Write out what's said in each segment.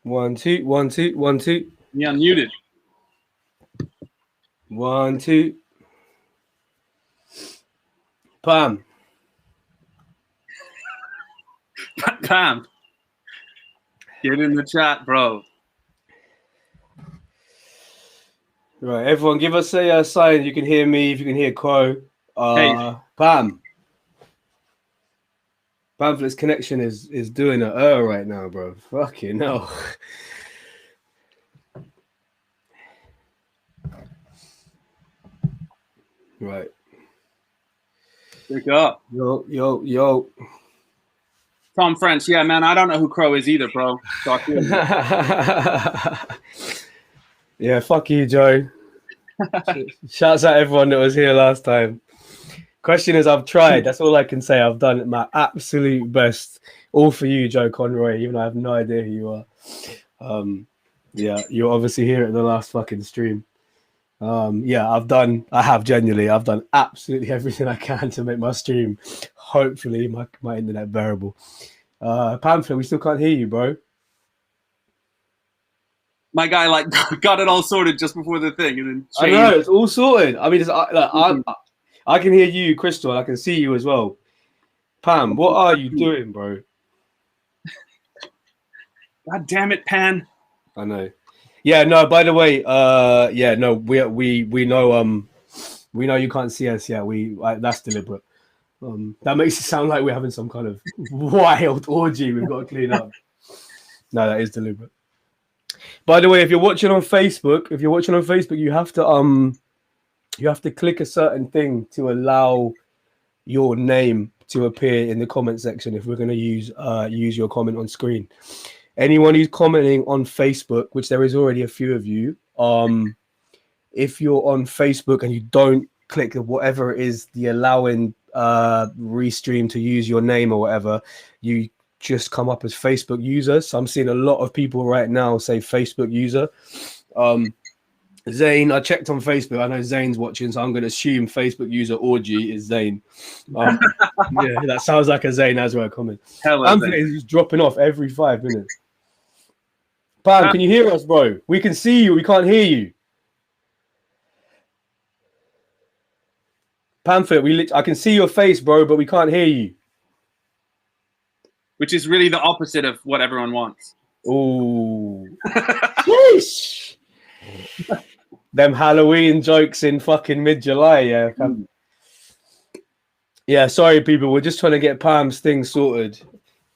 1 2 1 2 1 2 You unmuted. 1 2. Pam. Pam, get in the chat, bro. Right, everyone, give us a sign. You can hear me. If you can hear Crow. Hey, Pam. Pamflet's connection is doing a right now, bro. Fucking hell. Right. wake up. Yo. Tom French, yeah, man. I don't know who Crow is either, bro. So I feel you. Yeah, fuck you, Joe. Shouts out everyone that was here last time. Question is, I've tried. That's all I can say. I've done my absolute best. All for you, Joe Conroy, even though I have no idea who you are. Yeah, you're obviously here at the last fucking stream. Yeah, I've done absolutely everything I can to make my stream, hopefully, my internet bearable. Pamphlet, we still can't hear you, bro. My guy like got it all sorted just before the thing, and then I know, changed. it's all sorted. I mean, I can hear you, Crystal. I can see you as well. Pam, what are you doing, bro? God damn it, Pan. I know. Yeah, no, by the way, yeah, no, we know we know you can't see us. Yeah, that's deliberate. That makes it sound like we're having some kind of wild orgy we've got to clean up. No, that is deliberate. By the way, if you're watching on Facebook, you have to click a certain thing to allow your name to appear in the comment section if we're going to use your comment on screen. Anyone who's commenting on Facebook, which there is already a few of you, if you're on Facebook and you don't click whatever it is, the allowing restream to use your name or whatever, you just come up as Facebook user. So I'm seeing a lot of people right now say Facebook user. Zane, I checked on Facebook. I know Zane's watching, so I'm going to assume Facebook user orgy is Zane. Yeah, that sounds like a Zane Azra comment. Pamphlet is just dropping off every 5 minutes. Pam, can you hear us, bro? We can see you. We can't hear you. Pamphlet, I can see your face, bro, but we can't hear you. Which is really the opposite of what everyone wants. Ooh. Sheesh. Them Halloween jokes in fucking mid-July, yeah. Yeah, sorry, people. We're just trying to get Pam's thing sorted.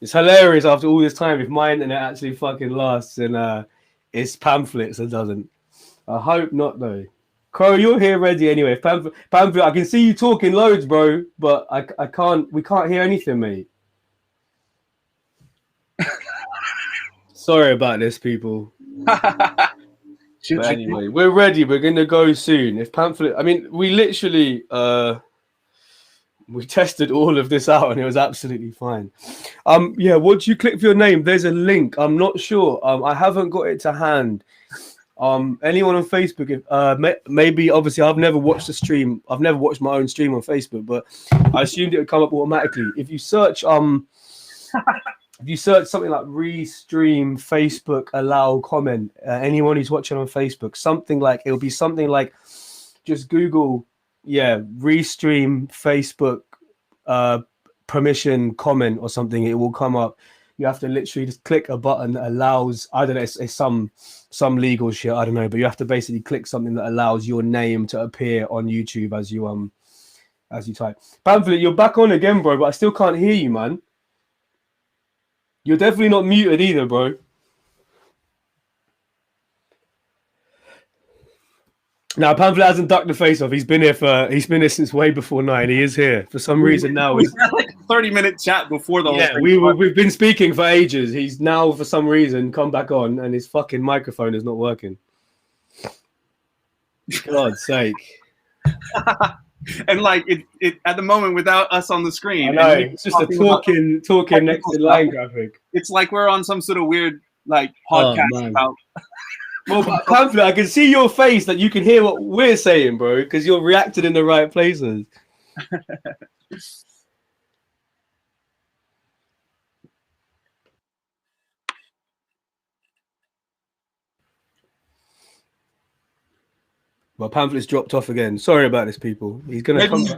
It's hilarious after all this time if my internet actually fucking lasts and it's pamphlets that doesn't. I hope not, though. Crow, you're here ready anyway. Pamphlet, I can see you talking loads, bro, but I can't. We can't hear anything, mate. Sorry about this, people. But anyway, we're ready. We're gonna go soon. If Pamphlet, I mean, we literally we tested all of this out and it was absolutely fine. Yeah, once you click for your name, there's a link. I'm not sure. I haven't got it to hand. Anyone on Facebook, if maybe obviously I've never watched a stream. I've never watched my own stream on Facebook, but I assumed it would come up automatically. If you search something like restream Facebook allow comment, anyone who's watching on Facebook, it'll be something like just Google restream Facebook permission comment or something. It will come up. You have to literally just click a button that allows, I don't know, it's some legal shit, I don't know, but you have to basically click something that allows your name to appear on YouTube as you type. Pamphlet, you're back on again, bro, but I still can't hear you, man. You're definitely not muted either, bro. Now, Pamphlet hasn't ducked the face off. He's been here since way before 9. He is here for some reason now. We had like a 30-minute chat before the whole thing. We've been speaking for ages. He's now for some reason come back on, and his fucking microphone is not working. God's sake! And like it at the moment without us on the screen. I know it's just a talking next to line graphic. It's like we're on some sort of weird like podcast about. Well, Pamphlet, I can see your face that you can hear what we're saying, bro, because you're reacting in the right places. Well, Pamflet's dropped off again. Sorry about this, people. He's gonna come back.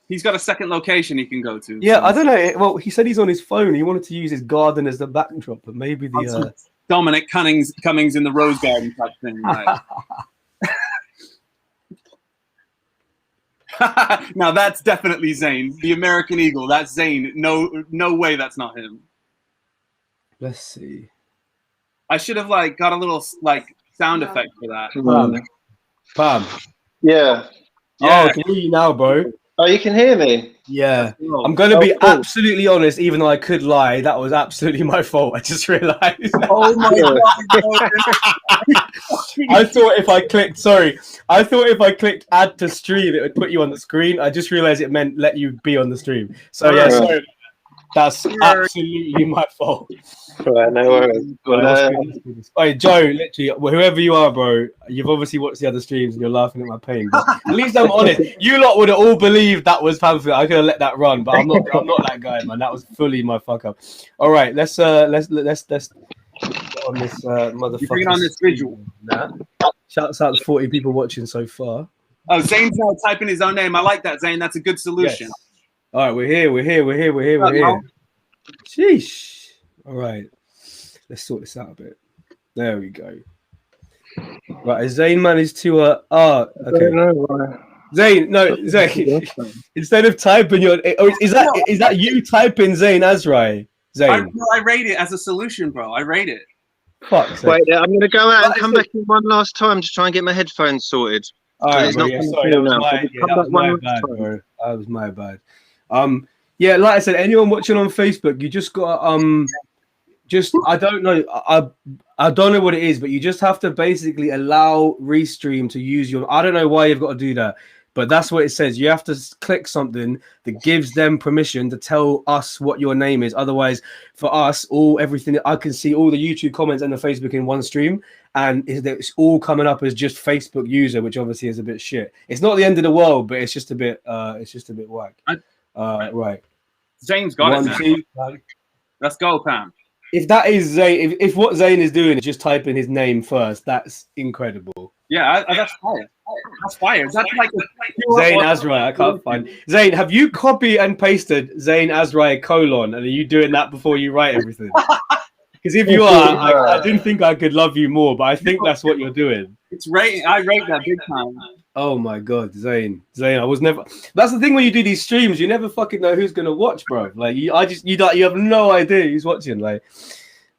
He's got a second location he can go to. Yeah, so. I don't know. Well, he said he's on his phone. He wanted to use his garden as the backdrop, but maybe the Dominic Cummings in the Rose Garden type thing. Right? Now that's definitely Zayn, the American Eagle. That's Zayn. No way, that's not him. Let's see. I should have got a little sound effect for that. Pam. Yeah. Oh, I can hear you now, bro. Oh, you can hear me? Yeah. I'm going to be absolutely honest, even though I could lie. That was absolutely my fault. I just realized. Oh, my God. I thought if I clicked add to stream, it would put you on the screen. I just realized it meant let you be on the stream. So, yeah, sorry. That's absolutely my fault. Right, no worries. Hey, Joe, literally, whoever you are, bro, you've obviously watched the other streams and you're laughing at my pain. But at least I'm honest. You lot would have all believed that was Pamflit. I could have let that run, but I'm not that guy, man. That was fully my fuck up. All right, let's get on this motherfucker. You bring on this visual. Nah. Shouts out to 40 people watching so far. Oh, Zane's now typing his own name. I like that, Zane. That's a good solution. Yes. All right, we're here. Sheesh. All right. Let's sort this out a bit. There we go. Right, Zayn managed to okay. Zayn, instead of typing your is that you typing Zayn Azrai? Zayn. I rate it as a solution, bro. I rate it. Fuck. Wait, I'm gonna go out and come back in one last time to try and get my headphones sorted. All right, bro, sorry, that was my bad. Yeah, like I said, anyone watching on Facebook, you just got I don't know, I don't know what it is, but you just have to basically allow Restream to use your. I don't know why you've got to do that, but that's what it says. You have to click something that gives them permission to tell us what your name is. Otherwise, for us, everything I can see all the YouTube comments and the Facebook in one stream, and it's all coming up as just Facebook user, which obviously is a bit shit. It's not the end of the world, but it's just a bit whack. Right. Zane's got it. Let's go, Pam. If that is Zayn, if what Zayn is doing is just typing his name first, that's incredible. Yeah, that's fire. That's fire. That's like Zayn Azrai. I can't find Zayn. Have you copy and pasted Zayn Azrai : and are you doing that before you write everything? Because if you are, I didn't think I could love you more, but I think that's what you're doing. I rate that big time. Oh my God, Zayn, I was never. That's the thing when you do these streams, you never fucking know who's gonna watch, bro. Like you have no idea who's watching. Like,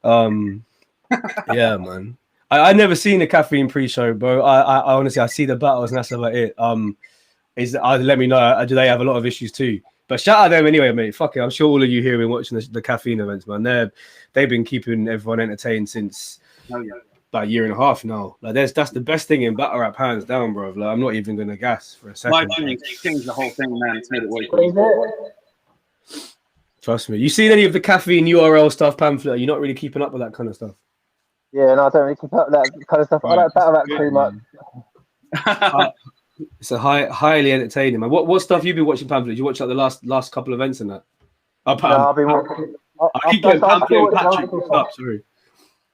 yeah, man. I never seen the caffeine pre-show, bro. I honestly I see the battles and that's about it. Let me know. Do they have a lot of issues too? But shout out them anyway, mate. Fuck it. I'm sure all of you here have been watching the caffeine events, man. They've been keeping everyone entertained since. Oh yeah. About a year and a half now. Like that's the best thing in battle rap, hands down, bro. Like I'm not even gonna gas for a second. Live streaming changed the whole thing, man. It's made it way. Trust me. You seen any of the caffeine URL stuff, Pamflit? Are you not really keeping up with that kind of stuff? Yeah, no, I don't really keep up with that kind of stuff. Right. I like battle rap too much. It's a highly entertaining, man. What stuff you been watching, Pamflit? Did you watch like the last couple events and that? No, I've been watching. I keep getting Pamflit and Patrick up. Sorry.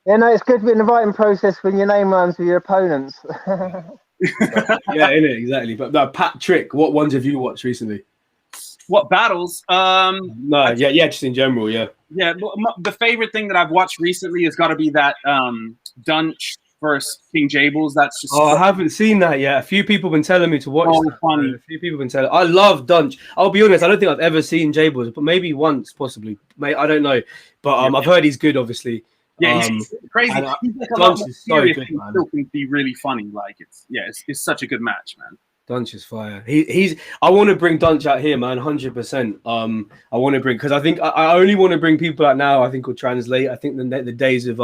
Yeah, no, it's good in the writing process when your name rhymes with your opponents. Yeah, innit, exactly. But no, Patrick, what ones have you watched recently? What battles? No, yeah, just in general, yeah. Yeah, the favorite thing that I've watched recently has got to be that Dunch versus King Jables. That's just. I haven't seen that yet. A few people have been telling me to watch. That. Funny. A few people have been telling. I love Dunch. I'll be honest. I don't think I've ever seen Jables, but maybe once, possibly. I don't know. But I've heard he's good, obviously. Yeah, he's crazy. He's like a lot more serious so good, man. Still can be really funny. Like it's such a good match, man. Dunch is fire. I want to bring Dunch out here, man. 100%. I want to bring because I think I only want to bring people out now. I think will translate. I think the days of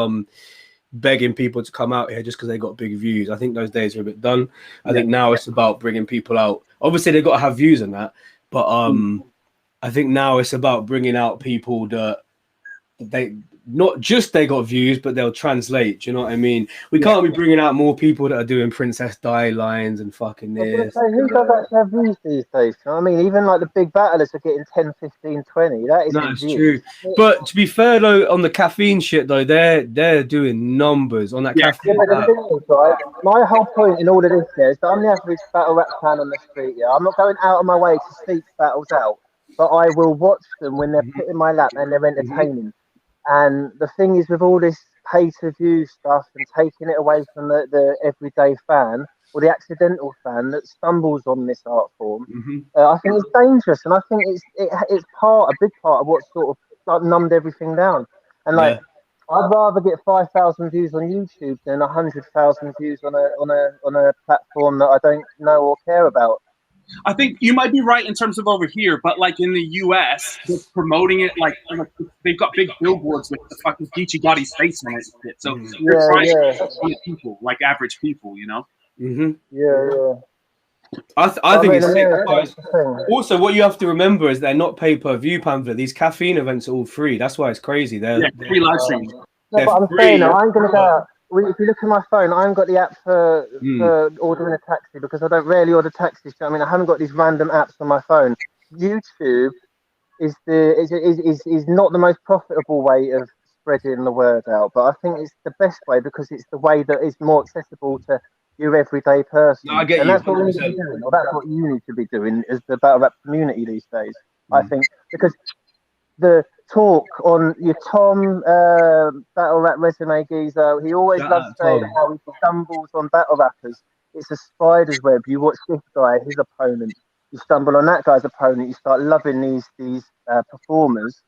begging people to come out here just because they got big views. I think those days are a bit done. I think now it's about bringing people out. Obviously, they got to have views on that, but I think now it's about bringing out people that not just they got views, but they'll translate. Do you know what I mean? We can't be bringing out more people that are doing Princess Di lines and fucking this. Who does actually have views these days? You know what I mean, even like the big battlers are getting 10, 15, 20. That is It's true. But to be fair though, on the caffeine shit though, they're doing numbers on that caffeine. Yeah, but the thing is, right, my whole point in all of this is that I'm the average battle rap fan on the street. Yeah, I'm not going out of my way to seek battles out, but I will watch them when they're put in my lap and they're entertaining. And the thing is, with all this pay-to-view stuff and taking it away from the everyday fan or the accidental fan that stumbles on this art form, I think it's dangerous, and I think it's a big part of what sort of like numbed everything down. And like, I'd rather get 5,000 views on YouTube than 100,000 views on a platform that I don't know or care about. I think you might be right in terms of over here, but like in the US, they're promoting it like they've got big billboards with the fucking Geechee Gotti's face on it. So they're trying to see people, like average people, you know? I think it's sick. Also, what you have to remember is they're not pay-per-view, Pamflit. These caffeine events are all free. That's why it's crazy. They're free live streams. No, but I'm saying, I ain't gonna go out. If you look at my phone, I haven't got the app for ordering a taxi because I don't rarely order taxis. I mean, I haven't got these random apps on my phone. YouTube is not the most profitable way of spreading the word out, but I think it's the best way because it's the way that is more accessible to your everyday person. No, I get and you. that's what we need to be doing, or that's what you need to be doing as the battle rap community these days. I think because the talk on your Tom battle rap resume geezer, he always loves saying how he stumbles on battle rappers. It's a spider's web. You watch this guy, his opponent, you stumble on that guy's opponent, you start loving these performers.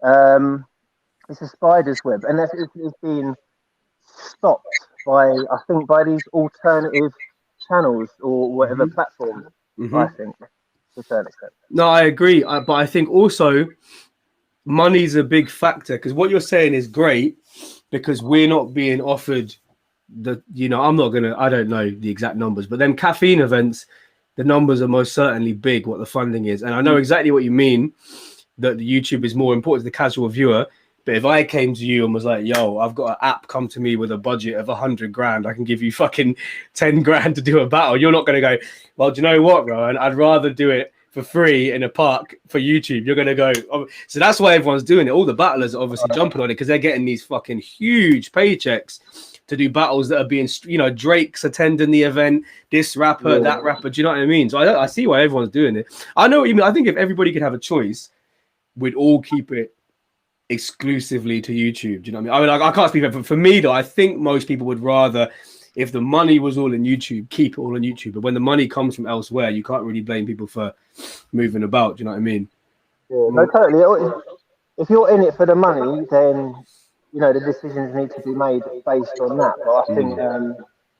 It's a spider's web, and it's been stopped by these alternative channels or whatever platforms. I think to a certain extent. No, I agree, but I think also money's a big factor because what you're saying is great because we're not being offered I don't know the exact numbers, but them caffeine events, the numbers are most certainly big, what the funding is. And I know exactly what you mean, that the YouTube is more important to the casual viewer. But if I came to you and was like, yo, I've got an app come to me with a budget of 100 grand, I can give you fucking 10 grand to do a battle. You're not going to go, well, do you know what, Rowan? I'd rather do it for free in a park for YouTube. You're going to go. So that's why everyone's doing it. All the battlers are obviously jumping on it because they're getting these fucking huge paychecks to do battles that are being, Drake's attending the event, this rapper, that rapper. Do you know what I mean? So I see why everyone's doing it. I know what you mean. I think if everybody could have a choice, we'd all keep it exclusively to YouTube. Do you know what I mean? I can't speak for but for me though, I think most people would rather, if the money was all in YouTube, keep it all on YouTube. But when the money comes from elsewhere, you can't really blame people for moving about. Do you know what I mean? Yeah, no, totally. If you're in it for the money, then the decisions need to be made based on that. But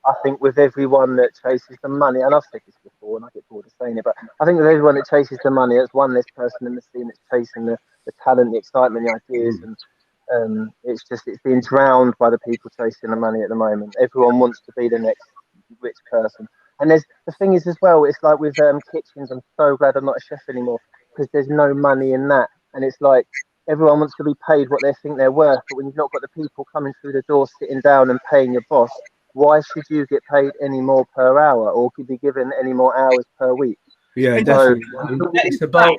I think with everyone that chases the money, and I've said this before, and I get bored of saying it, but I think with everyone that chases the money, there's one less person in the scene that's chasing the talent, the excitement, the ideas, and it's being drowned by the people chasing the money at the moment. Everyone wants to be the next rich person, and the thing is as well. It's like with kitchens. I'm so glad I'm not a chef anymore because there's no money in that, and it's like everyone wants to be paid what they think they're worth. But when you've not got the people coming through the door, sitting down and paying your boss, why should you get paid any more per hour or be given any more hours per week? Yeah, definitely. It's about.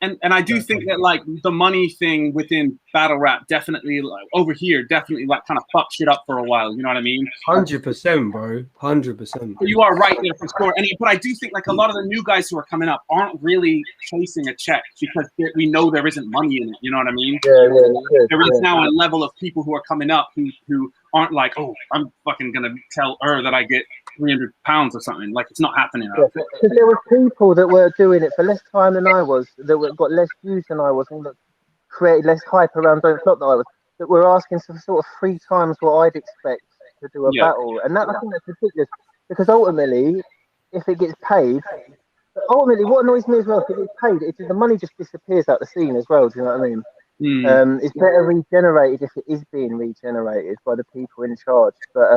And I do think that like the money thing within battle rap definitely like over here definitely like kind of fucked shit up for a while. You know what I mean? 100%, bro. 100%. You are right there for sure. But I do think like a lot of the new guys who are coming up aren't really chasing a check because we know there isn't money in it. You know what I mean? There is now a level of people who are coming up who aren't like, oh, I'm fucking gonna tell her that I get 300 pounds or something. Like it's not happening. Because there were people that were doing it for less time than I was, that got less views than I was, and that created less hype around Don't Flop than I was, that were asking for sort of 3 times what I'd expect to do a battle. And I think that's ridiculous because ultimately, if it gets paid, what annoys me as well, if it gets paid, the money just disappears out the scene as well. Do you know what I mean? It's better regenerated if it is being regenerated by the people in charge. But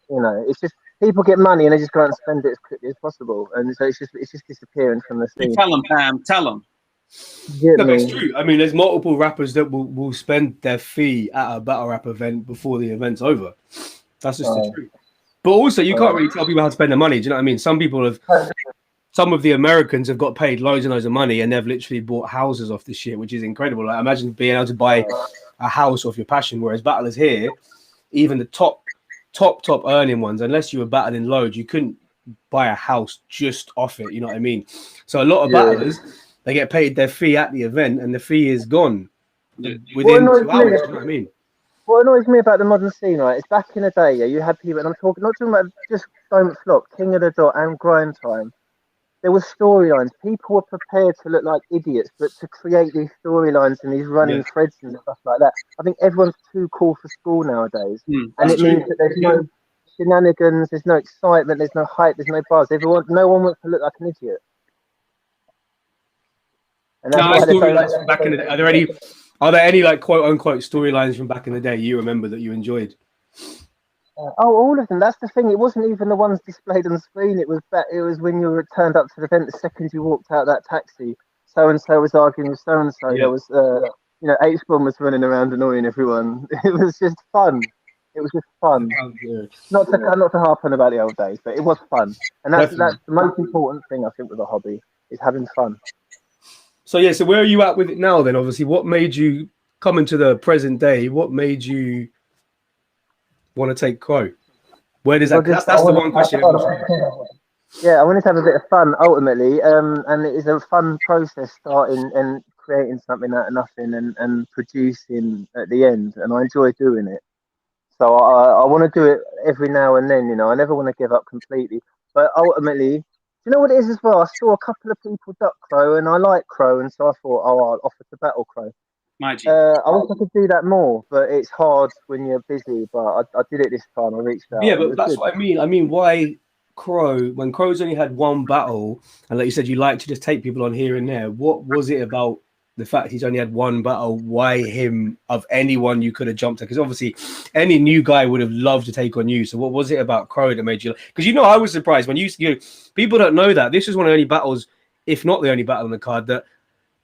it's just people get money and they just go out and spend it as quickly as possible, and so it's just disappearing from the scene. Tell them, Pam. Tell them. No, but it's true. I mean, there's multiple rappers that will spend their fee at a battle rap event before the event's over. That's just the truth. But also, you can't really tell people how to spend their money. Do you know what I mean? Some people have, some of the Americans have got paid loads and loads of money, and they've literally bought houses off this shit, which is incredible. Like, imagine being able to buy a house off your passion. Whereas battlers here, even the top earning ones, unless you were battling loads, you couldn't buy a house just off it. You know what I mean? So a lot of battlers, they get paid their fee at the event, and the fee is gone within 2 hours. You know what I mean? What annoys me about the modern scene, right, is back in the day, you had people, and I'm not talking about just Don't Flop, King of the Dot and Grind Time. There were storylines. People were prepared to look like idiots, but to create these storylines and these running threads and stuff like that. I think everyone's too cool for school nowadays. And it means that there's no shenanigans, there's no excitement, there's no hype, there's no buzz. No one wants to look like an idiot. And that's storylines back in the day. Are there any like quote unquote storylines from back in the day you remember that you enjoyed? All of them. That's the thing. It wasn't even the ones displayed on the screen. It was when you were turned up to the event. The second you walked out that taxi, so and so was arguing with so and so. There was, H-Bomb was running around annoying everyone. It was just fun. It was just fun. Not to harp on about the old days, but it was fun. And that's the most important thing I think with a hobby is having fun. So where are you at with it now then? Obviously, what made you come into the present day? What made you want to take Crow? Where does that? That's the one question. I wanted to have a bit of fun ultimately, and it is a fun process starting and creating something out of nothing and producing at the end, and I enjoy doing it. So I want to do it every now and then. I never want to give up completely, but ultimately. You know what it is as well? I saw a couple of people duck Crow, and I like Crow, and so I thought, I'll offer to battle Crow. I wish I could do that more, but it's hard when you're busy. But I did it this time. I reached out. Yeah, but that's what I mean. I mean, why Crow? When Crow's only had one battle, and like you said, you like to just take people on here and there. What was it about the fact he's only had one battle? Why him of anyone you could have jumped at? Because obviously any new guy would have loved to take on you. So what was it about Crow that made you? Because I was surprised when you people don't know that this was one of the only battles, if not the only battle on the card that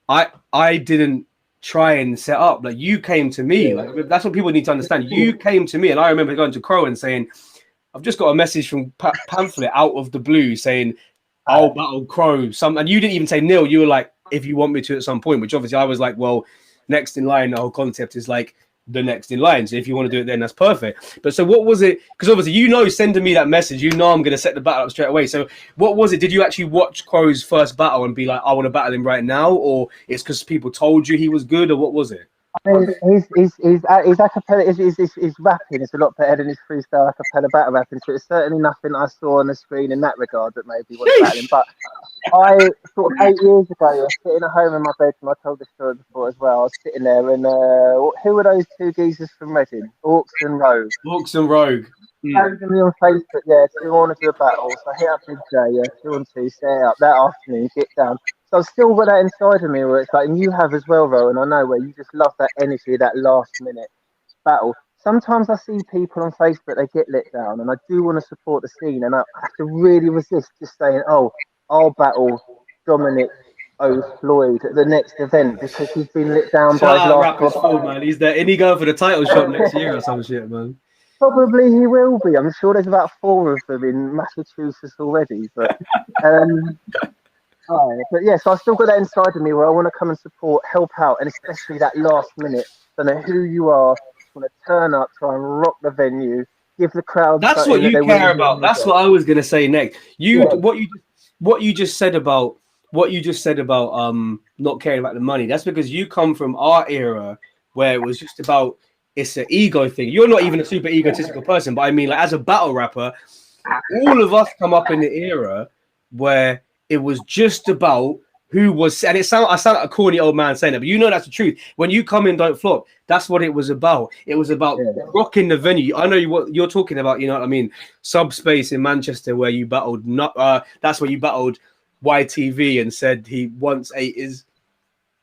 I didn't try and set up. Like you came to me. Like that's what people need to understand. You came to me, and I remember going to Crow and saying, "I've just got a message from Pamflit out of the blue saying I'll battle Crow." And you didn't even say nil. You were like, if you want me to at some point, which obviously I was like, well, next in line, the whole concept is like the next in line. So if you want to do it then, that's perfect. But so what was it? Because obviously, sending me that message, I'm going to set the battle up straight away. So what was it? Did you actually watch Crow's first battle and be like, I want to battle him right now? Or it's because people told you he was good, or what was it? I mean, his acapella, his rapping is a lot better than his freestyle acapella battle rapping. So it's certainly nothing I saw on the screen in that regard that made me want to battle him. But I sort of 8 years ago, I was sitting at home in my bedroom. I told this story before as well. I was sitting there, and who were those two geezers from Reading? Orcs and Rogue. Orcs and Rogue. Tagged me on Facebook, do you want to do a battle? So I hit up Big J, 2 on 2, set it up that afternoon, get down. So I've still got that inside of me where it's like, and you have as well, Ro, and I know where you just love that energy, that last minute battle. Sometimes I see people on Facebook, they get let down, and I do want to support the scene, and I have to really resist just saying, I'll battle Dominic Floyd at the next event because he's been let down by his last battle. Man. He's there, and he going for the title shot next year or some shit, man. Probably he will be. I'm sure there's about 4 of them in Massachusetts already, but so I still got that inside of me where I want to come and support, help out, and especially that last minute. Don't know who you are, want to turn up, try and rock the venue, give the crowd. That's what you care about. That's what I was gonna say next. What you just said about not caring about the money. That's because you come from our era where it was just about it's an ego thing. You're not even a super egotistical person, but I mean, like as a battle rapper, all of us come up in the era where it was just about who was, and I sound like a corny old man saying it, but that's the truth. When you come in, Don't Flop, that's what it was about. It was about rocking the venue. I know what you're talking about. You know what I mean? Subspace in Manchester, where you battled. That's where you battled YTV and said he once ate his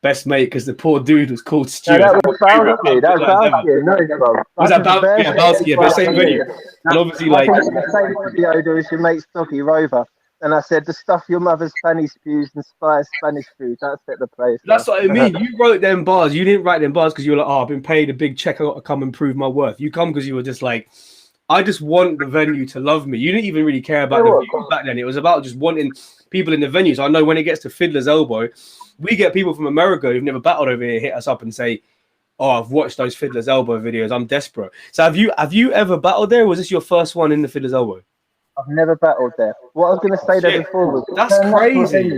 best mate because the poor dude was called Stuart. No, that was Bowski. That was Bowski. No, bro. Was that Bowski? Yeah, Bowski. Yeah, the same venue. And obviously, like the same video as your mate Stoggy Rover. And I said, the stuff your mother's fanny spews inspires Spanish food. That set the place. That's what I mean. You wrote them bars. You didn't write them bars because you were like, oh, I've been paid a big check. I got to come and prove my worth. You come because you were just like, I just want the venue to love me. You didn't even really care about the views back then. It was about just wanting people in the venues. I know when it gets to Fiddler's Elbow, we get people from America who've never battled over here hit us up and say, oh, I've watched those Fiddler's Elbow videos. I'm desperate. So have you ever battled there? Or was this your first one in the Fiddler's Elbow? I've never battled there. What I was going to say there before was... That's crazy.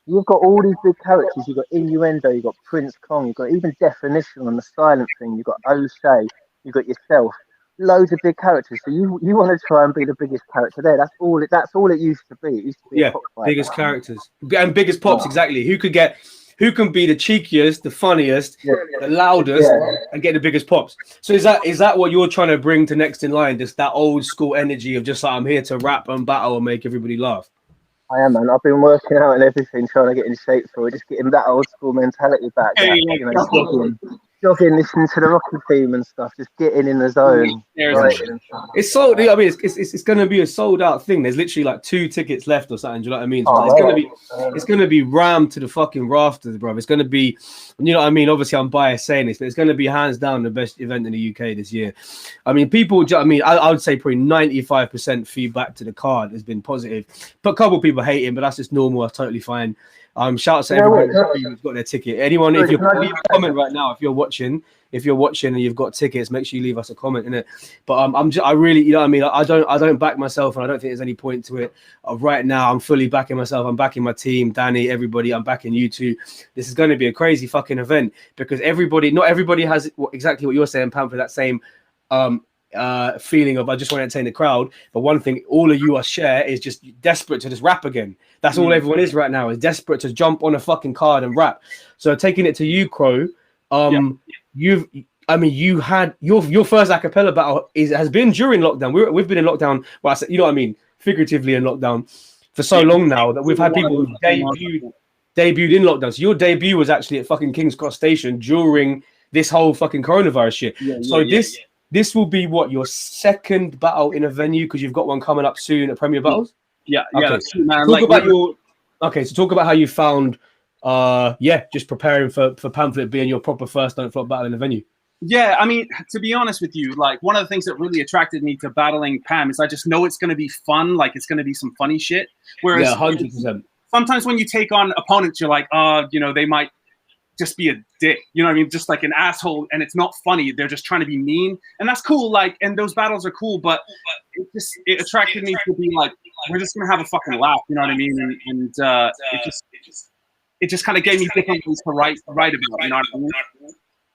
You've got all these big characters. You've got Innuendo, you've got Prince Kong, you've got even Definition on the silent thing, you've got O'Shea, you've got yourself. Loads of big characters. So you want to try and be the biggest character there. That's all it used to be. It used to be a biggest characters. And biggest pops, exactly. Who can be the cheekiest, the funniest, the loudest, and get the biggest pops. So is that what you're trying to bring to Next in Line? Just that old school energy of just like, I'm here to rap and battle and make everybody laugh. I am, man. I've been working out and everything, trying to get in shape for it, just getting that old school mentality back. Jogging, listening to the Rocky theme and stuff, just getting in the zone. It's sold. I mean, it's going to be a sold out thing. There's literally like 2 tickets left or something. Do you know what I mean? So it's going to be rammed to the fucking rafters, bro. It's going to be, you know what I mean? Obviously, I'm biased saying this, but it's going to be hands down the best event in the UK this year. I mean, people. I mean, I would say probably 95% feedback to the card has been positive. But a couple of people hate him, but that's just normal. That's totally fine. Shout out to everybody who's got their ticket. Anyone, if you leave a comment right now, if you're watching and you've got tickets, make sure you leave us a comment in it. But I really, you know what I mean? I don't back myself, and I don't think there's any point to it. Right now, I'm fully backing myself. I'm backing my team, Danny, everybody. I'm backing you two. This is going to be a crazy fucking event because not everybody has exactly what you're saying, Pamflit, that same feeling of I just want to entertain the crowd. But one thing all of you share is just desperate to just rap again. That's all everyone is right now, is desperate to jump on a fucking card and rap. So taking it to you, Crow, you had your first a cappella battle has been during lockdown. We've been in lockdown. Well, I said, you know what I mean, figuratively in lockdown for so long now that we've had people who debuted in lockdown. So your debut was actually at fucking King's Cross Station during this whole fucking coronavirus shit. This will be what, your second battle in a venue, because you've got one coming up soon at Premier Battles? That's true, man. Talk about how you found just preparing for Pamflit being your proper first Don't Flop battle in the venue. Yeah, I mean, to be honest with you, like one of the things that really attracted me to battling Pam is I just know it's going to be fun, like it's going to be some funny shit. Whereas 100%. Sometimes when you take on opponents, you're like, they might just be a dick, you know what I mean? Just like an asshole, and it's not funny. They're just trying to be mean, and that's cool. Like, and those battles are cool, but it attracted me to be like, we're just gonna have a fucking laugh, you know what I mean? And it just kind of gave me different things to write about, you know what I mean?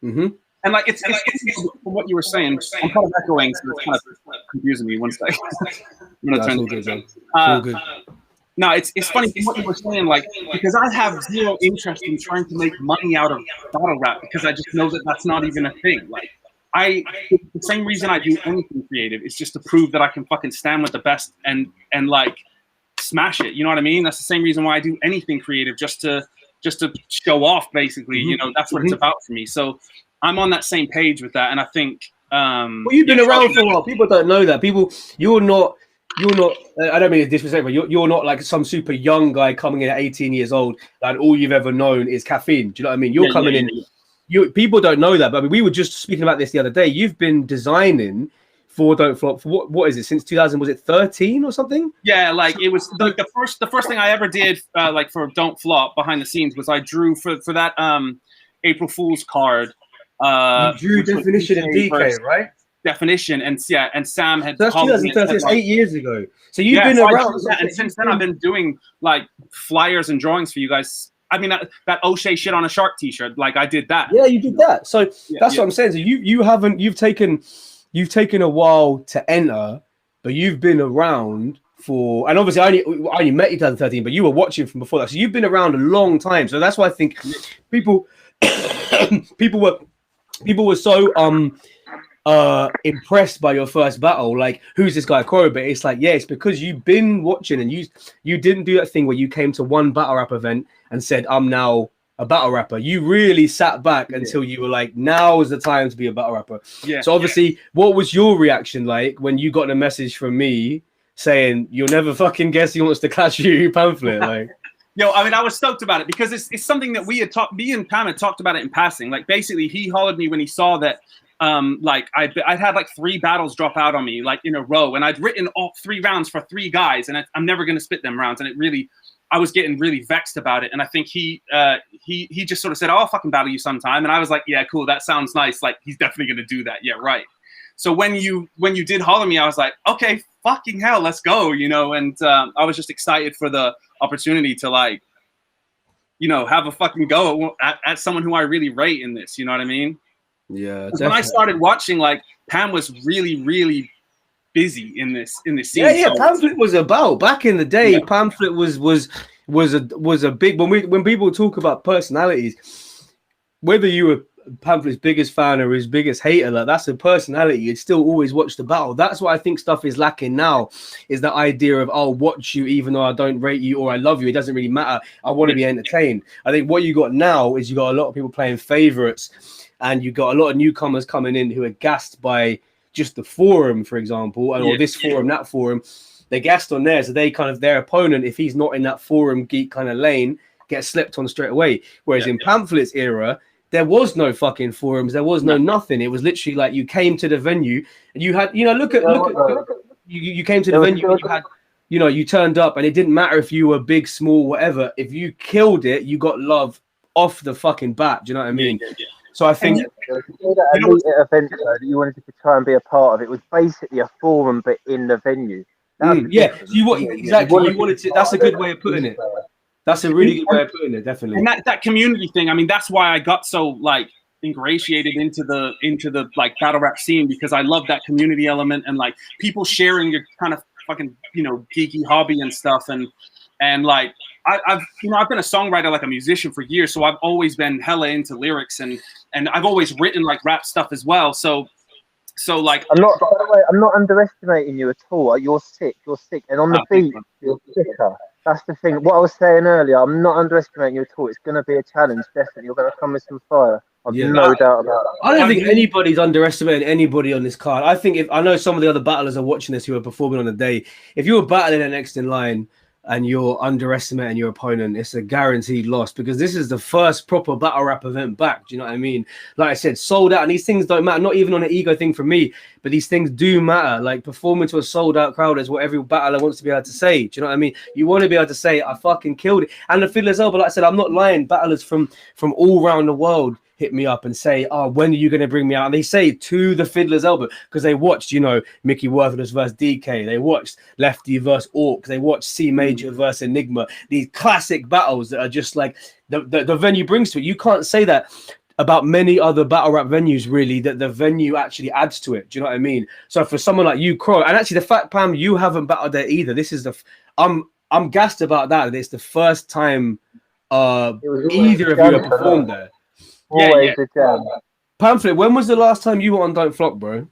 Mm-hmm. And like, it's from what you were saying. I'm kind of echoing, so it's kind of confusing me. One second. I'm gonna turn all good. No, it's funny what you were saying, like, because I have zero interest in trying to make money out of battle rap because I just know that that's not even a thing. Like, the same reason I do anything creative is just to prove that I can fucking stand with the best and like smash it. You know what I mean? That's the same reason why I do anything creative, just to show off, basically. You know, that's what it's about for me. So I'm on that same page with that, and I think. Well, you've been around for a while. People don't know that. You're not. I don't mean it's disrespectful. You're not like some super young guy coming in at 18 years old, and all you've ever known is caffeine. Do you know what I mean? You're coming in. People don't know that, but I mean, we were just speaking about this the other day. You've been designing for Don't Flop for what is it, since 2000? Was it 13 or something? Yeah, like it was like the first thing I ever did, like for Don't Flop behind the scenes, was I drew for that April Fool's card. You drew Definition and DK, right? Definition, and Sam had. So that's 2013. It's 8 years ago. So you've been around, and since then I've been doing like flyers and drawings for you guys. I mean that O'Shea shit on a shark T-shirt, like I did that. Yeah, you did that. So that's what I'm saying. So you've taken a while to enter, but you've been around for, and obviously I only met you in 2013, but you were watching from before that. So you've been around a long time. So that's why I think people were so impressed by your first battle, like, who's this guy Crow? But it's like, it's because you've been watching, and you didn't do that thing where you came to one battle rap event and said, I'm now a battle rapper. You really sat back until you were like, now is the time to be a battle rapper. So obviously, what was your reaction like when you got a message from me saying you'll never fucking guess he wants to clash you, Pamflit. Like, yo, I mean, I was stoked about it because it's something that we had talked. Me and Pam had talked about it in passing. Like, basically, he hollered me when he saw that. Like I'd had like 3 battles drop out on me like in a row, and I'd written all 3 rounds for 3 guys, and I'm never gonna spit them rounds, and it really. I was getting really vexed about it, and I think he just sort of said, "Oh, I'll fucking battle you sometime," and I was like, "Yeah, cool, that sounds nice. Like he's definitely gonna do that. Yeah, right." So when you did holler me, I was like, "Okay, fucking hell, let's go," you know. And I was just excited for the opportunity to like, you know, have a fucking go at someone who I really rate in this. You know what I mean? Yeah. When I started watching, like Pam was really, really busy in this scene. Yeah, Pamflit was about back in the day. Yeah. Pamflit was a big when people talk about personalities, whether you were Pamflet's biggest fan or his biggest hater, like that's a personality. You'd still always watch the battle. That's what I think stuff is lacking now, is that idea of I'll watch you even though I don't rate you or I love you. It doesn't really matter. I want to be entertained. I think what you got now is you got a lot of people playing favorites, and you got a lot of newcomers coming in who are gassed by just the forum, for example, or this forum, that forum. They're gassed on there, so they kind of their opponent, if he's not in that forum geek kind of lane, gets slept on straight away. Whereas in Pamflet's era, there was no fucking forums, there was no nothing. It was literally like you came to the venue and you had, you know, look at you came to the venue and you had, you know, you turned up and it didn't matter if you were big, small, whatever. If you killed it, you got love off the fucking bat. Do you know what I mean? Yeah. So I think that elite event that you wanted to try and be a part of, it was basically a forum but in the venue. Yeah, so you wanted to. That's a good way of putting it. That's a really good way of putting it, definitely. And that community thing, I mean, that's why I got so like ingratiated into the like battle rap scene, because I love that community element and like people sharing your kind of fucking, you know, geeky hobby and stuff, and like I've been a songwriter, like a musician for years, so I've always been hella into lyrics and I've always written like rap stuff as well. So like I'm not, by the way, I'm not underestimating you at all. You're sick, and on the beat, you're sicker. That's the thing. What I was saying earlier, I'm not underestimating you at all. It's going to be a challenge, definitely. You're going to come with some fire. I've no doubt about that. I don't think anybody's underestimating anybody on this card. I think I know some of the other battlers are watching this who are performing on the day. If you were battling the next in line and you're underestimating your opponent, it's a guaranteed loss, because this is the first proper battle rap event back. Do you know what I mean? Like I said, sold out, and these things don't matter, not even on an ego thing for me, but these things do matter. Like performing to a sold out crowd is what every battler wants to be able to say. Do you know what I mean? You want to be able to say, I fucking killed it. And the Fiddler's Elbow, like I said, I'm not lying, battlers from all around the world hit me up and say, oh, when are you going to bring me out? And they say to the Fiddler's Elbow, because they watched, you know, Mickey Worthless versus DK. They watched Lefty versus Orc. They watched C Major versus Enigma. These classic battles that are just like the venue brings to it. You can't say that about many other battle rap venues, really, that the venue actually adds to it. Do you know what I mean? So for someone like you, Crow, and actually the fact, Pam, you haven't battled there either. This is I'm gassed about that. It's the first time either of you have performed there. Always a jam. Pamflit, when was the last time you were on Don't Flop, bro?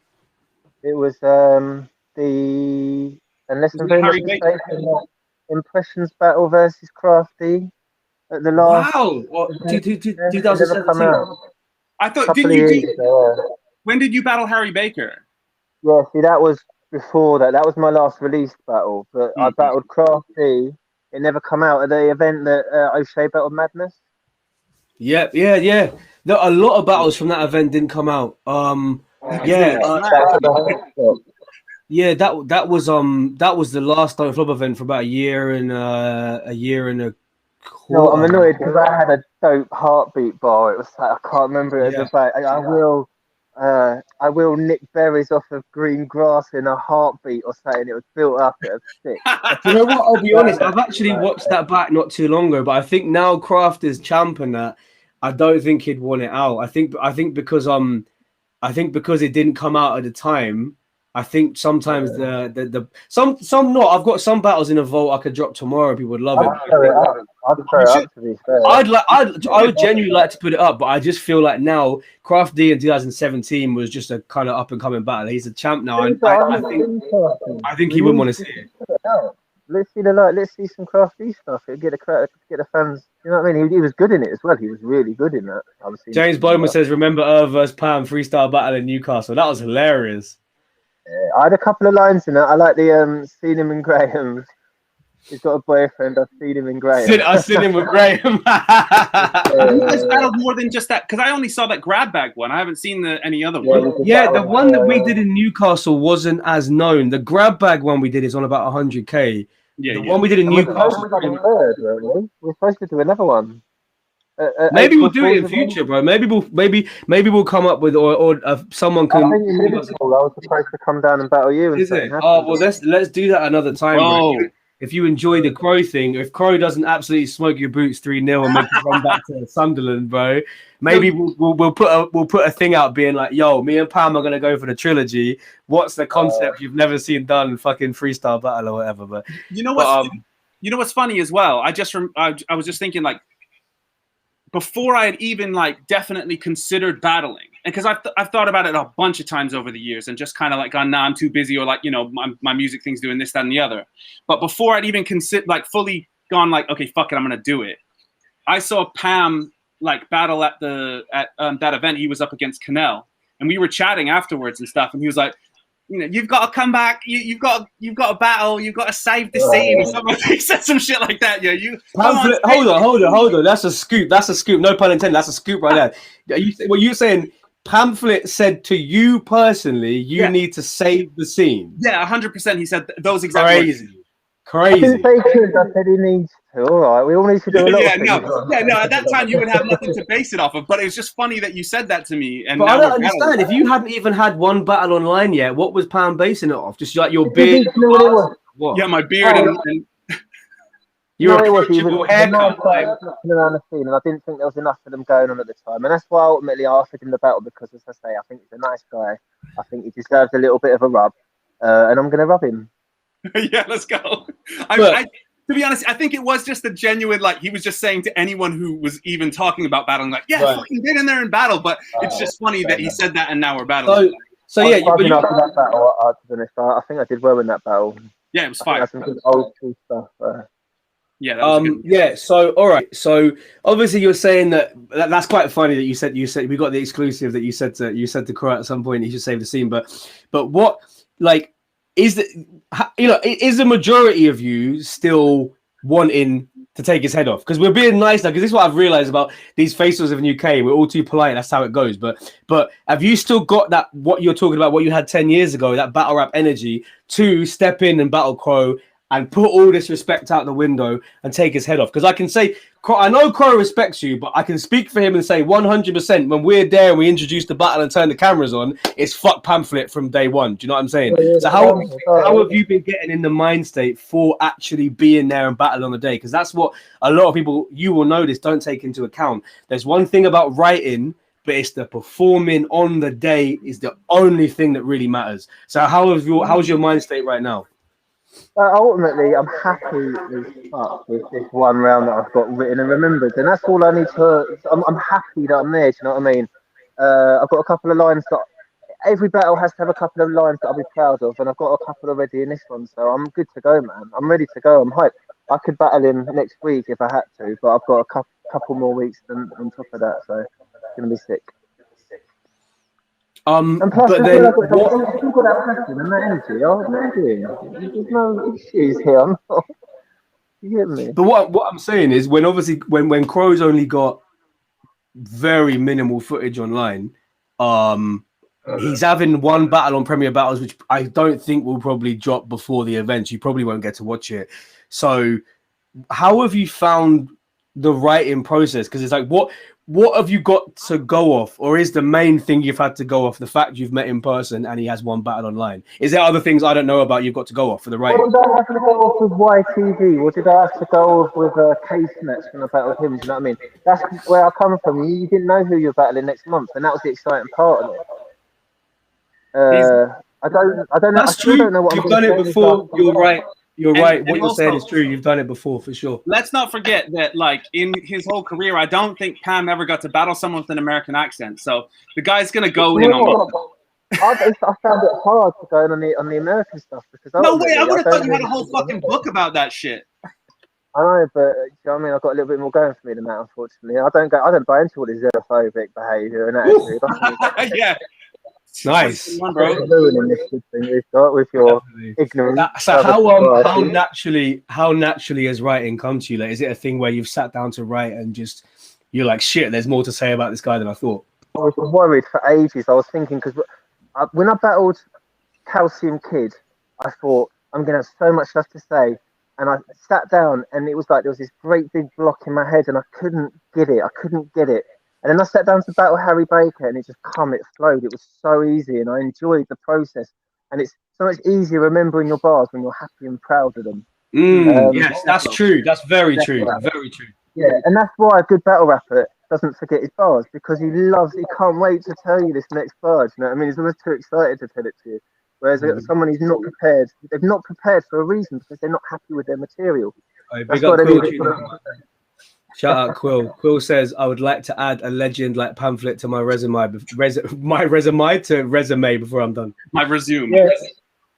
It was unless I'm very mistaken, Impressions battle versus Crafty at the last. Wow, what, 2017? I thought, when did you battle Harry Baker? Yeah, see, that was before that. That was my last released battle, but I battled Crafty. It never come out at the event that O'Shea battled Madness. Yeah. A lot of battles from that event didn't come out. That was the last Don't Flop event for about a year and a quarter. No, I'm annoyed because I had a dope heartbeat bar. It was like, I can't remember it as a back. I will nick berries off of green grass in a heartbeat or something. It was built up. It was sick. Do you know what? I'll be honest. I've actually watched that back not too long ago, but I think now Kraft is champing that. I don't think he'd want it out. I think because it didn't come out at the time. I think sometimes some not. I've got some battles in a vault I could drop tomorrow. People would love it. I would genuinely like to put it up, but I just feel like now Craft D in 2017 was just a kind of up and coming battle. He's a champ now, and I think he wouldn't want to see it. Let's see some Craft D stuff. It'll get the fans. You know what I mean? He was good in it as well. He was really good in that. James Bowman says, "Remember versus Pam freestyle battle in Newcastle? That was hilarious." Yeah, I had a couple of lines in it. I like the seen him in Graham. He's got a boyfriend. I've seen him in Graham. I've seen him with Graham. You guys battled more than just that, because I only saw that grab bag one. I haven't seen any other one. Yeah, the one that we did in Newcastle wasn't as known. The grab bag one we did is on about 100K. Yeah, the one we did in Newcastle. We're supposed to do another one. Maybe we'll do it in future, bro. Maybe we'll come up with or someone can. I think in Liverpool, I was supposed to come down and battle you. Is it? Oh well, let's do that another time. Oh. Bro. If you enjoy the Crow thing, if Crow doesn't absolutely smoke your boots 3-0 and make you run back to Sunderland, bro, maybe we'll put a thing out being like, yo, me and Pam are gonna go for the trilogy. What's the concept you've never seen done? Fucking freestyle battle or whatever. But you know what? You know what's funny as well? I was just thinking, like, before I had even like definitely considered battling, and because I've thought about it a bunch of times over the years, and just kind of like gone, nah, I'm too busy, or like, you know, my music thing's doing this, that, and the other. But before I'd even fully gone like, okay, fuck it, I'm gonna do it. I saw Pam like battle at that event. He was up against Canel, and we were chatting afterwards and stuff, and he was like, you know, you've got to come back. You've got to battle. You've got to save the scene. Or something. He said some shit like that. Yeah, Pamflit, hold on. That's a scoop. No pun intended. That's a scoop right there. You're saying Pamflit said to you personally, you need to save the scene. Yeah, 100%. He said those exact words. Crazy. I didn't say he could. I said he needs to. All right, we all need to do a lot of things. No. At that time, you would have nothing to base it off of. But it was just funny that you said that to me. And but I don't understand. If you hadn't even had one battle online yet, what was Pam basing it off? Just like your beard? What? Yeah, my beard and you're a approachable haircut. Around the scene, and I didn't think there was enough of them going on at the time, and that's why ultimately I offered him the battle, because, as I say, I think he's a nice guy. I think he deserves a little bit of a rub, and I'm going to rub him. Yeah, let's go. To be honest, I think it was just a genuine, like, he was just saying to anyone who was even talking about battling, like, fucking get in there and battle. But it's just funny that he said that, and now we're battling. So yeah, after that battle, I think I did well in that battle. Yeah, it was fine. Some good old school stuff. Yeah, that was good. Yeah. So all right. So obviously you're saying that's quite funny that you said we got the exclusive that you said to Crow at some point he should save the scene. But what, like, is the majority of you still wanting to take his head off? Because we're being nice now. Because this is what I've realized about these festivals in the UK. We're all too polite. That's how it goes. But have you still got that, what you're talking about, what you had 10 years ago, that battle rap energy to step in and battle Crow and put all this respect out the window and take his head off? Because I can say, I know Crow respects you, but I can speak for him and say 100% when we're there and we introduce the battle and turn the cameras on, it's fuck Pamflit from day one. Do you know what I'm saying? So how have you been getting in the mind state for actually being there and battle on the day? Because that's what a lot of people, you will notice, don't take into account. There's one thing about writing, but it's the performing on the day is the only thing that really matters. So how's your mind state right now? Ultimately, I'm happy as fuck with this one round that I've got written and remembered, and that's all I need to. I'm happy that I'm there. Do you know what I mean? I've got a couple of lines that every battle has to have a couple of lines that I'll be proud of, and I've got a couple already in this one, so I'm good to go, man. I'm ready to go. I'm hyped. I could battle him next week if I had to, but I've got a couple more weeks on top of that, so it's gonna be sick. And plus, but then I've got that passion and that energy. There's no issues here. You get me? But what I'm saying is, when Crow's only got very minimal footage online, he's having one battle on Premier Battles, which I don't think will probably drop before the event. You probably won't get to watch it. So, how have you found the writing process? Because it's like, what have you got to go off, or is the main thing you've had to go off the fact you've met in person and he has one battle online? Is there other things I don't know about you've got to go off for the writing? What did I have to go off with YTV? What did I have to go off with Case Nets when I battled him? Do you know what I mean? That's where I come from. You didn't know who you're battling next month, and that was the exciting part of it. I don't know. That's true. You've done it before. You're right. You're right. What you're saying is true. You've done it before, for sure. Let's not forget that, like, in his whole career, I don't think Pam ever got to battle someone with an American accent. So the guy's gonna go in on. I found it hard to go in on the American stuff because no way. I would have thought you had a whole fucking book about that shit. I know, but you know what I mean. I've got a little bit more going for me than that, unfortunately. I don't buy into all this xenophobic behaviour and attitude. Yeah. Nice, bro. With your ignorance. So how naturally has writing come to you? Like, is it a thing where you've sat down to write and just you're like, shit, there's more to say about this guy than I thought? I was worried for ages. I was thinking, because when I battled Calcium Kid, I thought I'm gonna have so much stuff to say, and I sat down, and it was like there was this great big block in my head, and I couldn't get it. And then I sat down to battle Harry Baker, and it flowed. It was so easy, and I enjoyed the process. And it's so much easier remembering your bars when you're happy and proud of them. Yes, that's true. That's very true. Very true. Yeah, and that's why a good battle rapper doesn't forget his bars, because he can't wait to tell you this next bar. You know what I mean? He's almost too excited to tell it to you. Whereas someone who's not prepared, they've not prepared for a reason, because they're not happy with their material. Shout out Quill. Quill says, I would like to add a legend like Pamflit to my resume before I'm done. My resume. Yes.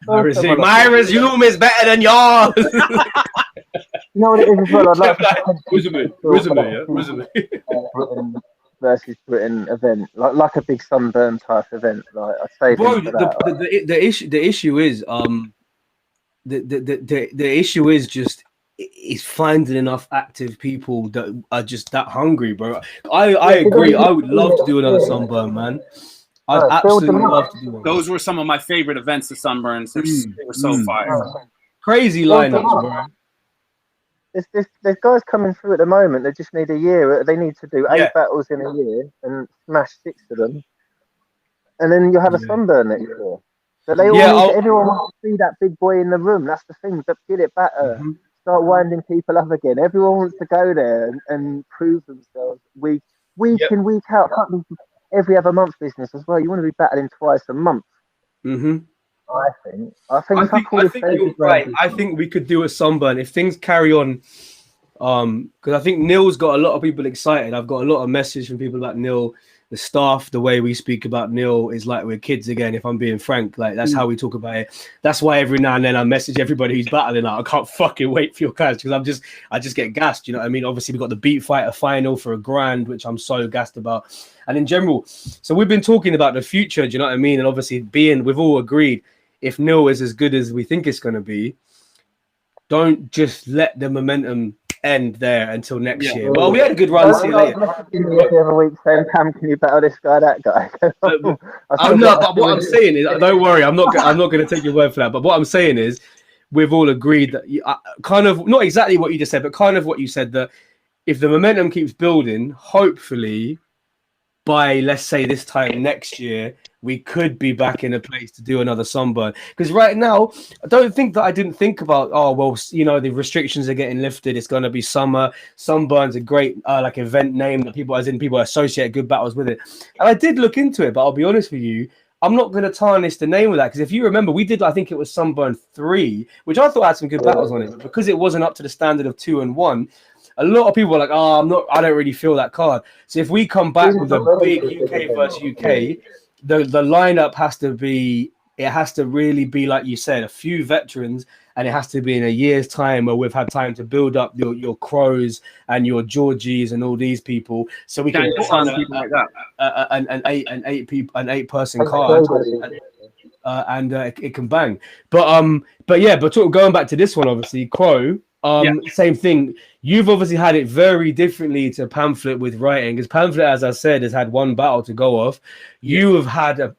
My resume is better than yours. You know what it is as well? I'd like resume. Britain versus Britain event, like a big Sunburn type event. Like I say, bro, the issue is the issue is just is finding enough active people that are just that hungry, bro. I agree. I would love to do another Sunburn, man. I'd absolutely love to do one. Those were some of my favorite events, the Sunburns. They were so fire. Crazy lineups, bro. There's guys coming through at the moment. They just need a year. They need to do 8 battles in a year and smash 6 of them, and then you'll have a Sunburn next year. But they everyone wants to see that big boy in the room. That's the thing. But get it better. Start winding people up again. Everyone wants to go there and prove themselves week in, week out. Every other month business as well. You want to be battling twice a month. I think you're right. I think we could do a Sunburn if things carry on. Because I think Neil's got a lot of people excited. I've got a lot of messages from people about Neil. The staff, the way we speak about Neil is like we're kids again. If I'm being frank, like that's how we talk about it. That's why every now and then I message everybody who's battling. Like, I can't fucking wait for your guys because I just get gassed. You know what I mean? Obviously, we got the Beat Fighter final for $1,000, which I'm so gassed about. And in general, so we've been talking about the future. Do you know what I mean? And obviously, we've all agreed if Neil is as good as we think it's going to be, don't just let the momentum end there until next year. Well, we had a good run. See you later. The other week saying, Pam, can you battle this guy, that guy? I'm not. But what I'm saying is, don't worry. I'm not going to take your word for that. But what I'm saying is, we've all agreed that kind of not exactly what you just said, but kind of what you said, that if the momentum keeps building, hopefully by, let's say, this time next year, we could be back in a place to do another Sunburn. Because right now, I don't think that I didn't think about, the restrictions are getting lifted. It's going to be summer. Sunburn's a great like event name that people associate good battles with it. And I did look into it, but I'll be honest with you, I'm not going to tarnish the name of that. Because if you remember, we did, I think it was Sunburn 3, which I thought had some good battles on it. But because it wasn't up to the standard of 2 and 1, a lot of people were like, I don't really feel that card. So if we come back with a big UK versus UK, the lineup has to really be, like you said, a few veterans, and it has to be in a year's time where we've had time to build up your Crows and your Georgies and all these people, so we can put on an 8-person card, and it can bang. But going back to this one, obviously, Crow. Same thing. You've obviously had it very differently to Pamflit with writing, because Pamflit, as I said, has had one battle to go off. You have had a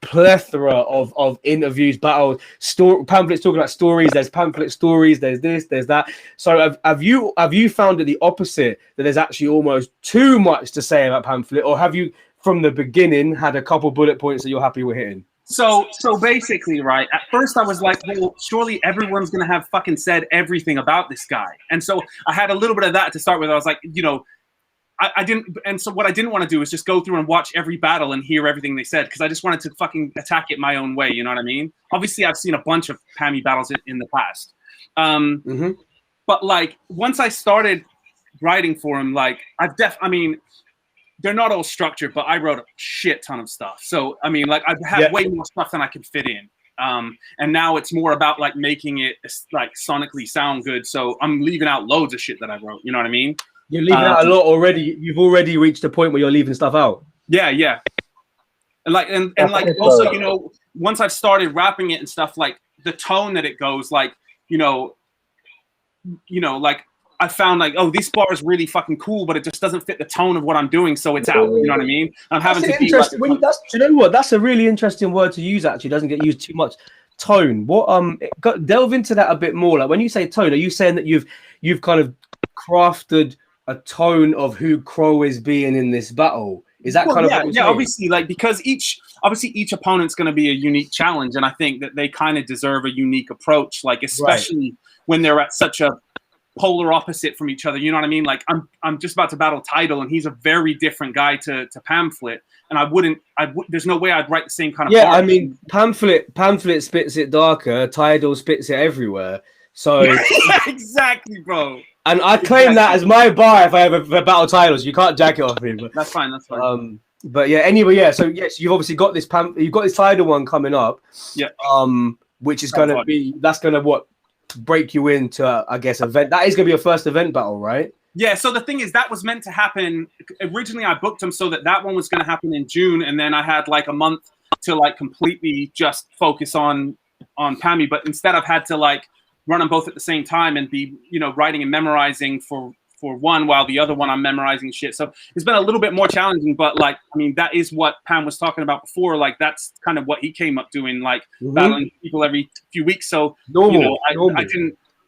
plethora of interviews, battles. Pamflet's talking about stories. There's Pamflit stories. There's this. There's that. So have you found it the opposite, that there's actually almost too much to say about Pamflit, or have you from the beginning had a couple bullet points that you're happy with hitting? So basically, right, at first I was like, well, surely everyone's going to have fucking said everything about this guy. And so I had a little bit of that to start with. I was like, I didn't. And so what I didn't want to do is just go through and watch every battle and hear everything they said, because I just wanted to fucking attack it my own way. You know what I mean? Obviously, I've seen a bunch of Pammy battles in the past. But like, once I started writing for him, like they're not all structured, but I wrote a shit ton of stuff. So, I mean, like, I've had way more stuff than I could fit in. And now it's more about, like, making it, like, sonically sound good. So I'm leaving out loads of shit that I wrote. You know what I mean? You're leaving out a lot already. You've already reached a point where you're leaving stuff out. Yeah. And like also, you know, once I've started rapping it and stuff, like the tone that it goes, like, you know, like I found like, oh, this bar is really fucking cool, but it just doesn't fit the tone of what I'm doing, so it's out. You know what I mean? I'm having to be like, do you know what? That's a really interesting word to use. Actually, it doesn't get used too much. Tone. What? Delve into that a bit more. Like when you say tone, are you saying that you've kind of crafted a tone of who Crow is being in this battle? Is that kind of what you're saying? Obviously, like because each opponent's going to be a unique challenge, and I think that they kind of deserve a unique approach. Like especially when they're at such a polar opposite from each other. You know what I mean? Like I'm just about to battle Tidal, and he's a very different guy to Pamflit, and there's no way I'd write the same kind of art. I mean, Pamflit spits it darker, Tidal spits it everywhere. So exactly, bro. And I claim that as my bar if I ever battle Tidal. So you can't jack it off me. But that's fine. But yeah, anyway, yeah. So yes, you've obviously got this you've got this Tidal one coming up. Yeah. Which is gonna break you into, I guess, event. That is gonna be your first event battle, right? Yeah. So the thing is, that was meant to happen. Originally, I booked them so that one was gonna happen in June, and then I had like a month to like completely just focus on Pammy. But instead, I've had to like run them both at the same time and be, you know, writing and memorizing for one while the other one I'm memorizing shit. So it's been a little bit more challenging, but like, I mean, that is what Pam was talking about before. Like that's kind of what he came up doing, like battling people every few weeks. So I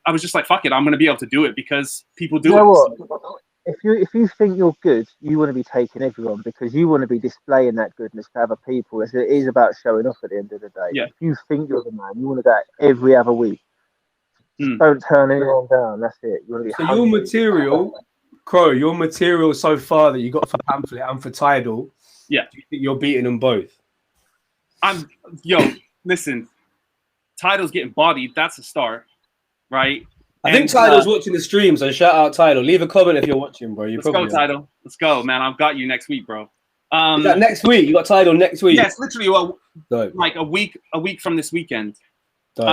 was just like, fuck it, I'm going to be able to do it because people do What? If you think you're good, you want to be taking everyone because you want to be displaying that goodness to other people. It is about showing off at the end of the day. Yeah. If you think you're the man, you want to go every other week. Don't turn anyone down. That's it. You want to be. So your material so far that you got for Pamflit and for Tidal, yeah, do you think you're beating them both? Listen, Tidal's getting bodied. That's a start, right? I think Tidal's watching the stream, so shout out Tidal. Leave a comment if you're watching, bro. Let's go, Tidal. Let's go, man. I've got you next week, bro. Is that next week? You got Tidal next week? Yes, literally. Like a week from this weekend. Shout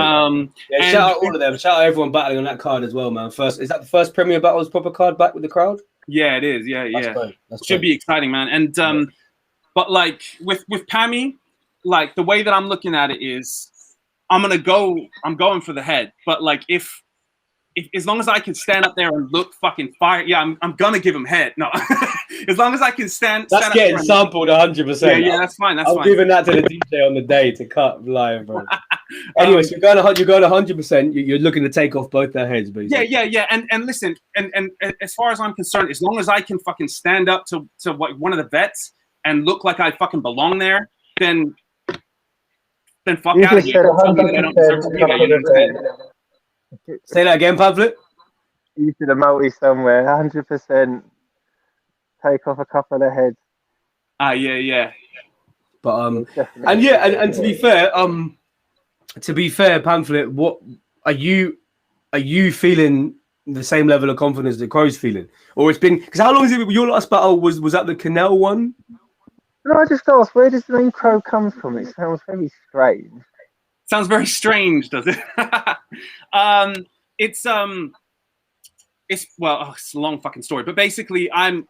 out all of them. Shout out everyone battling on that card as well, man. Is that the first Premier Battles proper card back with the crowd? Yeah, it is. Yeah. That's should be exciting, man. And but like with Pammy, like the way that I'm looking at it is, I'm going for the head. But like if as long as I can stand up there and look fucking fire, I'm gonna give him head. No, as long as I can stand. That's getting sampled 100%. Yeah, that's fine. I'm giving that to the DJ on the day to cut live, bro. Anyway, so you're going 100%. You're looking to take off both their heads, basically. Yeah. And listen, and as far as I'm concerned, as long as I can fucking stand up to one of the vets and look like I fucking belong there, then fuck out of here. I don't deserve to be there. You know what I'm saying? Say that again, Pamflit. You should have multi somewhere. 100%. Take off a couple of heads. Yeah. But and to be fair, Pamflit, what are you feeling the same level of confidence that Crow's feeling, or it's been because how long is it? Your last battle was that the Canal one? No, I just asked, where does the name Crow come from? It sounds very strange. Sounds very strange, does it? It's a long fucking story, but basically yeah,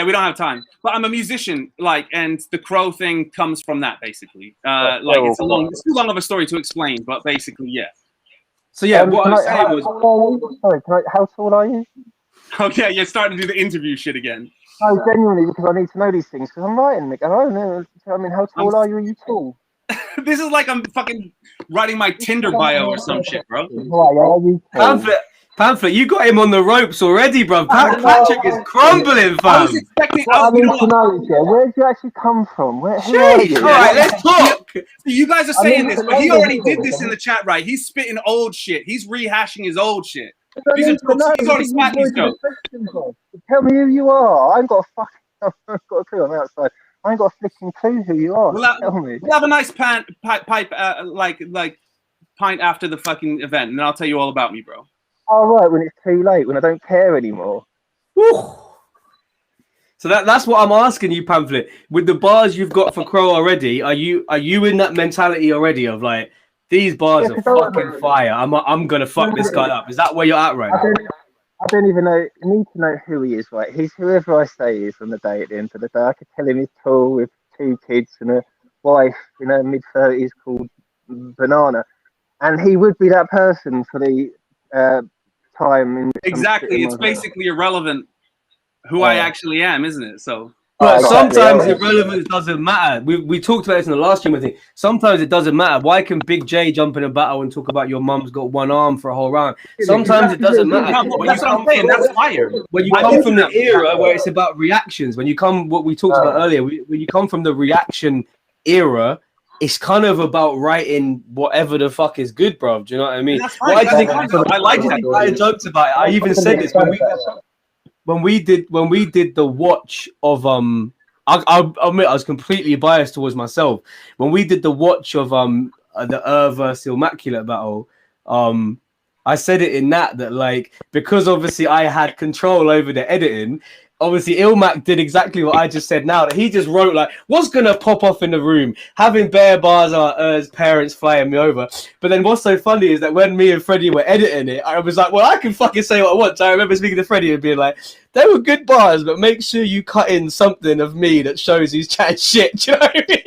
we don't have time, but I'm a musician, like, and the Crow thing comes from that, basically. It's too long of a story to explain, but basically, yeah. So yeah, what I was saying was, how tall are you? Okay, you're starting to do the interview shit again. No, genuinely, because I need to know these things, because I'm writing, Mick. I don't know. I mean, how tall are you? Are you tall? This is like I'm fucking writing my Tinder bio or some shit, bro. Pamflit, you got him on the ropes already, bro. Patrick is crumbling, fam. I was expecting. Where did you actually come from? Who are you? All right, let's talk. You guys are saying this, but he already did this in the chat, right? He's spitting old shit. He's rehashing his old shit. He's already spat these jokes. Tell me who you are. I ain't got a clue on the outside. I ain't got a flicking clue who you are. Tell me. We'll have a nice pipe, like pint after the fucking event, and then I'll tell you all about me, bro. Oh, right, when it's too late, when I don't care anymore. Woo. So that's what I'm asking you, Pamflit. With the bars you've got for Crow already, are you in that mentality already of like, these bars are fucking fire. I'm gonna fuck this guy up. Is that where you're at right now? I don't even need to know who he is, right? He's whoever I say he is on the day at the end of the day. I could tell him he's tall with 2 kids and a wife in her mid-30s called Banana. And he would be that person for the time. Exactly. It's basically irrelevant who I actually am, isn't it? So. But sometimes irrelevance doesn't matter. We talked about this in the last stream, I think. Sometimes it doesn't matter. Why can Big J jump in a battle and talk about your mum's got one arm for a whole round? Sometimes it doesn't matter. That's what I'm saying. That's fire. When you come from the era where it's about reactions, when you come, what we talked about earlier, when you come from the reaction era, it's kind of about writing whatever the fuck is good, bro. Do you know what I mean? Why do you think I like it? I joked about it. I even said this when we did the watch of I'll admit I was completely biased towards myself. When we did the watch of the versus Immaculate battle, I said it in that like, because obviously I had control over the editing, obviously Ilmac did exactly what I just said now, that he just wrote like what's gonna pop off in the room, having bare bars of parents flying me over. But then what's so funny is that when me and Freddie were editing it, I was like, well, I can fucking say what I want. So I remember speaking to Freddie and being like, they were good bars, but make sure you cut in something of me that shows he's chatting shit. Do you know what I mean?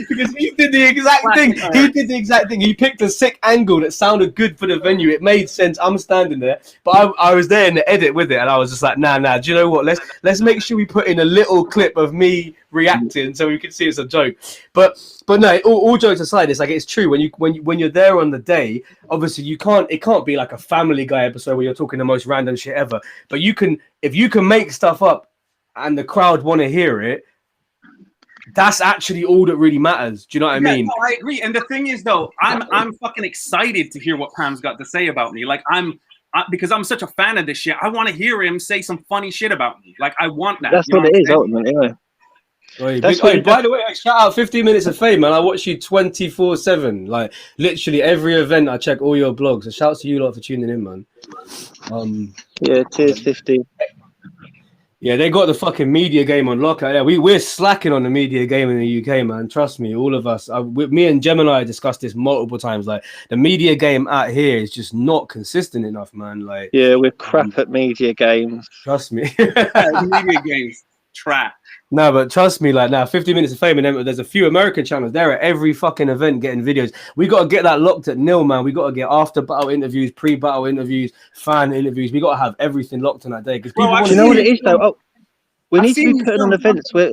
because he did the exact thing. He did the exact thing. He picked a sick angle that sounded good for the venue. It made sense. I'm standing there, but I was there in the edit with it, and I was just like, nah. Do you know what? Let's make sure we put in a little clip of me reacting so we can see it's a joke. But no, all jokes aside, it's like it's true when you're there on the day. Obviously, it can't be like a Family Guy episode where you're talking the most random shit ever. But if you can make stuff up and the crowd want to hear it, that's actually all that really matters. Do you know what I mean? No, I agree. And the thing is, though, I'm fucking excited to hear what Pam's got to say about me. Like because I'm such a fan of this shit. I want to hear him say some funny shit about me. Like I want that. That's what it is, ultimately. Yeah. By the way, shout out 15 Minutes of Fame, man. I watch you 24/7. Like literally every event, I check all your blogs. So shout out to you lot for tuning in, man. Yeah, cheers, 50. Yeah, they got the fucking media game on lock. Yeah, we're slacking on the media game in the UK, man. Trust me, all of us. Me and Gemini discussed this multiple times. Like the media game out here is just not consistent enough, man. Like yeah, we're crap at media games. Trust me, media games trap. No, but trust me, like now, 50 Minutes of Fame, and then there's a few American channels. They're at every fucking event getting videos. We got to get that locked at nil, man. We got to get after battle interviews, pre-battle interviews, fan interviews. We got to have everything locked on that day. Because people, you know what it is though? Oh, we need to be putting on events where.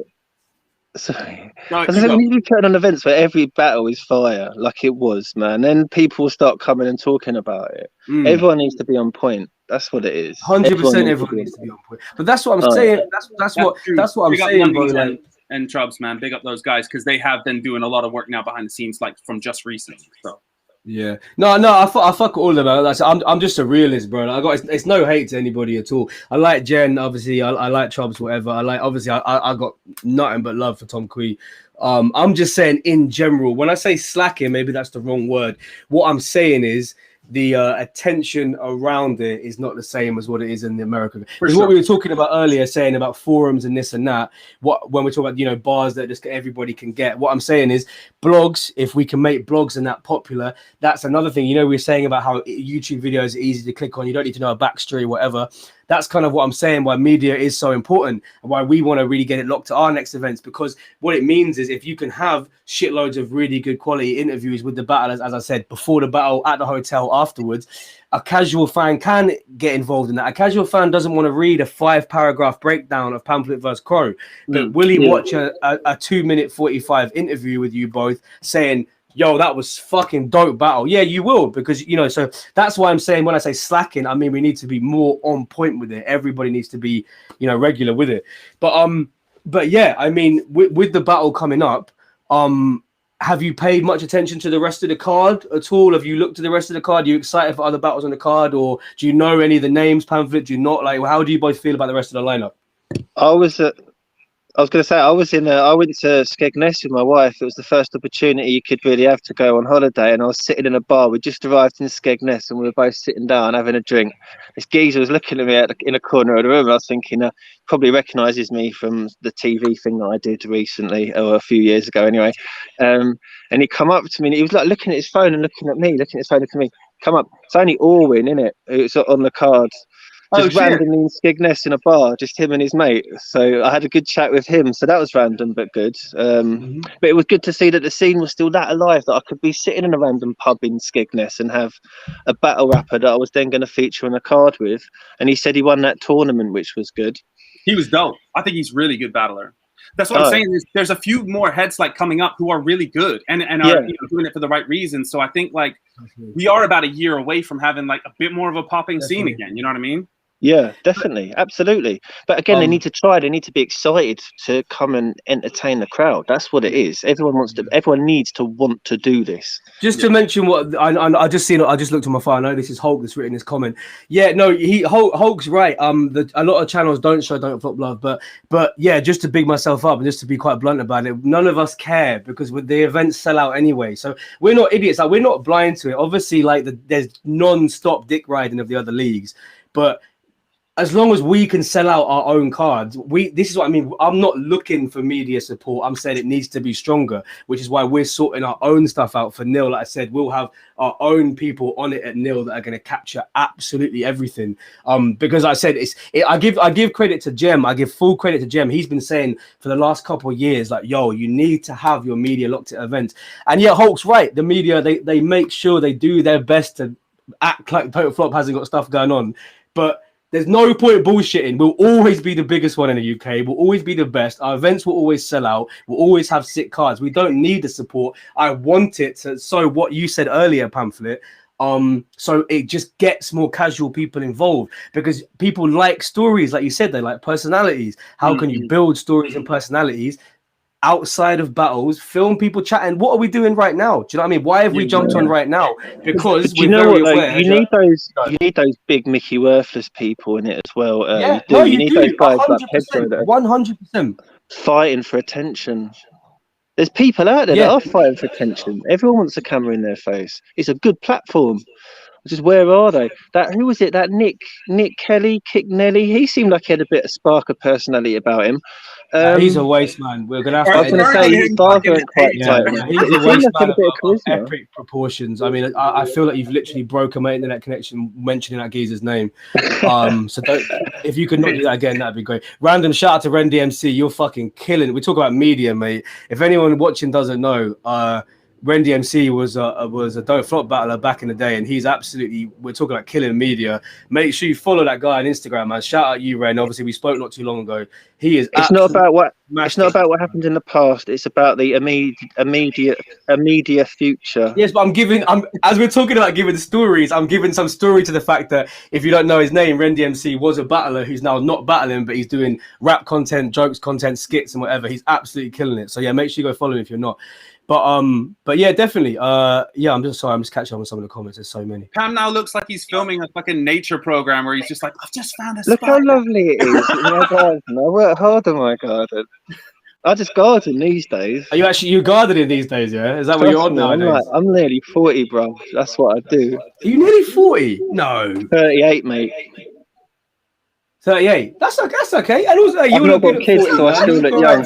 Sorry, we need to be putting on events where every battle is fire, like it was, man. Then people start coming and talking about it. Everyone needs to be on point. That's what it is. 100%. Everyone needs to be on point. But that's what I'm saying. That's what I'm saying, bro. Like, and Chubbs, man, big up those guys because they have been doing a lot of work now behind the scenes, like from just recently. So. Yeah, no, I fuck all of them. I'm just a realist, bro. It's no hate to anybody at all. I like Jen, obviously. I like Chubbs, whatever. I got nothing but love for Tom Quee. I'm just saying in general. When I say slacking, maybe that's the wrong word. What I'm saying is the attention around it is not the same as what it is in the American. Because what we were talking about earlier, saying about forums and this and that. When we talk about bars that just everybody can get. What I'm saying is blogs. If we can make blogs and that popular, that's another thing. We were saying about how YouTube videos are easy to click on. You don't need to know a backstory, whatever. That's kind of what I'm saying, why media is so important and why we want to really get it locked to our next events, because what it means is if you can have shitloads of really good quality interviews with the battlers, as I said, before the battle, at the hotel, afterwards, a casual fan can get involved in that. A casual fan doesn't want to read a 5-paragraph breakdown of Pamflit versus Crow, but will he watch a 2-minute 45 interview with you both saying, yo, that was fucking dope battle? Yeah, you will, because so that's why I'm saying when I say slacking, I mean we need to be more on point with it. Everybody needs to be, regular with it. But yeah, I mean, with the battle coming up, have you paid much attention to the rest of the card at all? Have you looked at the rest of the card? Are you excited for other battles on the card, or do you know any of the names? Pamflit, do you not? Like, how do you both feel about the rest of the lineup? I was going to say, I went to Skegness with my wife. It was the first opportunity you could really have to go on holiday. And I was sitting in a bar. We just arrived in Skegness and we were both sitting down having a drink. This geezer was looking at me in a corner of the room. I was thinking, probably recognises me from the TV thing that I did recently, or a few years ago anyway. And he come up to me and he was like looking at his phone and looking at me, looking at his phone, looking at me. Come up. It's only Orwin, isn't it? It's on the cards. just randomly in Skegness in a bar, just him and his mate. So I had a good chat with him. So that was random but good. But it was good to see that the scene was still that alive, that I could be sitting in a random pub in Skegness and have a battle rapper that I was then going to feature on a card with. And he said he won that tournament, which was good. He was dope. I think he's really good battler. That's what I'm saying. There's a few more heads like coming up who are really good and are doing it for the right reasons. So I think like we are about a year away from having like a bit more of a popping scene again. You know what I mean? Yeah, definitely, absolutely. But again, they need to try. They need to be excited to come and entertain the crowd. That's what it is. Everyone wants to. Everyone needs to want to do this. Just to mention what I just seen. I just looked at my phone. I know this is Hulk that's written this comment. Yeah, no, Hulk's right. A lot of channels don't show Don't Flop Love, but yeah, just to big myself up and just to be quite blunt about it, none of us care because the events sell out anyway. So we're not idiots. Like we're not blind to it. Obviously, like there's non-stop dick riding of the other leagues, but as long as we can sell out our own cards, this is what I mean. I'm not looking for media support. I'm saying it needs to be stronger, which is why we're sorting our own stuff out for Nil. Like I said, we'll have our own people on it at Nil that are going to capture absolutely everything. Because I said I give credit to Jem. I give full credit to Jem. He's been saying for the last couple of years, like, yo, you need to have your media locked at events. And yeah, Hulk's right. The media, they make sure they do their best to act like Total Flop hasn't got stuff going on, but there's no point bullshitting. We'll always be the biggest one in the UK. We'll always be the best. Our events will always sell out. We'll always have sick cards. We don't need the support. I want it to. So what you said earlier, Pamflit. So it just gets more casual people involved because people like stories, like you said. They like personalities. How can you build stories and personalities outside of battles? Film people chatting. What are we doing right now? Do you know what I mean? Why have we jumped on right now? Because we're very aware. You need those big Mickey Worthless people in it as well. You need those guys like Pedro 100% fighting for attention. There's people out there that are fighting for attention. Everyone wants a camera in their face. It's a good platform. Just where are they? Who was it? That Nick Kelly, Kick Nelly. He seemed like he had a bit of spark of personality about him. He's a waste man. We're gonna have to. I was going to say his father ain't quite tight. He's a waste man of epic proportions. I mean, I feel like you've literally broken my internet connection mentioning that geezer's name. So if you could not do that again, that'd be great. Random shout out to Ren DMC. You're fucking killing. We talk about media, mate. If anyone watching doesn't know, Ren DMC was a Don't Flop battler back in the day, and he's absolutely, we're talking about killing media. Make sure you follow that guy on Instagram, man. Shout out you, Ren. Obviously, we spoke not too long ago. He is. It's not about what happened in the past. It's about the immediate future. Yes, but as we're talking about giving stories, I'm giving some story to the fact that if you don't know his name, Ren DMC was a battler who's now not battling, but he's doing rap content, jokes content, skits, and whatever. He's absolutely killing it. So yeah, make sure you go follow him if you're not. But yeah, definitely. I'm just catching up on some of the comments. There's so many. Pam now looks like he's filming a fucking nature program where he's just like, I've just found a Look how lovely it is in my garden. I work hard on my garden. I just garden these days. Are you gardening these days? Yeah, is that what you're on nowadays? I'm nearly 40, bro. That's what I do. Are you nearly 40? No, 38, mate. 38. That's okay. And also, I've not got kids, so I still look young.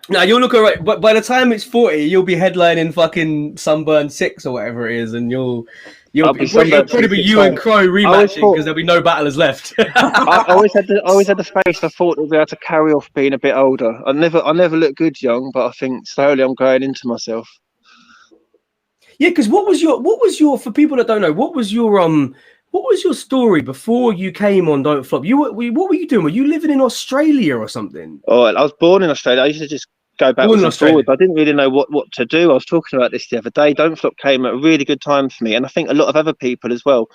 Now you'll look alright, but by the time it's 40, you'll be headlining fucking Sunburn 6 or whatever it is, and it'll probably be you and Crow rematching because there'll be no battlers left. I always had the face. I thought I'd be able to carry off being a bit older. I never look good young, but I think slowly I'm growing into myself. Yeah, because what was your for people that don't know, what was your story before you came on Don't Flop? What were you doing? Were you living in Australia or something? Oh, I was born in Australia. I used to just go backwards and forwards. I didn't really know what to do. I was talking about this the other day. Don't Flop came at a really good time for me, and I think a lot of other people as well.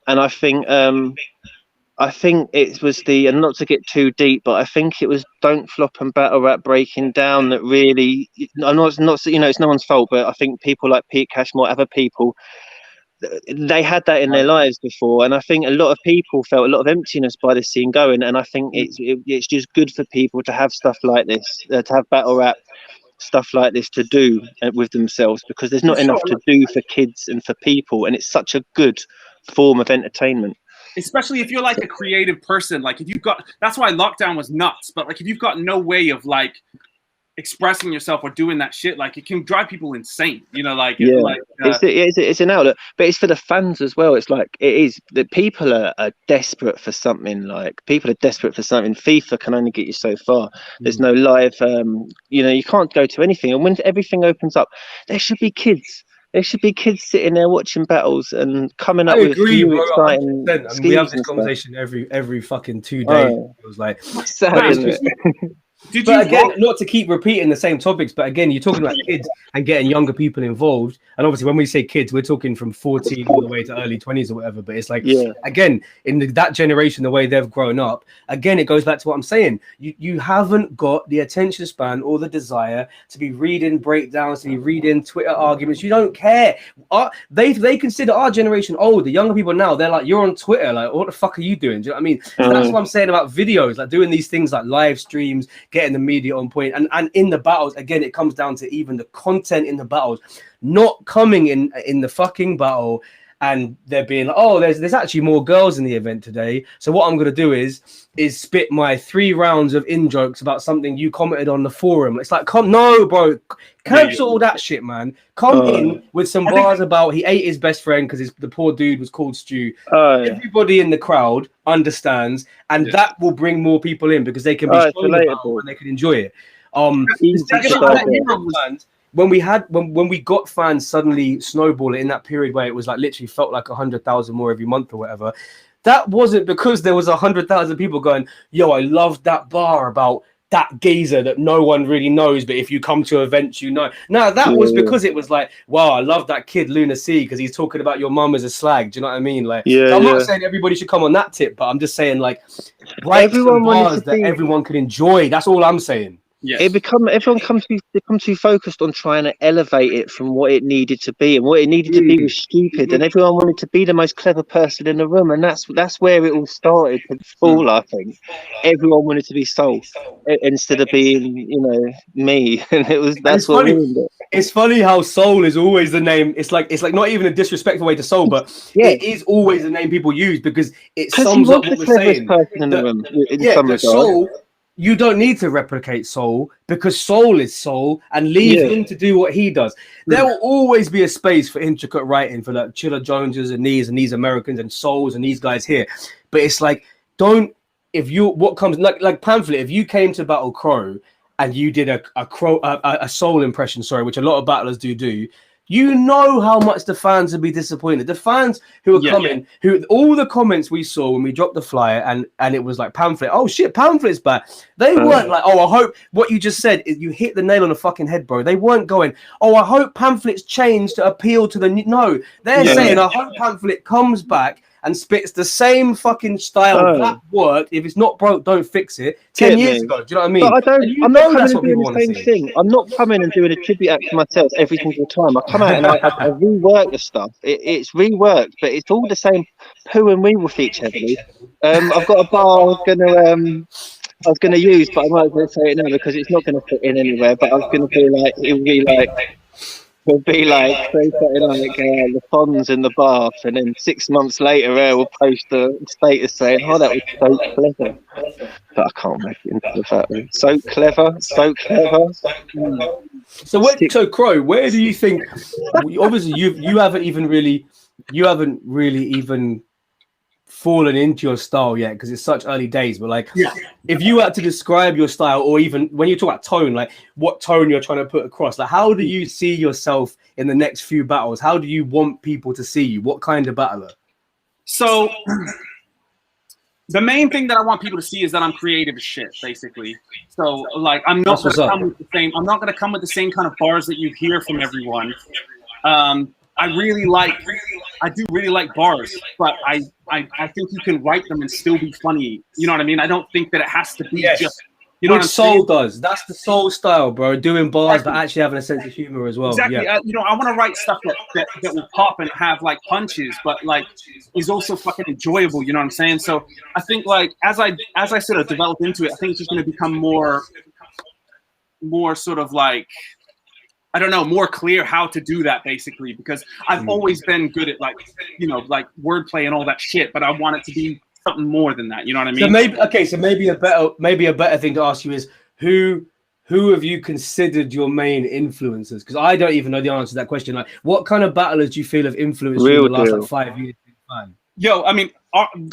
And I think it was and not to get too deep, but I think it was Don't Flop and Battle Rap breaking down that really. I know it's not, it's no one's fault, but I think people like Pete Cashmore, other people, they had that in their lives before, and I think a lot of people felt a lot of emptiness by this scene going, and I think it's just good for people to have stuff like this, to have battle rap stuff like this to do with themselves, because there's not enough to do for kids and for people, and it's such a good form of entertainment. Especially if you're like a creative person, like if you've got, that's why lockdown was nuts, but like if you've got no way of like expressing yourself or doing that shit, like it can drive people insane, like It's an outlet, but it's for the fans as well. It's like it is that people are desperate for something. Like people are desperate for something. FIFA can only get you so far. There's no live. You can't go to anything. And when everything opens up, there should be kids. There should be kids sitting there watching battles and coming up with a few exciting schemes. We have this conversation every fucking 2 days. It was like, but again, not to keep repeating the same topics, but again, you're talking about kids and getting younger people involved. And obviously, when we say kids, we're talking from 14 all the way to early 20s or whatever. But it's like, again, in that generation, the way they've grown up, again, it goes back to what I'm saying. You haven't got the attention span or the desire to be reading breakdowns, to be reading Twitter arguments. You don't care. They consider our generation old. The younger people now, they're like, you're on Twitter. Like, what the fuck are you doing? Do you know what I mean? So that's what I'm saying about videos, like doing these things like live streams, getting the media on point, and in the battles, again, it comes down to even the content in the battles not coming in the fucking battle and there being like, oh, there's actually more girls in the event today, so what I'm going to do is spit my 3 rounds of in jokes about something you commented on the forum. It's like, no, bro, cancel all that shit, man. Come in with some bars about he ate his best friend because the poor dude was called Stu. Everybody in the crowd understands, and that will bring more people in because they can be shown the battle and they can enjoy it. When we got fans suddenly snowballing in that period where it was like literally felt like 100,000 more every month or whatever, that wasn't because there was 100,000 people going, yo, I loved that bar about that geezer that no one really knows, but if you come to events, you know. No, that was because it was like, wow, I love that kid Luna C because he's talking about your mum as a slag. Do you know what I mean? Like, so I'm not saying everybody should come on that tip, but I'm just saying like, write some bars that everyone could enjoy. That's all I'm saying. Yes. Everyone become too focused on trying to elevate it from what it needed to be, and what it needed to be was stupid, and everyone wanted to be the most clever person in the room, and that's where it all started to fall. I think everyone wanted to be Soul instead of being, me, and that's what ruined it. It's funny how Soul is always the name. It's like not even a disrespectful way to Soul, but it is always the name people use because it sums up what we're saying. Person in the room, Soul. You don't need to replicate Soul because Soul is Soul, and leave him to do what he does. There will always be a space for intricate writing for like Chilla Joneses and these Americans and Souls and these guys here. But it's like, like Pamflit, if you came to Battle Crow and you did a Soul impression, which a lot of battlers do, you know how much the fans would be disappointed. The fans who are coming, who all the comments we saw when we dropped the flyer and it was like Pamflit, oh shit, Pamflit's back. They weren't like, oh, I hope what you just said is you hit the nail on the fucking head, bro. They weren't going, oh, I hope Pamflit's changed to appeal to the no. They're saying, I hope Pamflit comes back and spits the same fucking style that worked. If it's not broke, don't fix it. 10 years ago, do you know what I mean? But I'm not coming and doing the same thing. I'm not coming and doing a tribute act to myself every single time. I come out and I rework the stuff. It's reworked, but it's all the same poo and wee with each other. I've got a bar I was gonna use, but I'm not going to say it now because it's not going to fit in anywhere. But I was going to be like, it'll be like say something like the Fonz in the bath, and then 6 months later we'll post a status saying, oh, that was so clever, but I can't make it into that. So clever. So Crow, where do you think, obviously you haven't really even fallen into your style yet because it's such early days, but like if you had to describe your style, or even when you talk about tone, like what tone you're trying to put across, like how do you see yourself in the next few battles? How do you want people to see you? What kind of battler? So the main thing that I want people to see is that I'm creative as shit, basically. So like I'm not going to come with the same kind of bars that you hear from everyone. I do really like bars, but I think you can write them and still be funny. You know what I mean? I don't think that it has to be just, you know, what Soul does. That's the Soul style, bro. Doing bars, but actually having a sense of humor as well. Exactly. I want to write stuff that will pop and have like punches, but like is also fucking enjoyable. You know what I'm saying? So I think like as I sort of develop into it, I think it's just going to become more sort of like, I don't know, more clear how to do that, basically, because I've always been good at like wordplay and all that shit, but I want it to be something more than that. You know what I mean? So maybe a better thing to ask you is who who have you considered your main influencers? Because I don't even know the answer to that question. Like, what kind of battlers do you feel have influenced you in the last like 5 years? Yo, I mean,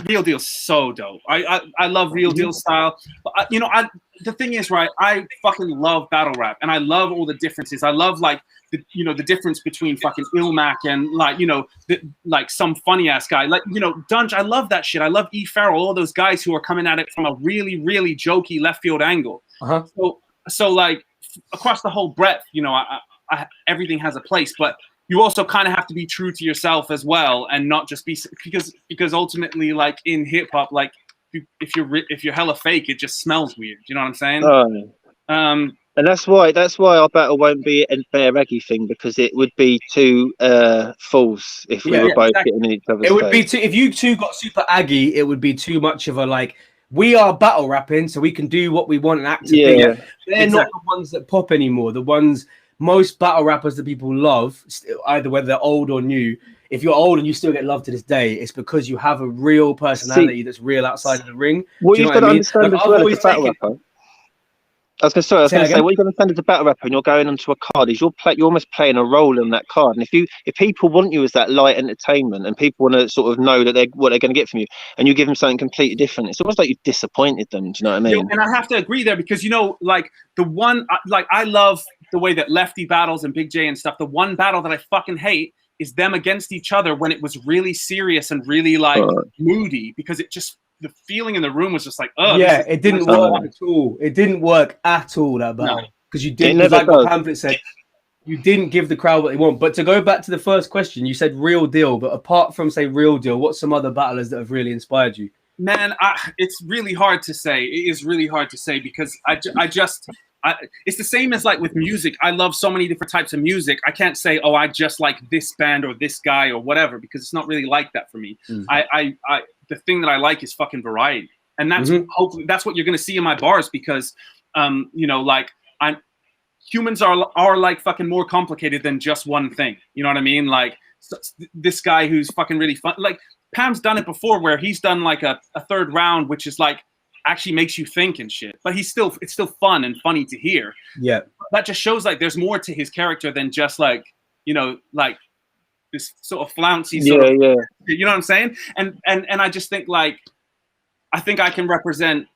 Real Deal's so dope. I love Real Deal style. But you know, the thing is, right? I fucking love battle rap, and I love all the differences. I love like the difference between fucking Ilmac and like like some funny ass guy, like Dunge. I love that shit. I love E Farrell, all those guys who are coming at it from a really really jokey left field angle. So like across the whole breadth, everything has a place, but you also kind of have to be true to yourself as well, and not just be because ultimately, like in hip hop, like if you're hella fake, it just smells weird. You know what I'm saying? And that's why our battle won't be a fair reggae thing, because it would be too false if we were both getting in each other's face. It would be too, if you two got super aggy, it would be too much of a like. We are battle rapping, so we can do what we want and act. They're not the ones that pop anymore. The ones most battle rappers that people love, either whether they're old or new. If you're old and you still get love to this day, it's because you have a real personality that's real outside of the ring. What you've got to understand as well as a battle rapper. I was going to say, what you're going to send as a battle rapper, and you're going onto a card, is you're almost playing a role in that card. And if people want you as that light entertainment, and people want to sort of know that what they're going to get from you, and you give them something completely different, it's almost like you've disappointed them. Do you know what I mean? And I have to agree there, because like the one, like I love the way that Lefty battles and Big J and stuff. The one battle that I fucking hate is them against each other when it was really serious and really like moody, because the feeling in the room was just like, oh yeah, it didn't work at all. It didn't work at all, that battle, because you didn't, like what Pamflit said, you didn't give the crowd what they want. But to go back to the first question, you said Real Deal, but apart from say Real Deal, what's some other battlers that have really inspired you? Man, it's really hard to say. It is really hard to say, because it's the same as like with music. I love so many different types of music. I can't say, oh, I just like this band or this guy or whatever, because it's not really like that for me. The thing that I like is fucking variety, and that's hopefully that's what you're going to see in my bars, because like humans are like fucking more complicated than just one thing. You know what I mean? Like this guy who's fucking really fun. Like Pam's done it before, where he's done like a third round, which is like actually makes you think and shit, but it's still fun and funny to hear. Yeah, that just shows like there's more to his character than just like like this sort of flouncy sort of, you know what I'm saying? And I just think like I think I can represent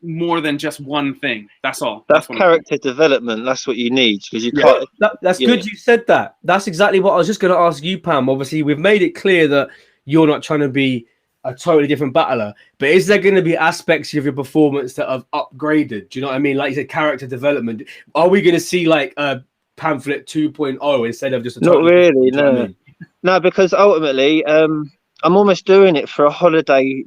more than just one thing. That's all. That's character development. That's what you need, because you can't. That's good you said that. That's exactly what I was just going to ask you, Pam. Obviously, we've made it clear that you're not trying to be a totally different battler, but is there going to be aspects of your performance that have upgraded? Do you know what I mean? Like you said, character development. Are we going to see like a Pamflit 2.0 instead of just a not really? No. I mean? No, because ultimately, I'm almost doing it for a holiday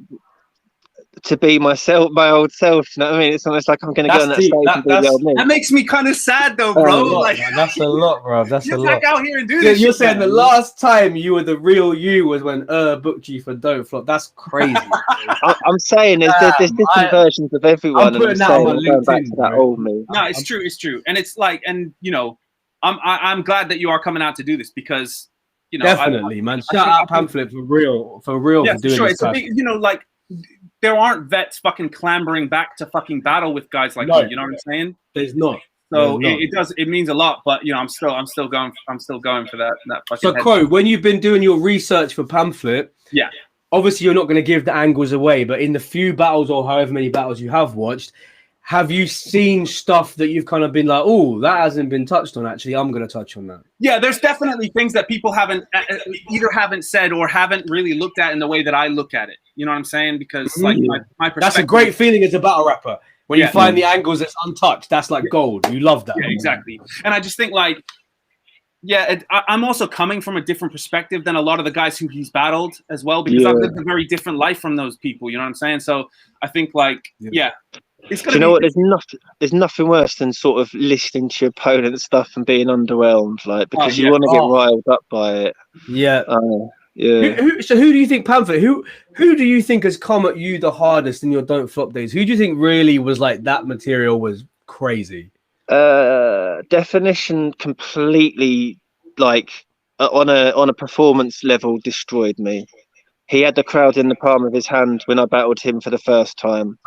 to be myself, my old self. You know what I mean? It's almost like I'm going to go on that stage and be the old me. That makes me kind of sad, though, bro. Like that's a lot, bro. That's a lot. Back out here and do this. You're saying the last time you were the real you was when booked you for Don't Flop. That's crazy. I'm saying there's different versions of everyone. I'm putting that on my LinkedIn, back to that old me. No, it's true. It's true, and it's like, and I'm glad that you are coming out to do this, because definitely, man. Shout out Pamflit for real, for doing sure. this. It's a big, like there aren't vets fucking clambering back to fucking battle with guys like you. You know what I'm saying? There's not. So it means a lot, but I'm still going for that fucking. So Crow, when you've been doing your research for Pamflit, obviously you're not going to give the angles away, but in the few battles or however many battles you have watched, have you seen stuff that you've kind of been like, oh, that hasn't been touched on? Actually, I'm going to touch on that. Yeah, there's definitely things that people haven't said or haven't really looked at in the way that I look at it. You know what I'm saying? Because like my perspective. That's a great feeling as a battle rapper. When you find the angles that's untouched, that's like gold. You love that. Yeah, exactly. And I just think like, I'm also coming from a different perspective than a lot of the guys who he's battled as well, because I've lived a very different life from those people. You know what I'm saying? So I think like, Do you know what? There's nothing worse than sort of listening to your opponent's stuff and being underwhelmed, like, because you want to get riled up by it. Yeah. So who do you think, Pamflit? Who do you think has come at you the hardest in your Don't Flop days? Who do you think really was like that material was crazy? Definition completely, like on a performance level, destroyed me. He had the crowd in the palm of his hand when I battled him for the first time.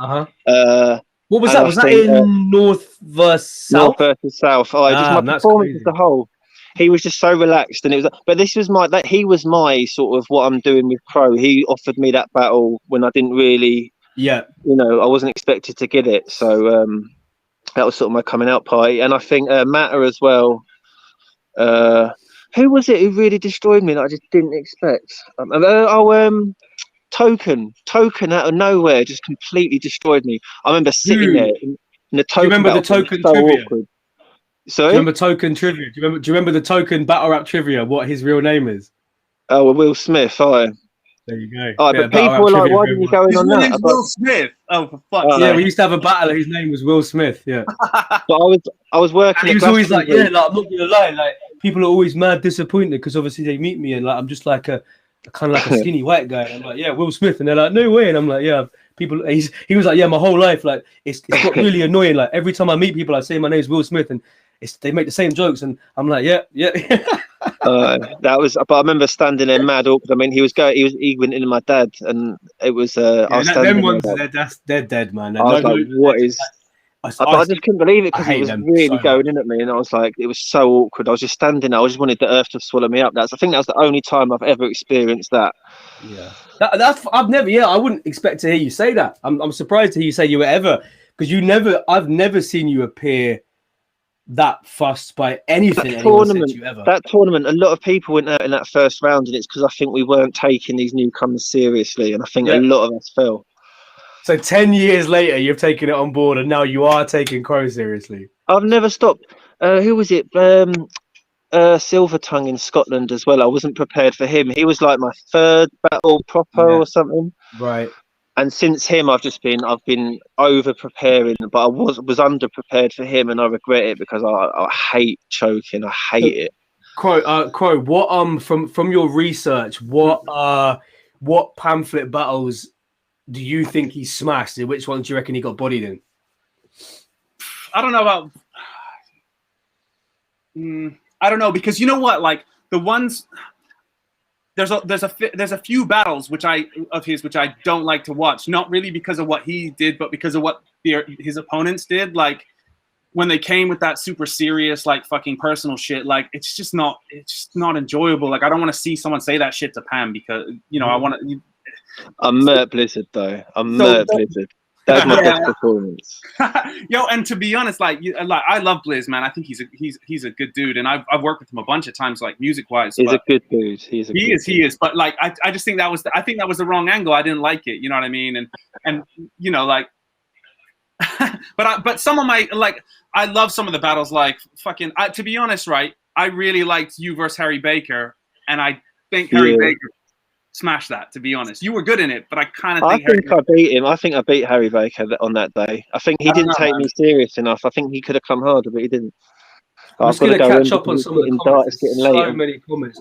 What was And that? Was that in North versus South? North versus South. Just my performance as a whole. He was just so relaxed, and it was. But this was he was my sort of what I'm doing with Crow. He offered me that battle when I didn't really. Yeah. You know, I wasn't expected to get it, so that was sort of my coming out party. And I think Matter as well. Who was it who really destroyed me that I just didn't expect? Token out of nowhere just completely destroyed me. I remember sitting there in the Token. Do you remember the Token so trivia? Awkward. Sorry? Do you remember Token trivia? Do you remember the Token battle rap trivia? What his real name is? Oh, well, Will Smith. Hi. There you go. Oh, but people were like, "Why didn't you go in on that?" His Will Smith. Oh, for fuck's sake! Yeah, we used to have a battle. His name was Will Smith. Yeah. But I was working. And he was always like, "Yeah, like I'm not gonna lie, like people are always mad disappointed because obviously they meet me and like I'm just like a kind of like a skinny white guy." And I'm like, "Yeah, Will Smith," and they're like, "No way," and I'm like, "Yeah." People, he was like, "Yeah, my whole life, like it's got really annoying. Like every time I meet people, I say my name's Will Smith, and they make the same jokes, and I'm like, yeah." That was, but I remember standing there mad awkward. I mean, he went into my dad, and it was. I was standing them ones, there, they're dead, man. I was like, what is? I just couldn't believe it because he was really going in at me, and I was like, it was so awkward. I was just standing there. I just wanted the earth to swallow me up. I think that was the only time I've ever experienced that. Yeah, I've never. Yeah, I wouldn't expect to hear you say that. I'm surprised to hear you say you were ever, because I've never seen you appear that fussed by anything. That tournament, a lot of people went out in that first round, and it's because I think we weren't taking these newcomers seriously, and I think a lot of us fell. So 10 years later, you've taken it on board, and now you are taking Crow seriously. I've never stopped. Who was it? Silvertongue in Scotland as well. I wasn't prepared for him. He was like my third battle proper or something. Right. And since him, I've been over preparing, but I was under prepared for him, and I regret it because I hate choking. I hate it. Crow, what from your research, what pamphlet battles do you think he smashed? Which ones do you reckon he got bodied in? I don't know about. I don't know, because you know what, like the ones. There's a few battles which I don't like to watch, not really because of what he did, but because of what his opponents did. Like when they came with that super serious, like fucking personal shit, like it's just not enjoyable. Like I don't want to see someone say that shit to Pam because I want to. I'm Mert Blizzard though. Blizzard. That's my best performance. Yo, and to be honest, like I love Blizz, man. I think he's a good dude, and I've worked with him a bunch of times, like music wise. He's a good dude. He is. But like, I just think that was the wrong angle. I didn't like it. You know what I mean? And like, but some of my I love some of the battles. Like fucking. To be honest, right? I really liked you versus Harry Baker, and I think Harry Baker smash that. To be honest, you were good in it, but I kind of think I beat him. I think I beat Harry Baker on that day. I think he didn't take me serious enough. I think he could have come harder, but he didn't. I'm just going to catch up on some of the comments. So many comments.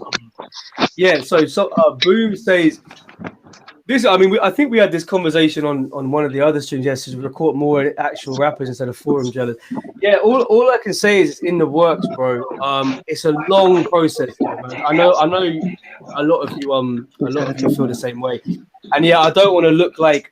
Yeah, so Boom says this. I mean, I think we had this conversation on one of the other streams yesterday. We record more actual rappers instead of forum jealous. Yeah, all I can say is it's in the works, bro. It's a long process, man. I know. A lot of you feel the same way. And yeah, I don't want to look like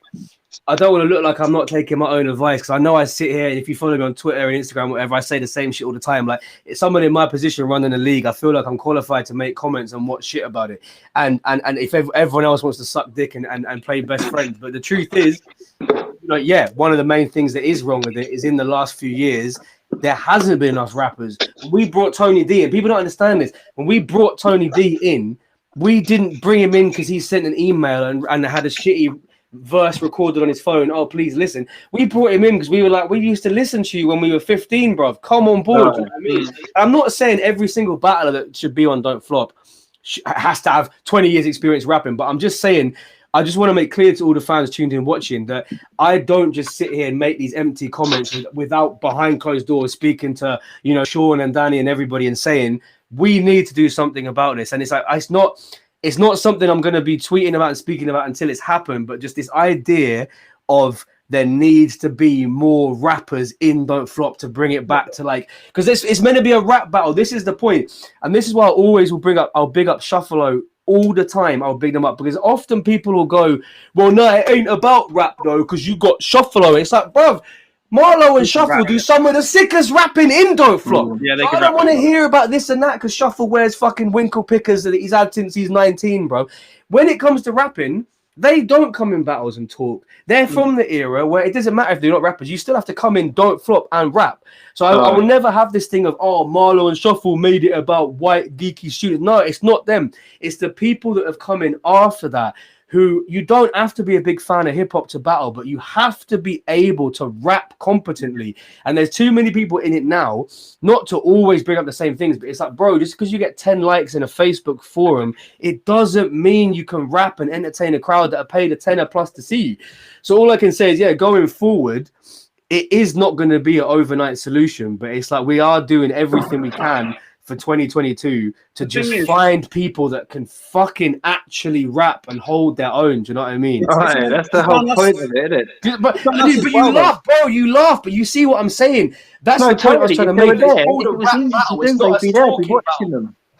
I'm not taking my own advice, because I know I sit here, and if you follow me on Twitter and Instagram, whatever, I say the same shit all the time. Like, it's someone in my position running the league, I feel like I'm qualified to make comments and watch shit about it. And if everyone else wants to suck dick and play best friends, but the truth is, one of the main things that is wrong with it is in the last few years, there hasn't been enough rappers. We brought Tony D, and people don't understand this. When we brought Tony D in, we didn't bring him in because he sent an email and had a shitty verse recorded on his phone. Oh, please listen. We brought him in because we were like, we used to listen to you when we were 15, bruv. Come on board. You know what I mean? I'm not saying every single battler that should be on Don't Flop has to have 20 years experience rapping, but I'm just saying, I just want to make clear to all the fans tuned in watching that I don't just sit here and make these empty comments without behind closed doors speaking to, Sean and Danny and everybody and saying, we need to do something about this. And it's like, it's not something I'm going to be tweeting about and speaking about until it's happened, but just this idea of there needs to be more rappers in Don't Flop to bring it back to because it's meant to be a rap battle. This is the point. And this is why I always will I'll big up Shuffalo all the time. I'll big them up because often people will go, well, no, it ain't about rap though, because you got Shuffalo. It's like, bruv, Marlo and Shuffle do some of the sickest rapping in Don't Flop. Yeah, I don't want to hear about this and that because Shuffle wears fucking winkle pickers that he's had since he's 19, bro. When it comes to rapping, they don't come in battles and talk. They're from the era where it doesn't matter if they're not rappers. You still have to come in, Don't Flop, and rap. So I will never have this thing of, oh, Marlo and Shuffle made it about white geeky students. No, it's not them. It's the people that have come in after that who you don't have to be a big fan of hip hop to battle, but you have to be able to rap competently. And there's too many people in it now, not to always bring up the same things, but it's like, bro, just because you get 10 likes in a Facebook forum, it doesn't mean you can rap and entertain a crowd that are paid a tenner plus to see you. So all I can say is, yeah, going forward, it is not going to be an overnight solution, but it's like we are doing everything we can for 2022 to just find people that can fucking actually rap and hold their own. Do you know what I mean? Right, that's the whole point of it, isn't it? But you laugh, bro. You laugh, but you see what I'm saying. That's the point I was trying to make.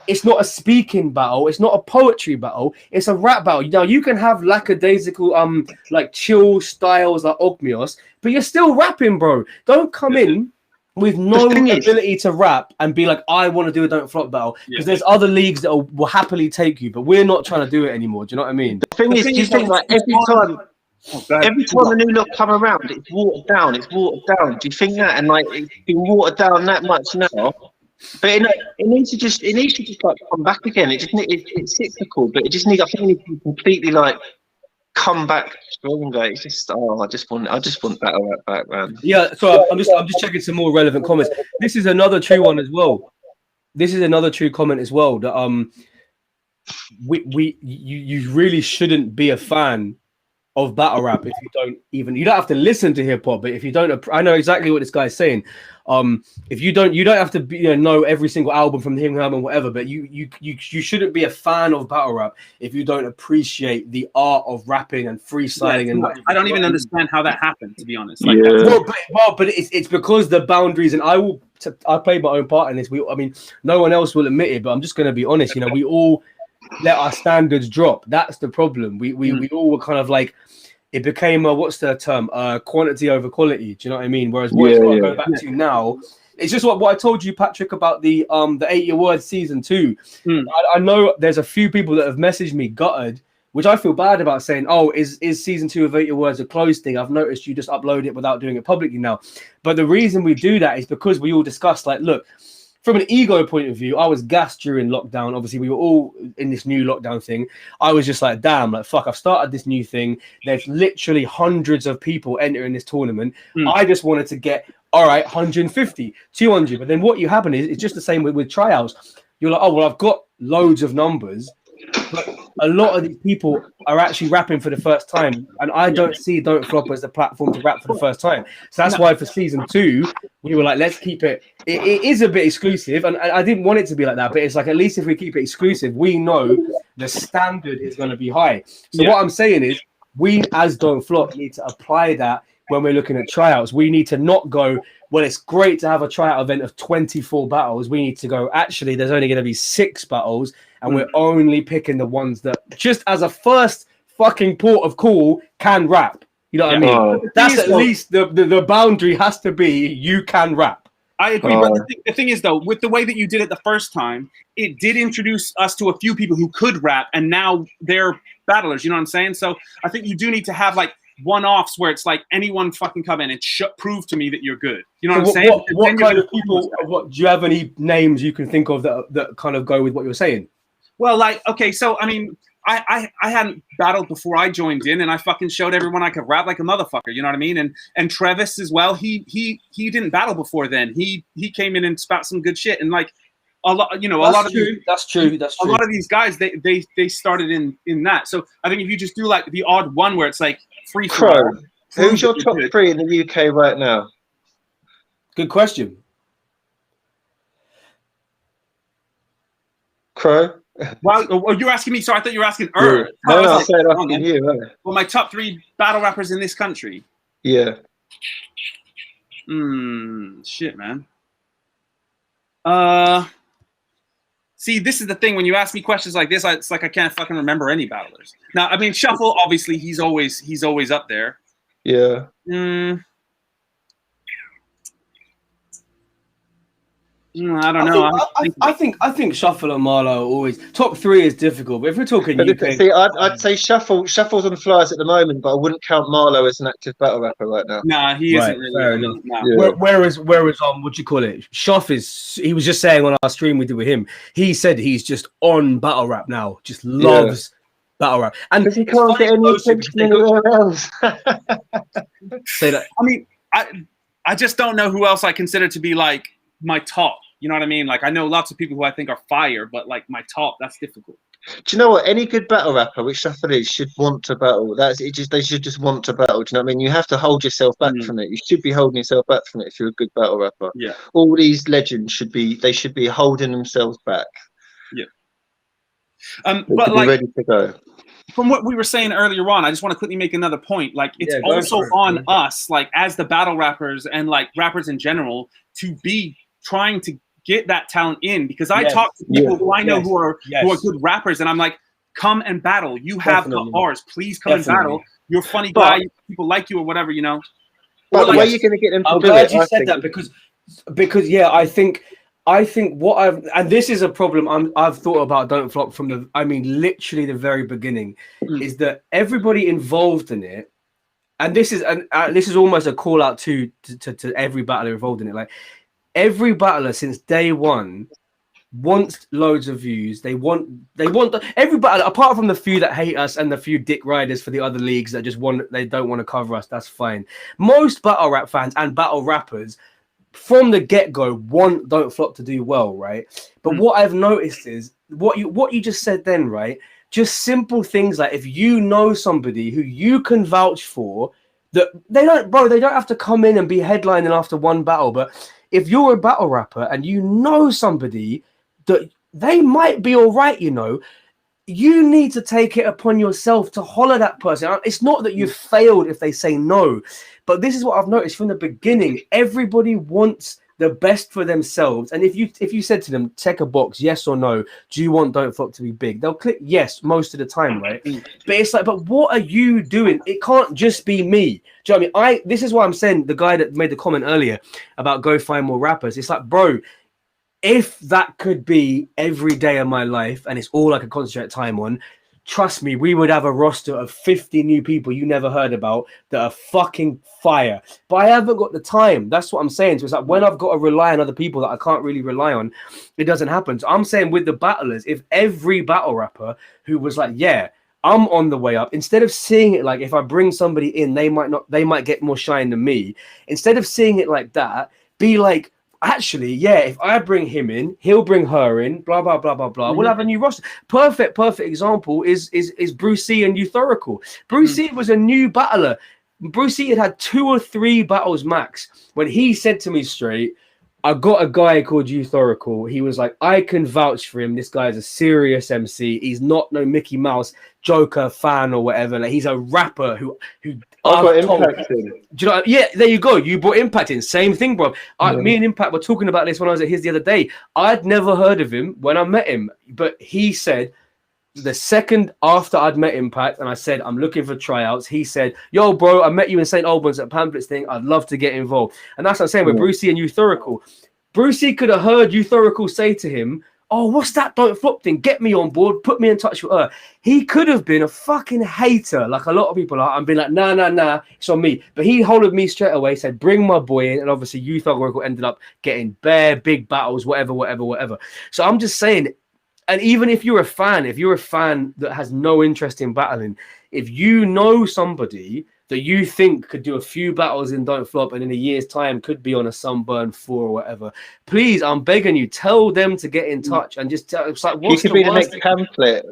It's not a speaking battle. It's not a poetry battle. It's a rap battle. Now you can have lackadaisical, like chill styles like Ogmios, but you're still rapping, bro. Don't come in with no ability to rap and be like, I want to do a Don't Flop battle, because there's other leagues that will happily take you, but we're not trying to do it anymore. Do you know what I mean? The thing is, do you think like every time a new look come around, it's watered down. It's watered down. Do you think that? And like it's been watered down that much now, but it needs to just like come back again. It's cyclical, but it just needs. I think it needs to be completely like come back stronger. It's just I just want battle rap back, man. Yeah, so I'm just checking some more relevant comments. This is another true one as well. This is another true comment as well that you really shouldn't be a fan of battle rap if you don't have to listen to hip hop, but if you don't, I know exactly what this guy's saying. If you don't have to know every single album from him and whatever, but you shouldn't be a fan of battle rap if you don't appreciate the art of rapping and freestyling. I don't even understand how that happened, to be honest. Like, but it's because the boundaries, and I played my own part in this. No one else will admit it, but I'm just going to be honest. We all let our standards drop. That's the problem. We all were kind of like, it became a, what's the term? Quantity over quality. Do you know what I mean? Whereas what I go back to now, it's just what I told you, Patrick, about the 8 Year Word season 2. I know there's a few people that have messaged me gutted, which I feel bad about, saying, oh, is season 2 of 8 Year Words a closed thing? I've noticed you just upload it without doing it publicly now. But the reason we do that is because we all discussed, like, look, from an ego point of view, I was gassed during lockdown. Obviously, we were all in this new lockdown thing. I was just like, damn, like, fuck, I've started this new thing. There's literally hundreds of people entering this tournament. I just wanted to get, all right, 150, 200. But then what you happen is, it's just the same with tryouts. You're like, oh, well, I've got loads of numbers, but a lot of these people are actually rapping for the first time, and I don't see Don't Flop as the platform to rap for the first time. So that's why for season 2 we were like, let's keep it. It is a bit exclusive, and I didn't want it to be like that, but it's like, at least if we keep it exclusive, we know the standard is going to be high. So what I'm saying is, we as Don't Flop need to apply that when we're looking at tryouts. We need to not go, well, it's great to have a tryout event of 24 battles. We need to go, actually, there's only going to be 6 battles, and we're only picking the ones that, just as a first fucking port of call, can rap. You know what I mean? That's at least the boundary has to be, you can rap. I agree, but the thing is, though, with the way that you did it the first time, it did introduce us to a few people who could rap, and now they're battlers. You know what I'm saying? So I think you do need to have like one-offs where it's like, anyone fucking come in and prove to me that you're good. You know what I'm saying? What kind of people? Do you have any names you can think of that kind of go with what you're saying? Well, like, okay, so I mean, I hadn't battled before I joined in, and I fucking showed everyone I could rap like a motherfucker. You know what I mean? And Travis as well. He didn't battle before then. He came in and spat some good shit, and like a lot, That's true. A lot of these guys, they started in that. So I think if you just do like the odd one where it's like free throw. Who's your top 3 in the UK right now? Good question. Crow. Well, you're asking me, so I thought you were asking No, I said asking you. Right? Well, my top 3 battle rappers in this country. Yeah. Shit, man. See, this is the thing. When you ask me questions like this, it's like I can't fucking remember any battlers. Now, I mean, Shuffle, obviously, he's always up there. Yeah. I don't know. I think Shuffle and Marlowe are always top 3 is difficult, but if we're talking UK, see, I'd say Shuffle's on the flyers at the moment, but I wouldn't count Marlowe as an active battle rapper right now. Nah, he isn't really. Fair enough. Nah. Whereas what you call it? Shuff he was just saying on our stream we did with him. He said he's just on battle rap now, just loves battle rap, and because he can't get any attention anywhere else. Say that. I mean, I just don't know who else I consider to be like my top. You know what I mean? Like, I know lots of people who I think are fire, but like my top, that's difficult. Do you know what? Any good battle rapper, which Shuffle is, should want to battle. That's it. They should just want to battle. Do you know what I mean? You have to hold yourself back from it. You should be holding yourself back from it if you're a good battle rapper. Yeah. All these legends should be holding themselves back. Yeah. But like, ready to go. From what we were saying earlier on, I just want to quickly make another point. Like, it's also on us, like as the battle rappers and like rappers in general, to be trying to get that talent in, because I talk to people who I know who are good rappers, and I'm like, come and battle. You have the bars. Please come and battle. You're a funny guy. People like you or whatever, you know. But the way you're going to get them to I'm do glad it, you said that because I think what and this is a problem I've thought about Don't Flop from literally the very beginning, is that everybody involved in it, and this is almost a call out to every battler involved in it, like. Every battler since day one wants loads of views. They want every battler, apart from the few that hate us and the few dick riders for the other leagues that they don't want to cover us. That's fine. Most battle rap fans and battle rappers from the get-go want Don't Flop to do well, right? But what I've noticed is what you just said then, right? Just simple things like if you know somebody who you can vouch for, that they don't have to come in and be headlining after one battle, but if you're a battle rapper and you know somebody that they might be all right, you know, you need to take it upon yourself to holler that person. It's not that you've failed if they say no, but this is what I've noticed from the beginning. Everybody wants the best for themselves. And if you said to them, check a box, yes or no, do you want Don't Flop to be big? They'll click yes most of the time, right? But it's like, but what are you doing? It can't just be me. Do you know what I mean? This is why I'm saying the guy that made the comment earlier about go find more rappers. It's like, bro, if that could be every day of my life and it's all I could concentrate time on, trust me, we would have a roster of 50 new people you never heard about that are fucking fire. But I haven't got the time. That's what I'm saying. So it's like when I've got to rely on other people that I can't really rely on, it doesn't happen. So I'm saying with the battlers, if every battle rapper who was like, yeah, I'm on the way up, instead of seeing it like if I bring somebody in, they might get more shine than me. Instead of seeing it like that, be like, actually, yeah, if I bring him in, he'll bring her in, blah, blah, blah, blah, blah. We'll have a new roster. Perfect example is Bruce C and Euthorical. Bruce C was a new battler. Bruce C had 2 or 3 battles max. When he said to me straight, I got a guy called Euthorical. He was like, I can vouch for him. This guy is a serious MC. He's not no Mickey Mouse Joker fan or whatever. Like, he's a rapper who I've got Impact in. Do you know? Yeah, there you go. You brought Impact in. Same thing, bro. Me and Impact were talking about this when I was at his the other day. I'd never heard of him when I met him, but he said the second after I'd met Impact and I said, I'm looking for tryouts, he said, yo, bro, I met you in St. Albans at Pamflit thing. I'd love to get involved. And that's what I'm saying with Brucey and Euthorical. Brucey could have heard Euthorical say to him, oh, what's that Don't Flop thing? Get me on board. Put me in touch with her. He could have been a fucking hater, like a lot of people are, and been like, nah, it's on me. But he hollered me straight away, said, bring my boy in. And obviously, Euthorical ended up getting bare big battles, whatever. So I'm just saying, and even if you're a fan that has no interest in battling, if you know somebody that you think could do a few battles in Don't Flop and in a year's time could be on a Sunburn 4 or whatever, please, I'm begging you, tell them to get in touch and just tell. It's like, what's you could be the next Pamflit.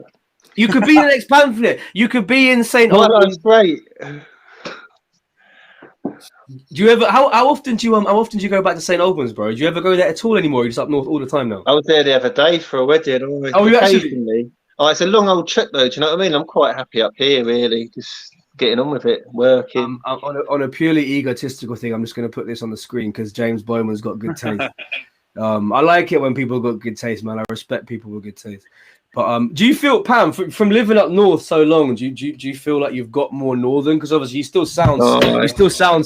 You could be the next Pamflit. You could be in St. Albans. That's great. Do you ever? How often do you go back to St. Albans, bro? Do you ever go there at all anymore? Or are you just up north all the time now? I was there the other day for a wedding. Oh, you actually? Oh, it's a long old trip though. Do you know what I mean? I'm quite happy up here, really. Just getting on with it, working. On a purely egotistical thing, I'm just going to put this on the screen because James Bowman's got good taste. I like it when people got good taste, man. I respect people with good taste. But do you feel, Pam, from living up north so long, do you feel like you've got more northern? Because obviously you still sound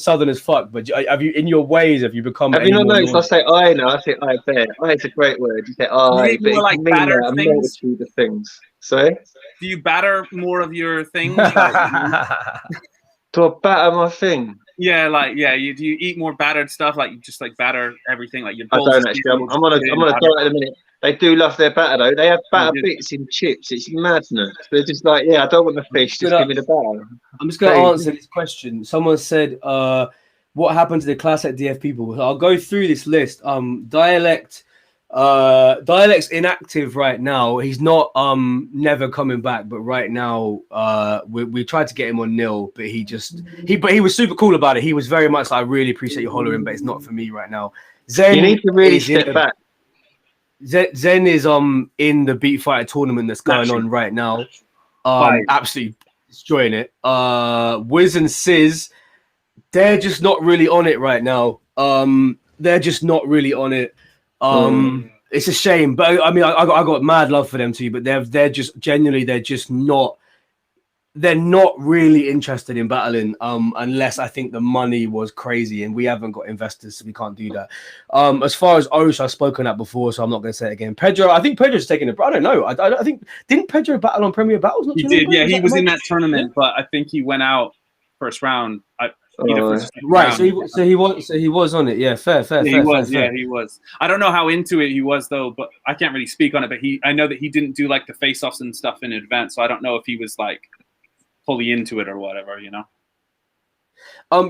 southern as fuck. But have you, in your ways, have you become? Have you not noticed? I say I now. I say I bet. I is a great word. You say I, but it can mean a multitude of things. Sorry. Do you batter more of your things? Do I batter my thing? Yeah, do you eat more battered stuff? Like you just like batter everything, like your. I don't actually. I'm on a diet at the minute. They do love their batter though. They have batter bits in chips. It's madness. They're just like, yeah, I don't want the fish. Just give me the batter. I'm just going to answer this question. Someone said, "What happened to the classic DF people?" I'll go through this list. Dialect's inactive right now. He's not never coming back, but right now we tried to get him on nil, but he was super cool about it. He was very much like, I really appreciate you hollering, but it's not for me right now. Zen, you need to really step back. Zen is in the Beat Fighter tournament that's going on right now. Absolutely destroying it. Wiz and Sizz, they're just not really on it right now. They're just not really on it. It's a shame, but I mean, I got mad love for them too. But they're just genuinely, they're not really interested in battling unless I think the money was crazy, and we haven't got investors, so we can't do that. As far as Osh, I've spoken that before, so I'm not going to say it again. Pedro, I think Pedro's taking it. I don't know. I think, didn't Pedro battle on Premier Battles? He did. Yeah, he was in that tournament, but I think he went out first round. Right, so he was on it. Yeah, fair. He was. I don't know how into it he was though, but I can't really speak on it. But I know that he didn't do like the face-offs and stuff in advance, so I don't know if he was like fully into it or whatever, you know.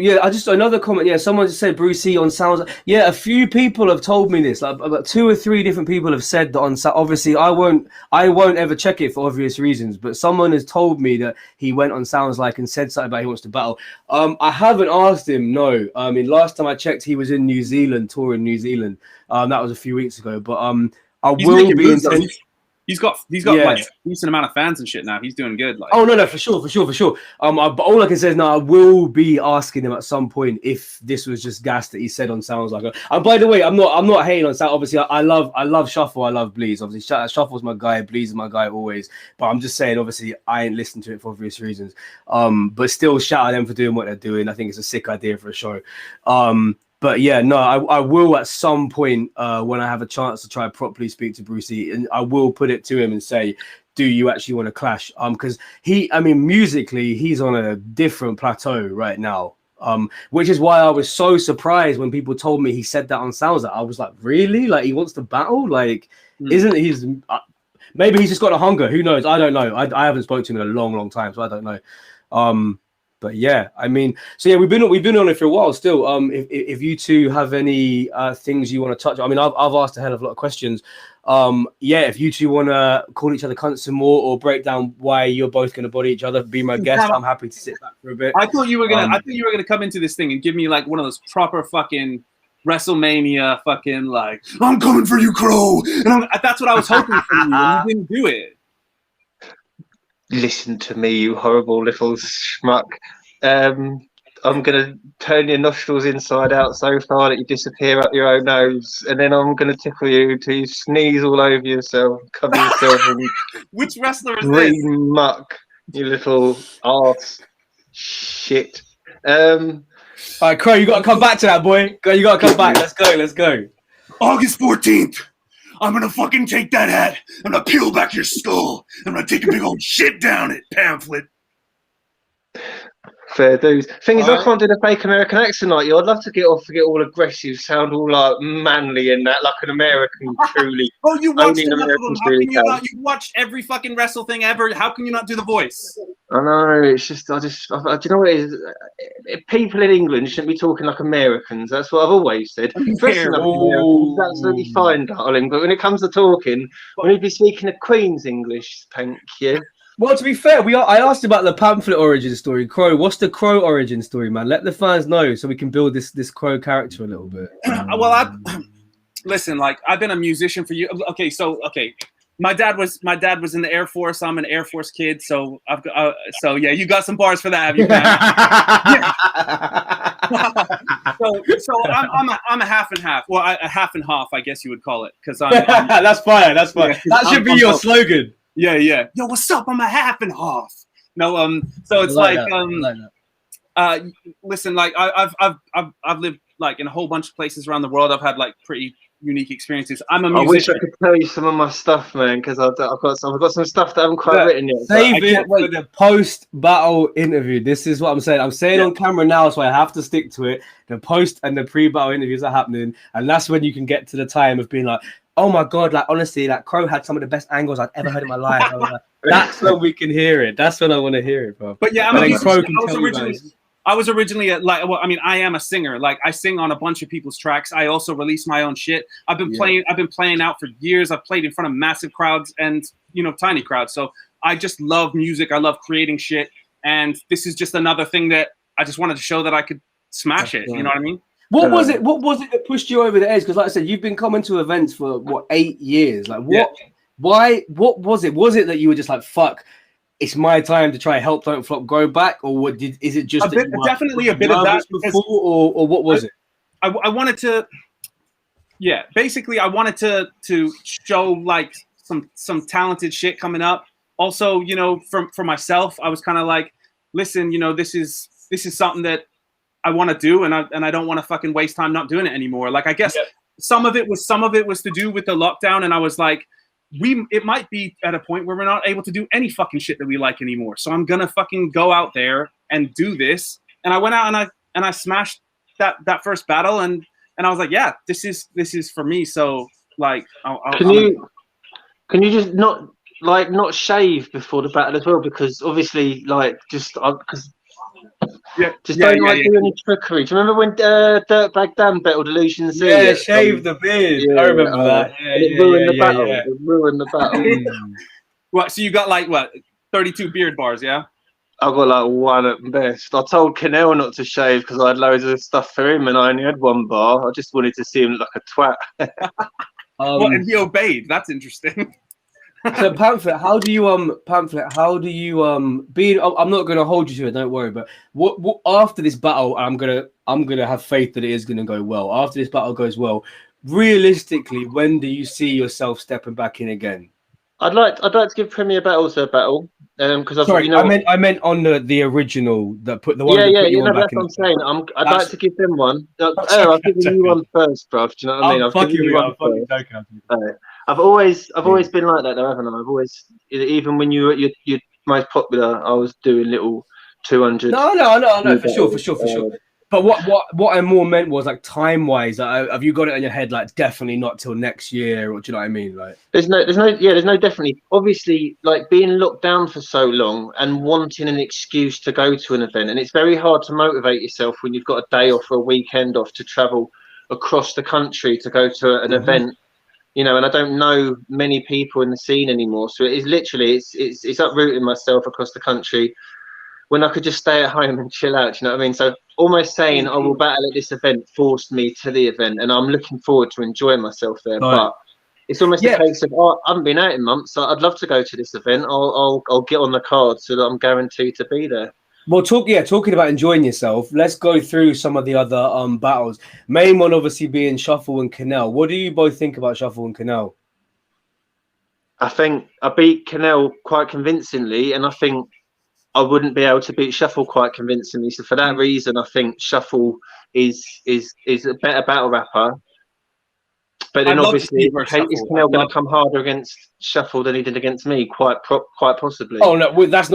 Yeah, another comment. Yeah, someone just said Brucey on sounds. Yeah, a few people have told me this. Like about 2 or 3 different people have said that on. Obviously, I won't ever check it for obvious reasons. But someone has told me that he went on Sounds Like and said something about he wants to battle. I haven't asked him. No, I mean, last time I checked, he was in New Zealand, touring New Zealand. That was a few weeks ago. But I will be in. He's got like a decent amount of fans and shit now. He's doing good. Like. Oh no, for sure. But all I can say is now I will be asking him at some point if this was just gas that he said on Sounds Like. And by the way, I'm not hating on Sound. Obviously, I love Shuffle. I love Bleeze. Obviously, Shuffle's my guy. Bleeze is my guy always. But I'm just saying, obviously, I ain't listened to it for obvious reasons. But still, shout out them for doing what they're doing. I think it's a sick idea for a show. But yeah, no, I will at some point when I have a chance to try properly speak to Brucey, and I will put it to him and say, do you actually want to clash? Because musically, he's on a different plateau right now. Which is why I was so surprised when people told me he said that on Sounds Like. I was like, really? Like he wants to battle? Like, isn't he's maybe he's just got a hunger? Who knows? I don't know. I haven't spoken to him in a long time, so I don't know. But yeah, I mean, so yeah, we've been on it for a while still. If you two have any things you want to touch, I mean, I've asked a hell of a lot of questions. Yeah, if you two want to call each other cunts some more or break down why you're both going to body each other, be my guest. I'm happy to sit back for a bit. I thought you were gonna come into this thing and give me like one of those proper fucking WrestleMania fucking like I'm coming for you, Crow. And that's what I was hoping for you. And you didn't do it. Listen to me, you horrible little schmuck. I'm going to turn your nostrils inside out so far that you disappear up your own nose, and then I'm going to tickle you till you sneeze all over yourself, cover yourself in which wrestler is green this? Muck, you little arse shit. All right, Crow, you got to come back to that, boy. You got to come back. Let's go. August 14th. I'm gonna fucking take that hat. I'm gonna peel back your skull. I'm gonna take a big old shit down it, Pamflit. Fair dues. Thing is, I can't do the fake American accent like you. I'd love to get all aggressive, sound all like manly and that, like an American truly. Oh, you watched enough of them. How can you not? You watched every fucking wrestle thing ever. How can you not do the voice? I know. It's just, do you know what it is? People in England shouldn't be talking like Americans. That's what I've always said. Dressing like Americans, absolutely fine, darling. But when it comes to talking, we need to be speaking a Queen's English. Thank you. Well, to be fair, I asked about the Pamflit origin story. Crow, what's the Crow origin story, man? Let the fans know so we can build this Crow character a little bit. Well, listen, like I've been a musician for you. Okay. My dad was in the Air Force. I'm an Air Force kid, so I've got. So yeah, you got some bars for that, have you? So I'm a half and half. Well, a half and half, I guess you would call it, because I'm. That's fine. That's fine. Yeah, that should be your slogan. Yeah. Yo, what's up? I'm a half and half. No, so it's listen, like I've lived like in a whole bunch of places around the world. I've had like pretty unique experiences. I'm a musician. I wish I could tell you some of my stuff, man, because I've got some stuff that I haven't quite written yet. Save it for the post-battle interview. This is what I'm saying. I'm saying on camera now, so I have to stick to it. The post and the pre-battle interviews are happening, and that's when you can get to the time of being like, oh my god, like honestly, like Crow had some of the best angles I've ever heard in my life. That's when we can hear it. That's when I want to hear it, bro. But yeah, I was originally I am a singer. Like I sing on a bunch of people's tracks. I also release my own shit. I've been playing out for years. I've played in front of massive crowds and tiny crowds. So I just love music. I love creating shit. And this is just another thing that I just wanted to show that I could smash it. You know what I mean? What was it? What was it that pushed you over the edge? Because, like I said, you've been coming to events for what 8 years. Like, what? Yeah. Why? What was it? Was it that you were just like, "Fuck, it's my time to try help Don't Flop go back," or what? Is it just definitely a bit of that before, or what was it? I wanted to, basically, I wanted to show like some talented shit coming up. Also, for myself, I was kind of like, listen, this is something that I want to do, and I don't want to fucking waste time not doing it anymore. Like I guess some of it was to do with the lockdown, and I was like, it might be at a point where we're not able to do any fucking shit that we like anymore. So I'm gonna fucking go out there and do this. And I went out and I smashed that first battle, and I was like, yeah, this is for me. So like, can you just not shave before the battle as well? Because obviously, like, because. Don't do any trickery. Do you remember when Dirtbag Dan battled Illusion Z? Yeah, shave the beard. I remember that. It ruined the battle. It ruined the battle. What? So you got like 32 beard bars? Yeah. I got like one at best. I told Canel not to shave because I had loads of stuff for him, and I only had one bar. I just wanted to see him look like a twat. And he obeyed. That's interesting. So Pamflit, how do you I'm not gonna hold you to it, don't worry, but what after this battle, I'm gonna have faith that it is gonna go well. After this battle goes well, realistically, when do you see yourself stepping back in again? I'd like to give Premier Battles a battle. Because I meant on the original that put the one. That's what I'm saying. I'd like to give them one. I'll give you one first, bro. Do you know what I mean? I'll give you one first. I've always been like that, though, haven't I? I've always, even when you're most popular, I was doing little 200. No, for sure. But what I more meant was like time wise. Have you got it in your head like definitely not till next year, or do you know what I mean? Like there's no definitely. Obviously, like being locked down for so long and wanting an excuse to go to an event, and it's very hard to motivate yourself when you've got a day off or a weekend off to travel across the country to go to an event. And I don't know many people in the scene anymore, so it is literally it's uprooting myself across the country when I could just stay at home and chill out. You know what I mean? So almost saying I will battle at this event forced me to the event, and I'm looking forward to enjoying myself there. Right. But it's almost a case of I haven't been out in months, so I'd love to go to this event. I'll get on the card so that I'm guaranteed to be there. Well, talking about enjoying yourself, let's go through some of the other battles. Main one obviously being Shuffle and Canal. What do you both think about Shuffle and Canal? I think I beat Canal quite convincingly, and I think I wouldn't be able to beat Shuffle quite convincingly. So for that reason, I think Shuffle is a better battle rapper. But then obviously, is Canal going to come harder against Shuffle than he did against me? Quite possibly. Oh no, that's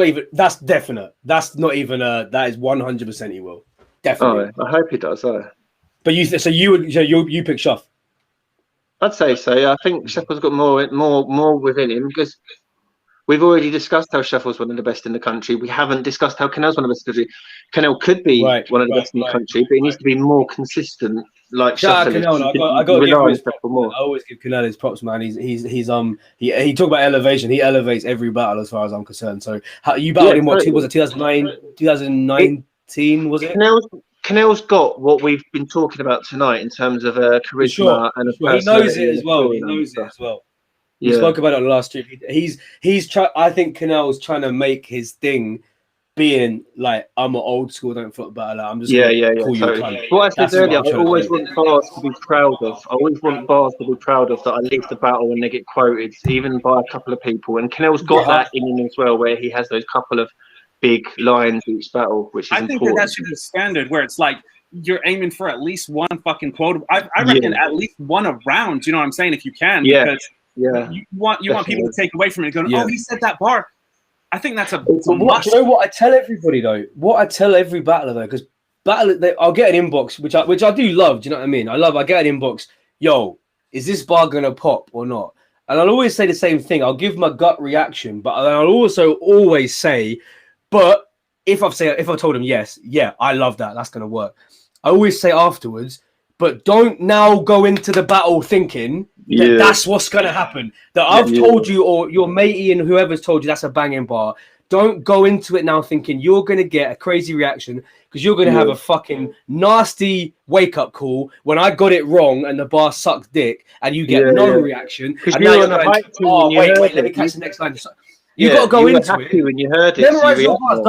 definite. That's not even that is 100% he will. Definitely. Oh, I hope he does. But you pick Shuff. I'd say so. Yeah, I think Shuffle's got more within him because we've already discussed how Shuffle's one of the best in the country. We haven't discussed how Canal's one of the best in the country. Canal could be one of the best in the country, but he needs to be more consistent. Like Shuffle, I got to give him his props. I always give Canal his props, man. He talked about elevation. He elevates every battle as far as I'm concerned. So you battled him? What was it? 2019? Was it? Canel's got what we've been talking about tonight in terms of charisma and a he knows it as well. We spoke about it on the last trip. I think Canel's trying to make his thing being like, I'm an old school, don't flop battler. I'm just call you totally. cunt. What I said earlier, I always want bars to be proud of. I always want bars to be proud of that I leave the battle when they get quoted, even by a couple of people. And Canel's got that in him as well, where he has those couple of big lines each battle, which is important. I think that should be standard, where it's like you're aiming for at least one fucking quote. I reckon at least one a round. You know what I'm saying? If you can, because you want people to take away from it, going, "Oh, he said that bar." I think that's a must. You know what I tell everybody though? What I tell every battler though, because I'll get an inbox, which I do love. Do you know what I mean? I get an inbox. Yo, is this bar gonna pop or not? And I'll always say the same thing. I'll give my gut reaction, but I'll also always say, but if I've told them yes, I love that. That's gonna work. I always say afterwards, but don't now go into the battle thinking that that's what's going to happen. That I've told you, or your matey and whoever's told you that's a banging bar. Don't go into it now thinking you're going to get a crazy reaction, because you're going to have a fucking nasty wake-up call when I got it wrong and the bar sucked dick and you get no reaction. And now you're going, oh, wait, let me catch the next line. You've got to go into it. When you heard it, memorize your bars.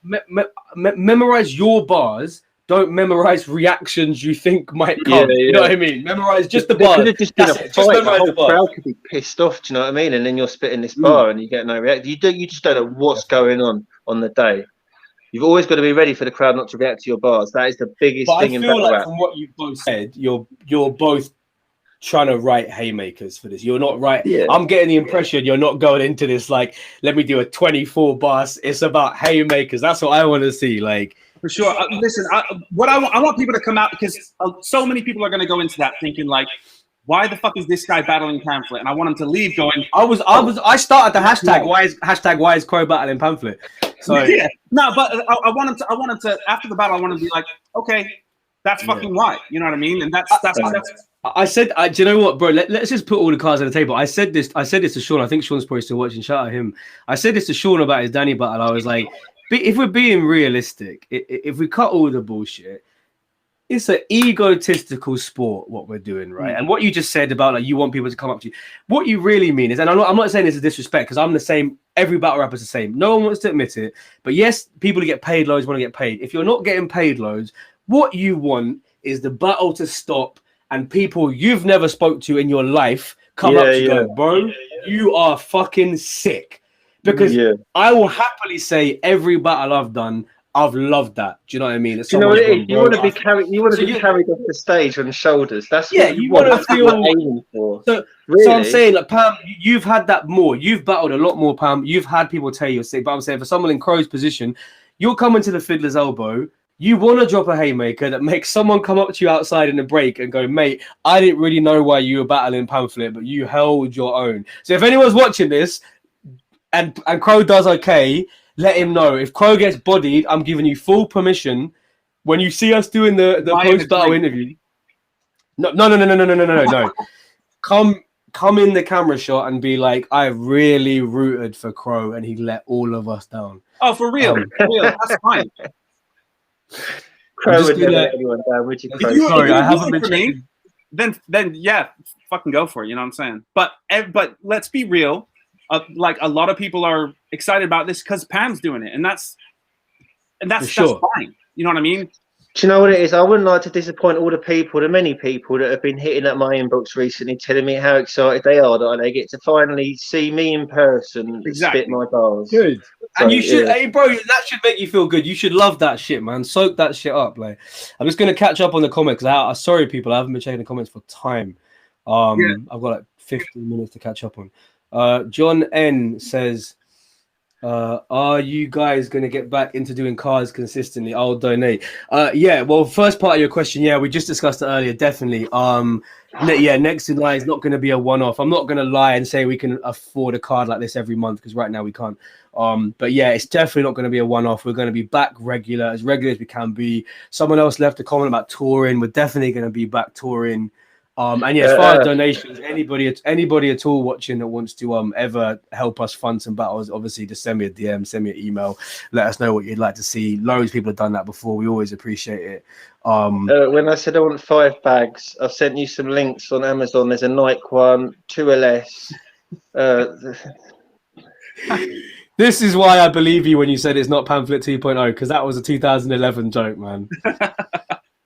Don't memorize your bars. Don't memorize reactions you think might come. You know what I mean? Memorize just the bar. Just memorize the bar. Crowd could be pissed off. Do you know what I mean? And then you're spitting this bar and you get no reaction. You just don't know what's going on the day. You've always got to be ready for the crowd not to react to your bars. That is the biggest thing in battle rap. From what you've both said, you're both trying to write haymakers for this. You're not right. I'm getting the impression you're not going into this like, let me do a 24 bars. It's about haymakers. That's what I want to see. Like, for sure. Listen, I want people to come out, because so many people are going to go into that thinking like, why the fuck is this guy battling Pamflit? And I want him to leave going. I started the hashtag. Why is Crow battling Pamflit? So no, but I want him to after the battle. I want him to be like, okay, that's fucking why. You know what I mean? And that's. I said, do you know what, bro? Let's just put all the cards on the table. I said this to Sean. I think Sean's probably still watching. Shout out him. I said this to Sean about his Danny battle. I was like, if we're being realistic, if we cut all the bullshit, it's an egotistical sport what we're doing, right? And what you just said about like you want people to come up to you, what you really mean is, and I'm not saying this is disrespect, because I'm the same. Every battle rapper's the same. No one wants to admit it, but yes, people who get paid loads want to get paid. If you're not getting paid loads, what you want is the battle to stop and people you've never spoke to in your life come up to you go, bro, you are fucking sick. Because I will happily say every battle I've done, I've loved that. Do you know what I mean? You know what it is? You want to be carried. You want to be carried off the stage on shoulders. That's what you want to feel aiming for. So I'm saying, like, Pam, you've had that more. You've battled a lot more, Pam. You've had people tell you you're sick. But I'm saying for someone in Crow's position, you're coming to the fiddler's elbow. You want to drop a haymaker that makes someone come up to you outside in the break and go, mate, I didn't really know why you were battling Pamflit, but you held your own. So if anyone's watching this and Crow does okay, let him know. If Crow gets bodied, I'm giving you full permission. When you see us doing the post-battle interview, no. Come in the camera shot and be like, I really rooted for Crow and he let all of us down. Oh, for real? For real. That's fine. Crow would never let anyone down, would you? Sorry, I haven't been checking. Then yeah, fucking go for it. You know what I'm saying? But let's be real. Like a lot of people are excited about this because Pam's doing it, and that's fine. You know what I mean? Do you know what it is? I wouldn't like to disappoint all the many people that have been hitting at my inbox recently, telling me how excited they are that they get to finally see me in person, spit my bars. Good. So, and you should, hey, bro, that should make you feel good. You should love that shit, man. Soak that shit up. Like, I'm just gonna catch up on the comments. Sorry, people, I haven't been checking the comments for time. I've got like 15 minutes to catch up on. John N says, are you guys going to get back into doing cards consistently? I'll donate. Well, first part of your question, we just discussed it earlier. Definitely. Next in line is not going to be a one-off. I'm not going to lie and say we can afford a card like this every month, because right now we can't. But yeah, it's definitely not going to be a one-off. We're going to be back regular as we can be. Someone else left a comment about touring. We're definitely going to be back touring. As far as donations, anybody at all watching that wants to ever help us fund some battles, obviously just send me a DM, send me an email, let us know what you'd like to see. Loads of people have done that before. We always appreciate it. When I said I want 5 bags, I've sent you some links on Amazon. There's a Nike one, 2LS. This is why I believe you when you said it's not Pamflit 2.0, because that was a 2011 joke, man.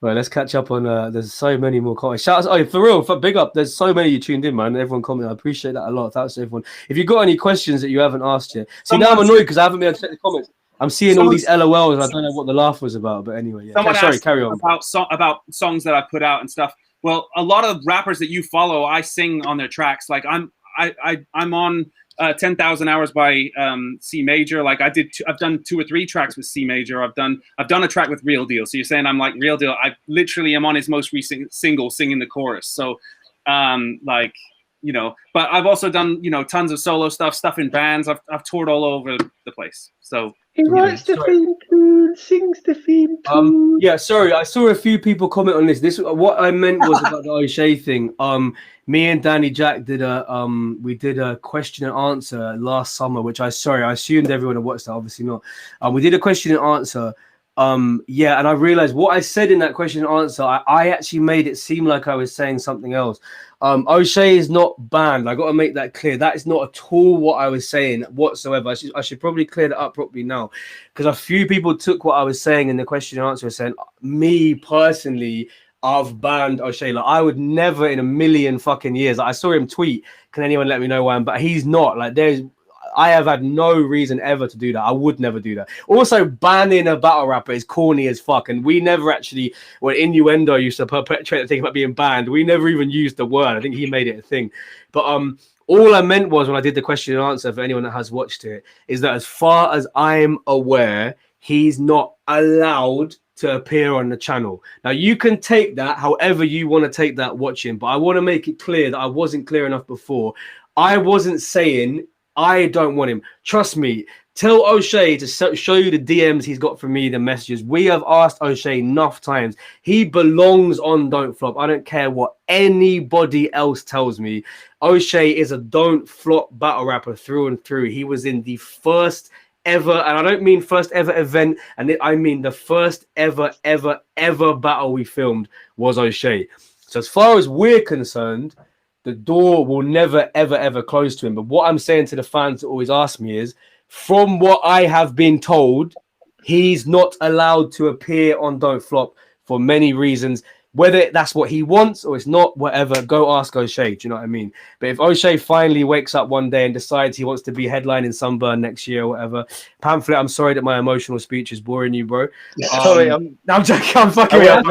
Right, let's catch up on. There's so many more comments. Shout out, for real, big up. There's so many you tuned in, man. Everyone commenting. I appreciate that a lot. Thanks to everyone. If you got any questions that you haven't asked yet, now I'm annoyed because I haven't been able to check the comments. I'm seeing all these LOLs. And I don't know what the laugh was about, but anyway, yeah. Sorry, carry on. About songs that I put out and stuff. Well, a lot of rappers that you follow, I sing on their tracks. Like I'm on 10,000 Hours by C Major. Like I've done 2 or 3 tracks with C Major. I've done a track with Real Deal. So you're saying I'm like Real Deal. I literally am on his most recent single singing the chorus. So like, you know, but I've also done, you know, tons of solo stuff in bands. I've toured all over the place. So he writes the theme tune, sings the theme tune. Yeah, sorry, I saw a few people comment on this. What I meant was about the O'Shea thing. Me and Danny Jack did a question and answer last summer, which I assumed everyone had watched that. Obviously not. We did a question and answer. Yeah, and I realized what I said in that question and answer, I actually made it seem like I was saying something else. O'Shea is not banned. I got to make that clear. That is not at all what I was saying whatsoever. I should probably clear that up properly now, because a few people took what I was saying in the question and answer and saying, me personally, I've banned O'Shea. Like, I would never in a million fucking years. Like, I saw him tweet, can anyone let me know why? But he's not. Like, I have had no reason ever to do that. I would never do that. Also, banning a battle rapper is corny as fuck. And we never actually, when Innuendo used to perpetrate the thing about being banned, we never even used the word. I think he made it a thing. But all I meant was, when I did the question and answer, for anyone that has watched it, is that as far as I'm aware, he's not allowed to appear on the channel. Now, you can take that however you want to take that watching, but I want to make it clear that I wasn't clear enough before. I wasn't saying I don't want him. Trust me. Tell O'Shea to show you the DMs he's got from me, the messages. We have asked O'Shea enough times. He belongs on Don't Flop. I don't care what anybody else tells me. O'Shea is a Don't Flop battle rapper through and through. He was in the first ever, and I don't mean first ever event, and I mean the first ever battle we filmed was O'Shea. So as far as we're concerned, the door will never, ever close to him. But what I'm saying to the fans that always ask me is, from what I have been told, he's not allowed to appear on Don't Flop for many reasons. Whether that's what he wants or it's not, whatever, go ask O'Shea. Do you know what I mean? But if O'Shea finally wakes up one day and decides he wants to be headlining Sunburn next year or whatever, Pamflit, I'm sorry that my emotional speech is boring you, bro. Sorry, I'm joking. I'm fucking around.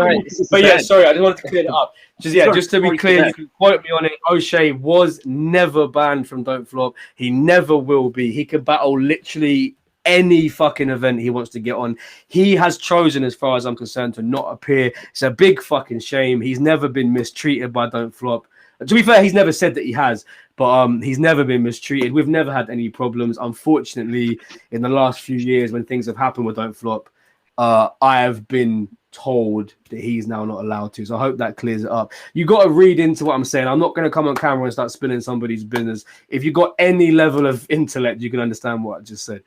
But yeah, sorry, I just wanted to clear it up. Just to be clear, you can quote me on it. O'Shea was never banned from Don't Flop. He never will be. He can battle literally any fucking event he wants to get on. He has chosen, as far as I'm concerned, to not appear. It's a big fucking shame. He's never been mistreated by Don't Flop. To be fair, he's never said that he has, but he's never been mistreated. We've never had any problems. Unfortunately, in the last few years, when things have happened with Don't Flop, I have been told that he's now not allowed to. So I hope that clears it up. You got to read into what I'm saying. I'm not going to come on camera and start spilling somebody's business. If you got any level of intellect, you can understand what I just said.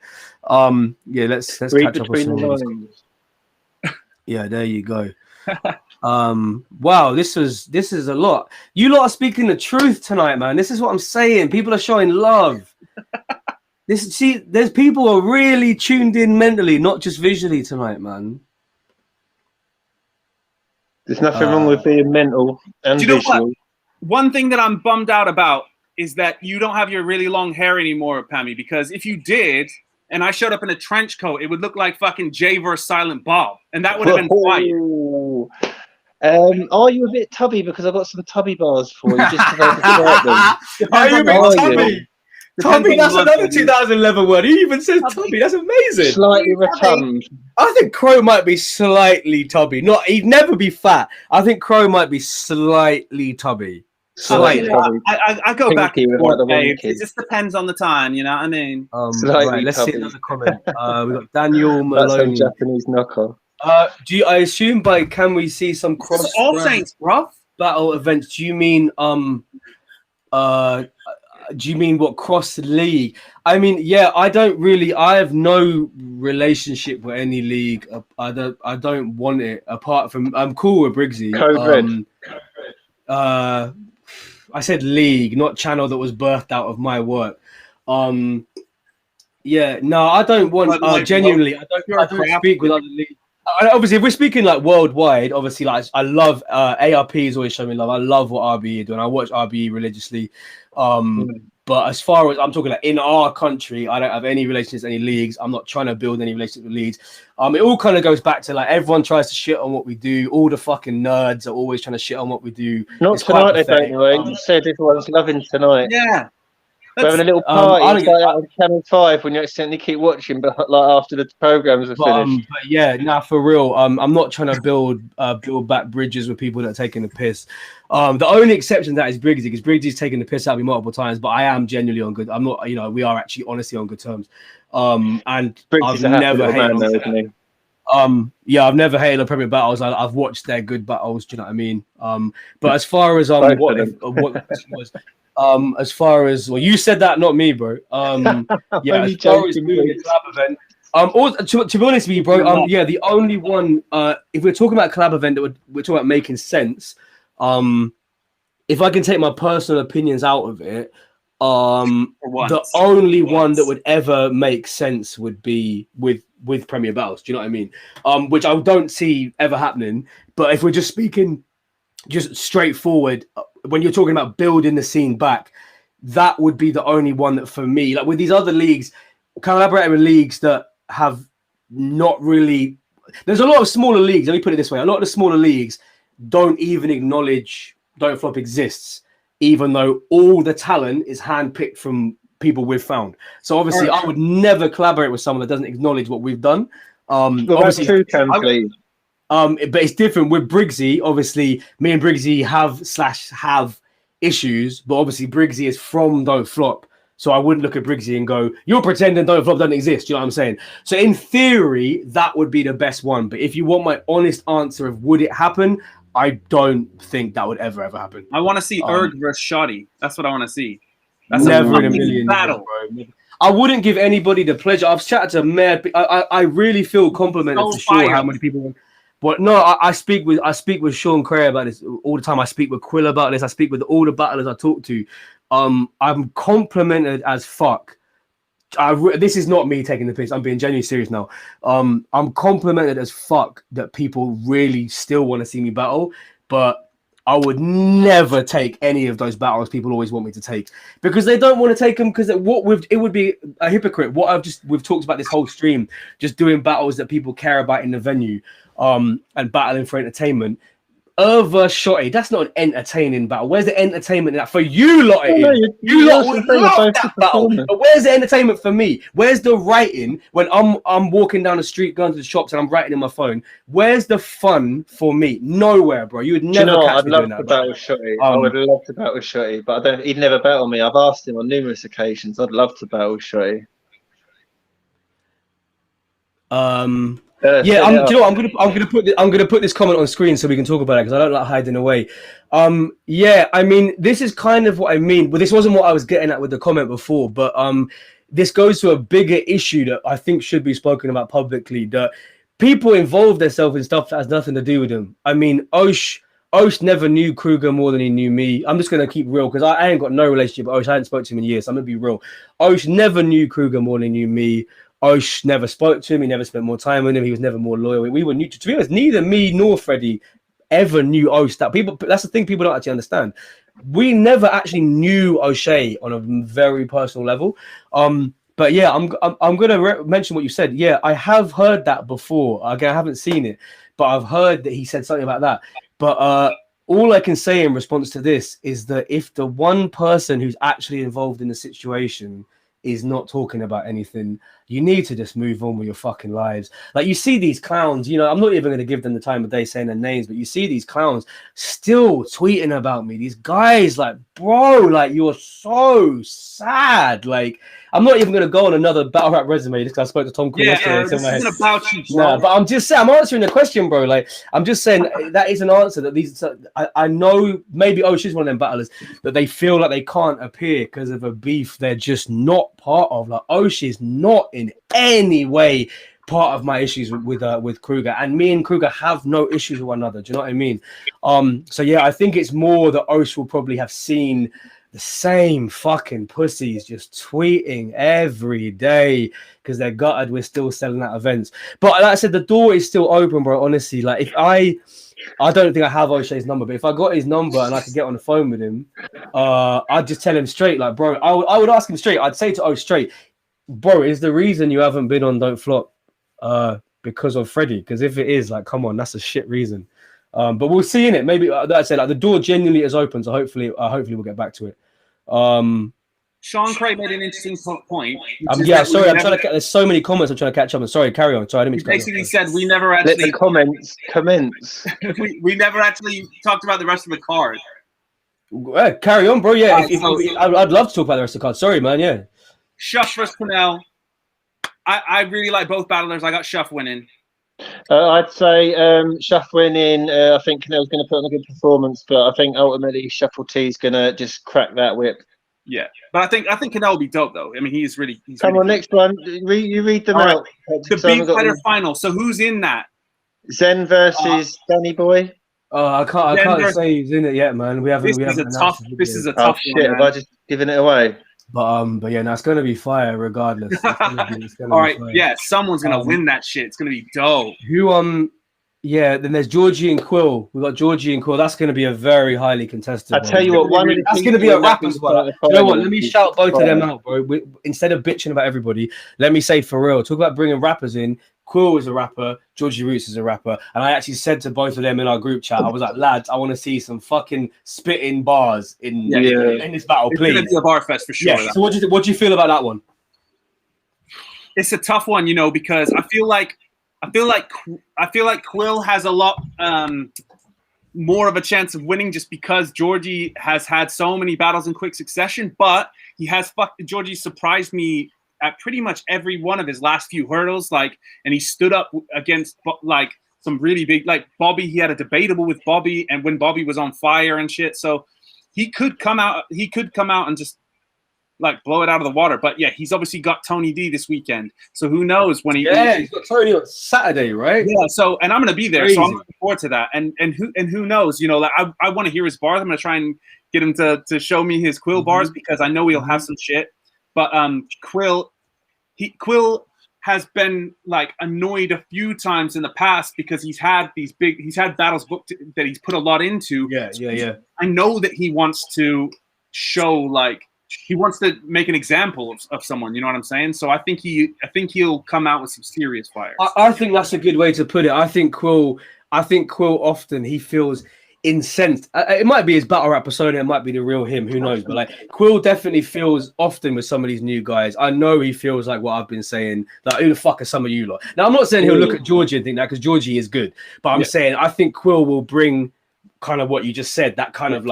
Yeah, let's catch up on some. Yeah, there you go. Wow, this is a lot. You lot are speaking the truth tonight, man. This is what I'm saying. People are showing love. There's people who are really tuned in mentally, not just visually tonight, man. There's nothing wrong with being mental and visual. One thing that I'm bummed out about is that you don't have your really long hair anymore, Pammy, because if you did, and I showed up in a trench coat, it would look like fucking Jay versus Silent Bob, and that would have been fire. Are you a bit tubby? Because I've got some tubby bars for you, just because I can Are you a bit tubby? Tubby, that's another 2011 word. He even says tubby. That's amazing. Slightly rotund. I think Crow might be slightly tubby. He'd never be fat. I think Crow might be slightly tubby. Slightly. I go back and forth. It just depends on the time, you know what I mean? Right, let's see another comment. We've got Daniel Maloney. That's a Japanese knockoff. I assume can we see some cross All Saints, bro? Battle events? Do you mean what cross league? I mean, yeah, I have no relationship with any league. I don't want it, apart from I'm cool with Briggsy. I said league, not channel that was birthed out of my work. Yeah, no, I don't want. Genuinely, I don't speak with other leagues. Obviously, if we're speaking like worldwide, obviously, like I love ARP's always showing me love. I love what RBE do, and I watch RBE religiously. But as far as I'm talking like in our country, I don't have any relationships, any leagues. I'm not trying to build any relationships with leagues. It all kind of goes back to like everyone tries to shit on what we do. All the fucking nerds are always trying to shit on what we do. Not tonight, they don't. Anyway, you said everyone's loving tonight. Yeah. We're having a little party. It's like on Channel 5 when you accidentally keep watching, but like after the programs are finished. But yeah, nah, for real. I'm not trying to build back bridges with people that are taking the piss. The only exception to that is Briggsy, because Briggsy's taken the piss out of me multiple times, but I am genuinely on good. I'm not, we are actually honestly on good terms. And Briggsy's I've never hated I've never hated the Premier Battles. I've watched their good battles. Do you know what I mean? But as far as as far as you said that, not me, bro. Yeah, as far as doing a collab event. To be honest with you, bro. Yeah, the only one. If we're talking about a collab event we're talking about making sense. If I can take my personal opinions out of it, the only one that would ever make sense would be with Premier Battles. Do you know what I mean? Which I don't see ever happening. But if we're just speaking just straightforward, when you're talking about building the scene back, that would be the only one that for me, like with these other leagues, collaborating with leagues that have not really, there's a lot of smaller leagues, let me put it this way, a lot of the smaller leagues don't even acknowledge Don't Flop exists, even though all the talent is handpicked from people we've found. So obviously I would never collaborate with someone that doesn't acknowledge what we've done. Obviously, true, Pamflit. But it's different with Briggsy. Obviously, me and Briggsy have issues, but obviously Briggsy is from Don't Flop. So I wouldn't look at Briggsy and go, you're pretending Don't Flop doesn't exist. You know what I'm saying? So in theory, that would be the best one. But if you want my honest answer of would it happen, I don't think that would ever happen. I want to see Erg versus Shoddy. That's what I want to see. That's never in a million battle. Bro. I wouldn't give anybody the pleasure. I've chatted to mad. I really feel complimented for sure how many people. But no, I speak with Sean Cray about this all the time. I speak with Quill about this. I speak with all the battlers I talk to. I'm complimented as fuck. This is not me taking the piss. I'm being genuinely serious now. I'm complimented as fuck that people really still want to see me battle, but I would never take any of those battles people always want me to take because they don't want to take them because it would be a hypocrite. We've talked about this whole stream, just doing battles that people care about in the venue, and battling for entertainment. Versus Shotty, that's not an entertaining battle. Where's the entertainment in that for you lot? You lot would love that battle. But where's the entertainment for me? Where's the writing when I'm walking down the street, going to the shops, and I'm writing in my phone? Where's the fun for me? Nowhere, bro. You would never catch me doing that. I'd love to battle Shotty. I would love to battle Shotty, but he'd never battle me. I've asked him on numerous occasions. I'd love to battle Shotty. Do you know what? I'm gonna put this comment on screen so we can talk about it because I don't like hiding away. Yeah, I mean, this is kind of what I mean. Well, this wasn't what I was getting at with the comment before, but this goes to a bigger issue that I think should be spoken about publicly. That people involve themselves in stuff that has nothing to do with them. I mean, Osh never knew Kruger more than he knew me. I'm just gonna keep real because I ain't got no relationship with Osh. I hadn't spoken to him in years. So I'm gonna be real. Osh never knew Kruger more than he knew me. Osh never spoke to him. He never spent more time with him. He was never more loyal. We were neutral. To be honest, neither me nor Freddie ever knew Osh. That's the thing people don't actually understand. We never actually knew O'Shea on a very personal level. But yeah, I'm gonna mention what you said. Yeah, I have heard that before. Again, I haven't seen it, but I've heard that he said something about that. But all I can say in response to this is that if the one person who's actually involved in the situation is not talking about anything, you need to just move on with your fucking lives. Like you see these clowns, I'm not even going to give them the time of day saying their names, but you see these clowns still tweeting about me. These guys like, bro, like you're so sad. Like I'm not even going to go on another battle rap resume just because I spoke to Tom Quinn yesterday. This isn't about you, bro. Nah, but I'm just saying, I'm answering the question, bro. Like I'm just saying that is an answer that these. I know maybe Osh is one of them battlers that they feel like they can't appear because of a beef they're just not part of. Like Osh is not in any way part of my issues with Kruger, and me and Kruger have no issues with one another. Do you know what I mean? So yeah, I think it's more that Osh will probably have seen the same fucking pussies just tweeting every day because they're gutted we're still selling out events. But like I said, the door is still open, bro. Honestly, like if I don't think I have O'Shea's number, but if I got his number and I could get on the phone with him, I'd just tell him straight, like, bro, I would ask him straight. I'd say to O straight, bro, is the reason you haven't been on Don't Flop because of Freddie? Because if it is, like, come on, that's a shit reason. But we'll see in it. Maybe like I said, like the door genuinely is open, so hopefully we'll get back to it. Sean Craig made an interesting point. Sorry, I'm trying to. There's so many comments. I'm trying to catch up. I'm sorry. Carry on. Sorry, I didn't mean to. Basically, said we never actually. Let the comments commence. we never actually talked about the rest of the card. Carry on, bro. Yeah, I'd love to talk about the rest of the card. Sorry, man. Yeah. Shuff versus Canel. I really like both battlers. I got Shuff winning. I'd say Shuff winning. I think Canel's going to put on a good performance, but I think ultimately Shuffle T's going to just crack that whip. Yeah, but I think Canel will be dope though. I mean, he's really. Come on, next one. You read them out. The big fighter final. So who's in that? Zen versus Danny Boy. Oh, I can't say he's in it yet, man. We haven't. This is a tough. Shit, have I just given it away? But yeah, no, it's gonna be fire regardless. It's gonna All right, yeah, someone's gonna win that shit. It's gonna be dope. Yeah, then there's Georgie and Quill. We've got Georgie and Quill. That's going to be a very highly contested I tell you what, that's going to be a rapper's one. You know what? Let me shout both of them out, bro. Instead of bitching about everybody, let me say for real. Talk about bringing rappers in. Quill is a rapper. Georgie Roots is a rapper. And I actually said to both of them in our group chat, I was like, lads, I want to see some fucking spitting bars in this battle, please. It's going to be a bar fest for sure. Yeah. So what do you feel about that one? It's a tough one, because I feel like Quill has a lot more of a chance of winning just because Georgie has had so many battles in quick succession, but Georgie surprised me at pretty much every one of his last few hurdles, and he stood up against some really big, Bobby. He had a debatable with Bobby, and when Bobby was on fire and shit, so he could come out and just blow it out of the water. But yeah, he's obviously got Tony D this weekend. So who knows when he's got Tony on Saturday, right? Yeah. So, and I'm going to be there. Crazy. So I'm looking forward to that. And who knows, I want to hear his bars. I'm going to try and get him to show me his Quill bars because I know he'll have some shit. But Quill has been annoyed a few times in the past because he's had battles booked that he's put a lot into. Yeah. I know that he wants to show he wants to make an example of someone, you know what I'm saying? So I think he'll come out with some serious fire. I think that's a good way to put it. I think Quill often he feels incensed. It might be his battle rap persona, it might be the real him, who knows? But Quill definitely feels often with some of these new guys. I know he feels like what I've been saying, who the fuck are some of you lot? Now I'm not saying he'll look at Georgie and think that because Georgie is good, but I'm saying I think Quill will bring kind of what you just said, that kind of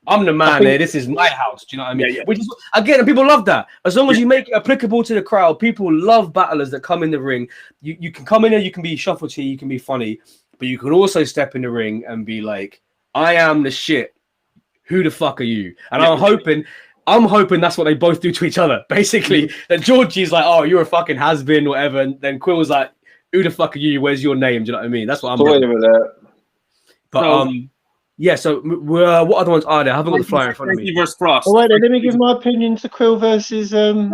I'm the man there. This is my house. Do you know what I mean? Yeah. Which is, again, people love that. As long as you make it applicable to the crowd, people love battlers that come in the ring. You can come in there, you can be Shuffle T, you can be funny, but you can also step in the ring and be like, I am the shit. Who the fuck are you? And I'm hoping that's what they both do to each other. Basically, that Georgie's like, oh, you're a fucking has-been, whatever. And then Quill's like, who the fuck are you? Where's your name? Do you know what I mean? That's what I'm doing with that. But, yeah, so what other ones are there? I haven't got the flyer in front of me. Versus Frost. Oh, wait, let me give my opinion to Quill versus... did you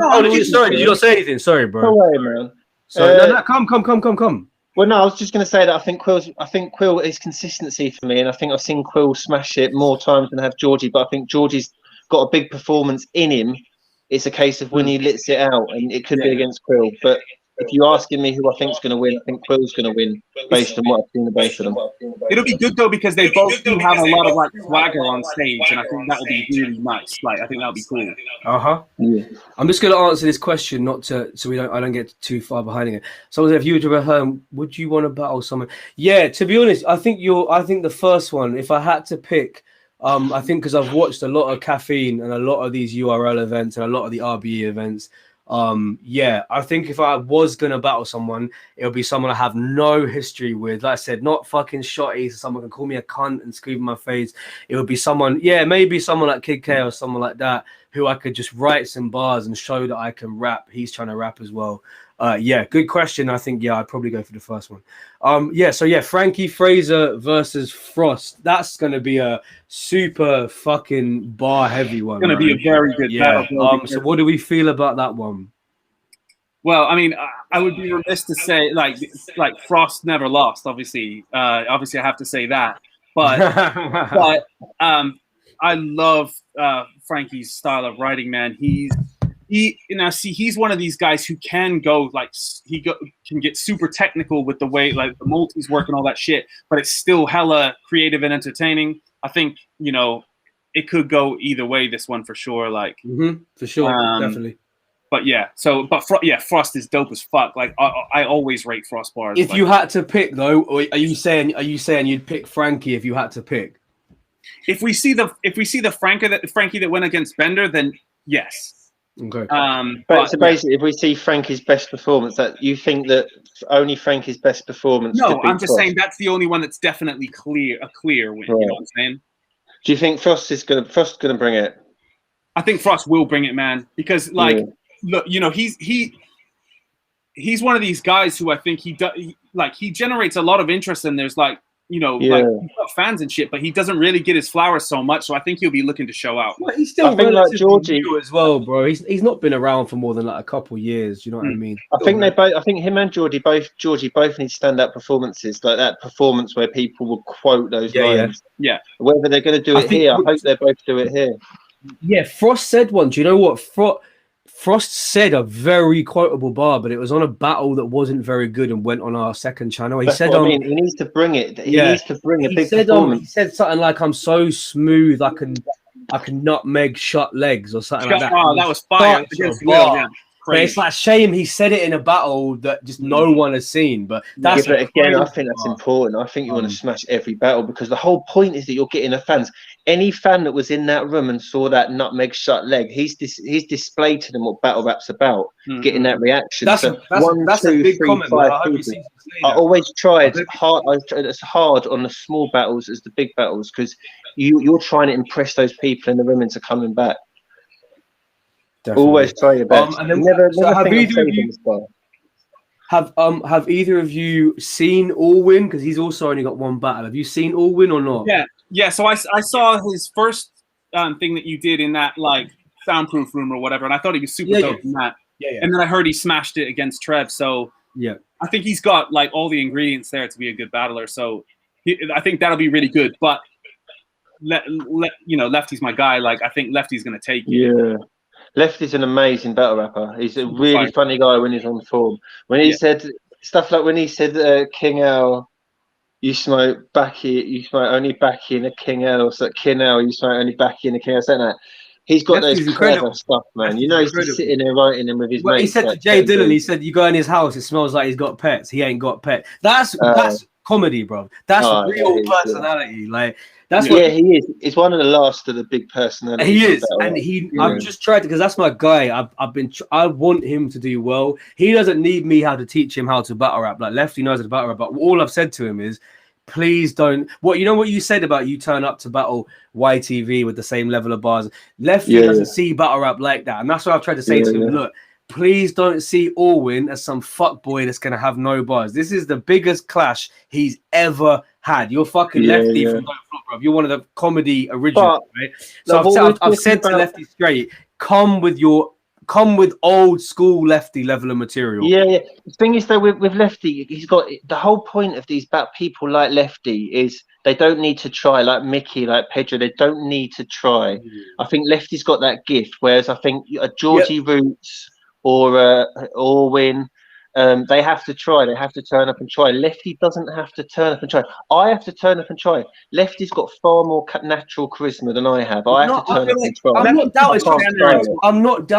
not say anything? Sorry, bro. No way, man. Sorry, no, come. Well, no, I was just going to say that I think Quill is consistency for me, and I think I've seen Quill smash it more times than I have Georgie, but I think Georgie's got a big performance in him. It's a case of when he lets it out, and it could be against Quill, but... If you're asking me who I think's going to win, I think Quill's going to win based on what I've seen of both of them. It'll be good though because they both do have a lot of swagger on stage, and I think that will be really nice. I think that'll be cool. Yeah. I'm just going to answer this question, I don't get too far behind it. Someone said, if you were to return, would you want to battle someone? Yeah, to be honest, I think the first one. If I had to pick, I think because I've watched a lot of Caffeine and a lot of these URL events and a lot of the RBE events. I think if I was gonna battle someone, it would be someone I have no history with. Like I said, not fucking shotty, so someone can call me a cunt and scream in my face. It would be someone, maybe someone like Kid K or someone like that. who I could just write some bars and show that I can rap. He's trying to rap as well. Yeah, good question. I think, yeah, I'd probably go for the first one. So Frankie Fraser versus Frost. That's going to be a super fucking bar heavy one. It's going to be a very good battle. So what do we feel about that one? Well, I mean, I would be remiss to say like Frost never lost. Obviously, I have to say that. But I love Frankie's style of writing, man. He's one of these guys who can go can get super technical with the way like the multis work and all that shit, but it's still hella creative and entertaining. I think it could go either way. This one for sure, for sure, definitely. But yeah, Frost is dope as fuck. Like I always rate Frost bars. If you had to pick though, or are you saying you'd pick Frankie if you had to pick? If we see the Frankie that went against Bender, then yes. Okay. So basically, if we see Frankie's best performance, that you think that only Frankie's best performance. No, I'm just saying that's the only one that's definitely a clear win. Right. You know what I'm saying? Do you think Frost is gonna bring it? I think Frost will bring it, man, because look, he's one of these guys who I think he generates a lot of interest, and there's he's got fans and shit, but he doesn't really get his flowers so much. So I think he'll be looking to show out. Well, he's still relatively new as well, bro. He's not been around for more than a couple years. Do you know what I mean? I think him and Georgie both need stand-up performances, like that performance where people will quote those lines. Yeah. Whether they're going to do it here, I hope they both do it here. Yeah, Frost said one. Do you know what? Frost said a very quotable bar, but it was on a battle that wasn't very good and went on our second channel. He said, he needs to bring it. He needs to bring a big performance. He said something like, "I'm so smooth, I can nutmeg shut legs" or something like that. Oh, that was fire against the But it's like shame he said it in a battle that just no one has seen. But that's but again, I think that's important. I think you want to smash every battle because the whole point is that you're getting the fans. Any fan that was in that room and saw that nutmeg shut leg, he's displayed to them what battle rap's about, getting that reaction. That's a big comment. I always tried hard. It's hard on the small battles as the big battles because you're trying to impress those people in the room into coming back. Definitely. Always try your best. And then, have either of you seen Allwyn? Because he's also only got one battle. Have you seen Allwyn or not? Yeah. So I saw his first thing that you did in that soundproof room or whatever, and I thought he was super dope in that. Yeah. And then I heard he smashed it against Trev. So I think he's got all the ingredients there to be a good battler. So I think that'll be really good. But Lefty's my guy. I think Lefty's gonna take it. Yeah. Lefty's an amazing battle rapper. He's a really funny guy when he's on form. When he said stuff like when he said King L, you smoke only backy in a King L, so King L, you smoke only backy in a King L, something like that. He's got those clever stuff, man. He's just sitting there writing them with his mates. He said to Jay Dillon, he said, you go in his house, it smells like he's got pets. He ain't got pets. That's comedy, bro. That's real personality. That's what he is. He's one of the last of the big personalities. He is, and I've just tried to because that's my guy. I want him to do well. He doesn't need me how to teach him how to battle rap. Lefty knows how to battle rap, but all I've said to him is, please don't. What you said about you turn up to battle YTV with the same level of bars. Lefty doesn't see battle rap like that, and that's what I've tried to say to him. Look, please don't see Allwyn as some fuckboy that's gonna have no bars. This is the biggest clash he's ever had. You're fucking Lefty from Don't Flop, bro. You're one of the comedy originals, right? So I've said to Lefty straight, come with old school Lefty level of material. Yeah. The thing is though, with Lefty, he's got the whole point of these people like Lefty is they don't need to try, like Mickey, like Pedro. They don't need to try. I think Lefty's got that gift, whereas I think Georgie Roots or Allwyn, they have to try. They have to turn up and try. Lefty doesn't have to turn up and try. I have to turn up and try. Lefty's got far more natural charisma than I have. I have to turn up and try. I'm not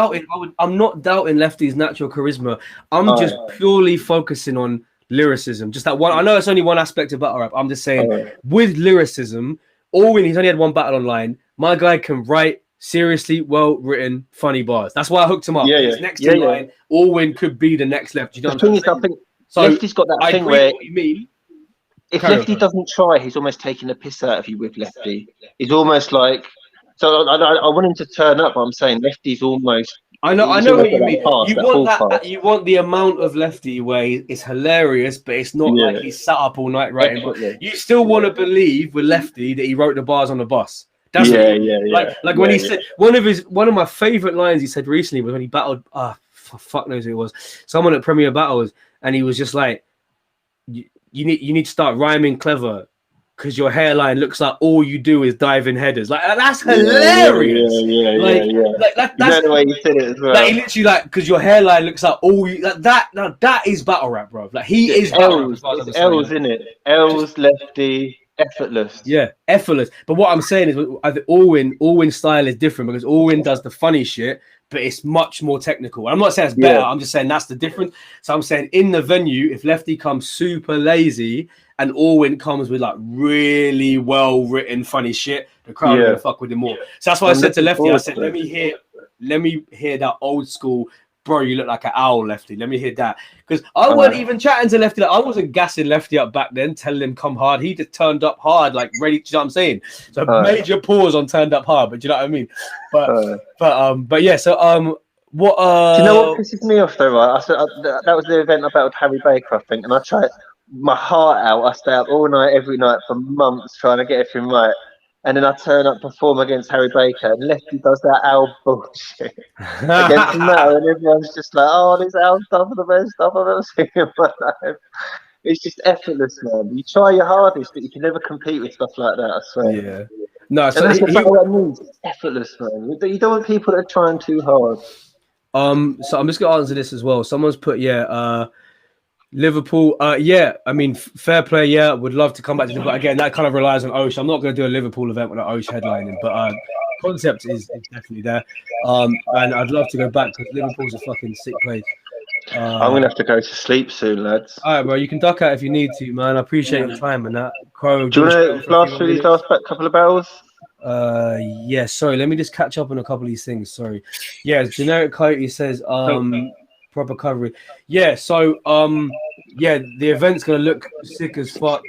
doubting Lefty's natural charisma. I'm just purely focusing on lyricism. Just that one. I know it's only one aspect of battle rap. I'm just saying with lyricism, Allwyn, he's only had one battle online. My guy can write seriously well written, funny bars. That's why I hooked him up. Next in line, Allwyn could be the next left. You know the thing is, I think Lefty's got that thing where if Lefty doesn't try, he's almost taking the piss out of you with Lefty. He's almost like So I want him to turn up, but I'm saying lefty's almost. I know what you mean. Pass, You want the amount of lefty where it's hilarious, but it's not like he's sat up all night writing. But you still want to believe with Lefty that he wrote the bars on the bus. That's like when he said one of my favorite lines he said recently was when he battled. Fuck knows who it was. Someone at Premier Battles, and he was just like, "You need to start rhyming clever." Because your hairline looks like all you do is dive in headers. Like that's hilarious. That's the way you said it as well. Like literally, like because your hairline looks like all you like that. Now that is battle rap, bro. Like he is battle rap. It's L's in it. L's lefty, effortless. Yeah, effortless. But what I'm saying is, I think Allwyn's style is different because Allwyn does the funny shit, but it's much more technical. I'm not saying it's better. I'm just saying that's the difference. So I'm saying in the venue, if Lefty comes super lazy. And Allwyn comes with like really well written funny shit, the crowd are gonna fuck with him more. So that's why I said to Lefty, I said, let me hear that old school, bro, you look like an owl, Lefty. Let me hear that. Because I wasn't even chatting to Lefty, like I wasn't gassing Lefty up back then, telling him come hard. He just turned up hard, like ready, you know what I'm saying? So major pause on turned up hard, but do you know what I mean? But yeah, so what do you know what pisses me off though, right? I said that was the event about Harry Baker, I think, and I tried my heart out. I stay up all night, every night for months trying to get everything right. And then I turn up, perform against Harry Baker, and Lefty does that owl bullshit against Mal, and everyone's just like, "Oh, this owl stuff is the best stuff I've ever seen in my life." It's just effortless, man. You try your hardest, but you can never compete with stuff like that. I swear. Yeah. No, so that's what that means. It's effortless, man. You don't want people that are trying too hard. So I'm just gonna answer this as well. Someone's put Liverpool, I mean, fair play, would love to come back to it, but again, that kind of relies on Osh. I'm not going to do a Liverpool event with an Osh headlining, but concept is definitely there. And I'd love to go back because Liverpool's a fucking sick place. I'm going to have to go to sleep soon, lads. All right, bro, you can duck out if you need to, man. I appreciate your time and that. Crow, do you want to blast through these last couple of battles? Sorry, let me just catch up on a couple of these things. Sorry. Yeah, Generic Coyote says, proper coverage. Yeah, so the event's gonna look sick as fuck.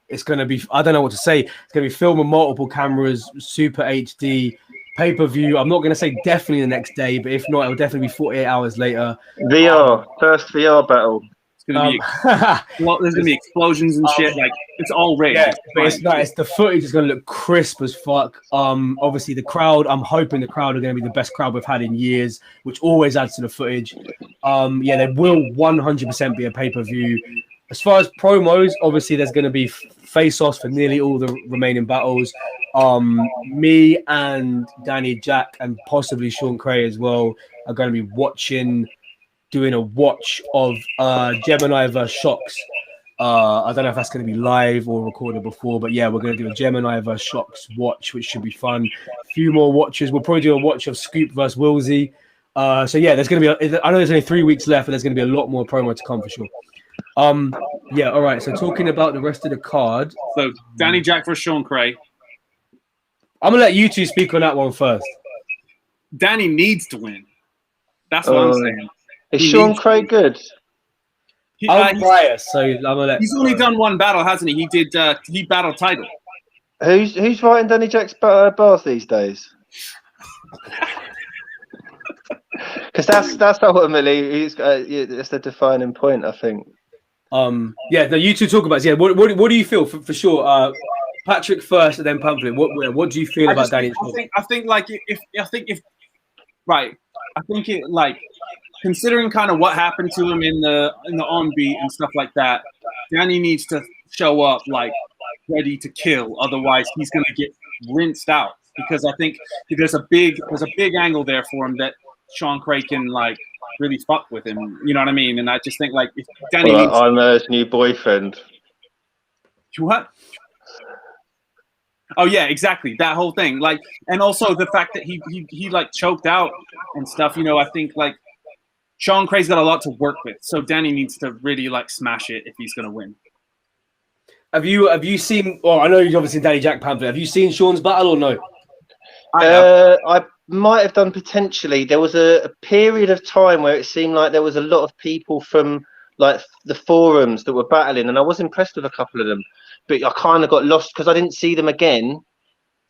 It's gonna be, I don't know what to say. It's gonna be filmed with multiple cameras, super HD, pay-per-view. I'm not gonna say definitely the next day, but if not, it'll definitely be 48 hours later. VR, first VR battle. It's gonna be there's gonna be explosions and shit. Like it's all rigged. Yeah, but it's nice. The footage is gonna look crisp as fuck. Obviously the crowd. I'm hoping the crowd are gonna be the best crowd we've had in years, which always adds to the footage. There will 100% be a pay-per-view. As far as promos, obviously there's gonna be face-offs for nearly all the remaining battles. Me and Danny Jack and possibly Sean Cray as well are gonna be doing a watch of Gemini vs Shocks. I don't know if that's going to be live or recorded before, but yeah, we're going to do a Gemini vs Shocks watch, which should be fun. A few more watches. We'll probably do a watch of Scoop versus Wilsey. So yeah, there's going to be. I know there's only 3 weeks left, but there's going to be a lot more promo to come for sure. All right. So talking about the rest of the card. So Danny Jack versus Sean Cray. I'm gonna let you two speak on that one first. Danny needs to win. That's what I'm saying. Is Sean Cray good? I'm biased, so I'm gonna let. He's only done one battle, hasn't he? He battled Title. Who's writing Danny Jack's bars these days? Because that's ultimately it's the defining point, I think. You two talk about it. Yeah, what do you feel for sure? Patrick first, and then Pamflit. What do you feel about Danny? I think considering kind of what happened to him in the on beat and stuff like that, Danny needs to show up like ready to kill. Otherwise, he's gonna get rinsed out. Because I think there's a big angle there for him that Sean Cray can like really fuck with him. You know what I mean? And I just think like if Danny I'm his new boyfriend. What? Oh yeah, exactly. That whole thing. Like, and also the fact that he like choked out and stuff, I think like Sean Cray's got a lot to work with. So Danny needs to really like smash it if he's gonna win. Have you seen, I know you've obviously seen Danny Jack Pamflit. Have you seen Sean's battle or no? I might have done potentially. There was a period of time where it seemed like there was a lot of people from like the forums that were battling, and I was impressed with a couple of them. But I kind of got lost because I didn't see them again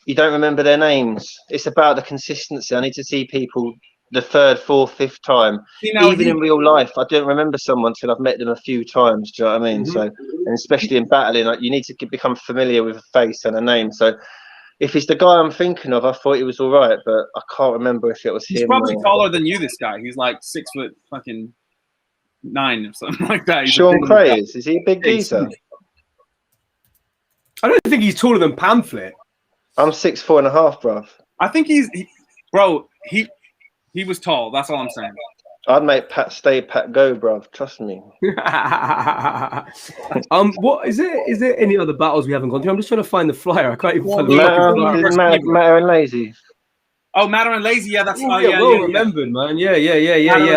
you don't remember their names. It's about the consistency. I need to see people the third, fourth, fifth time. Even in real life, I don't remember someone till I've met them a few times. Do you know what I mean? So, and especially in battling, like, you need to become familiar with a face and a name. So, if it's the guy I'm thinking of, I thought he was all right, but I can't remember if it was him. He's probably taller than you. This guy, he's like 6'9" or something like that. Sean Cray is he a big geezer? I don't think he's taller than Pamflit. I'm 6'4.5", bruv. I think he was tall. That's all I'm saying. I'd make Pat stay, Pat go, bruv. Trust me. What is it? Is there any other battles we haven't gone through? I'm just trying to find the flyer. I can't even find the Matter and Lazy. Oh, Matter and Lazy. Yeah, that's remembered, man. Yeah.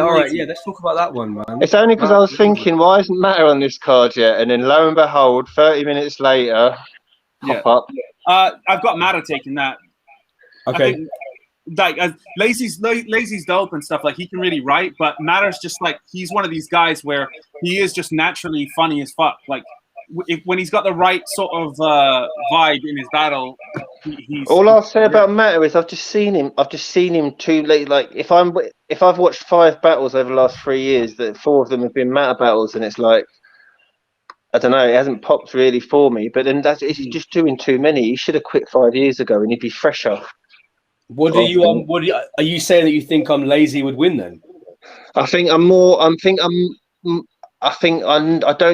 All right, yeah. Let's talk about that one, man. It's only because I was thinking, why isn't Matter on this card yet? And then lo and behold, 30 minutes later, pop up. I've got Matter taking that. Okay. Like Lazy's dope and stuff, like he can really write, but Matter's just like, he's one of these guys where he is just naturally funny as fuck. Like when he's got the right sort of vibe in his battle, he's all I'll say about Matter is I've just seen him too late. Like if I've watched 5 battles over the last 3 years, that 4 of them have been Matter battles, and it's like, I don't know, it hasn't popped really for me. But then he's just doing too many. He should have quit 5 years ago and he'd be fresher. Are you saying that you think Lazy would win then? I don't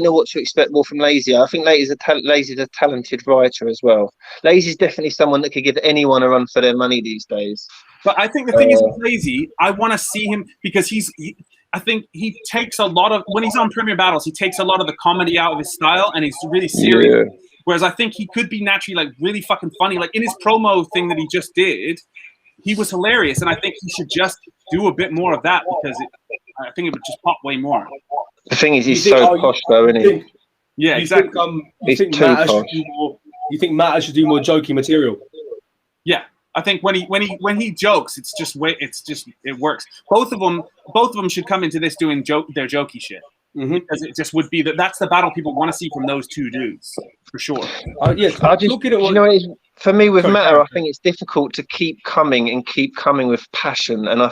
know what to expect more from Lazy. I think Lazy's a talented writer as well. Lazy's definitely someone that could give anyone a run for their money these days. But I think the thing is with Lazy, I want to see him because I think he takes a lot of, when he's on Premier Battles, he takes a lot of the comedy out of his style and he's really serious. Yeah. Whereas I think he could be naturally like really fucking funny. Like in his promo thing that he just did, he was hilarious, and I think he should just do a bit more of that because I think it would just pop way more. The thing is, he's so posh, though, isn't he? Yeah, exactly. You think Matter should do more jokey material? Yeah, I think when he jokes, it works. Both of them should come into this doing their jokey shit. Because it just would be that's the battle people want to see from those two dudes for sure. For me with Matter, I think it's difficult to keep coming with passion, and I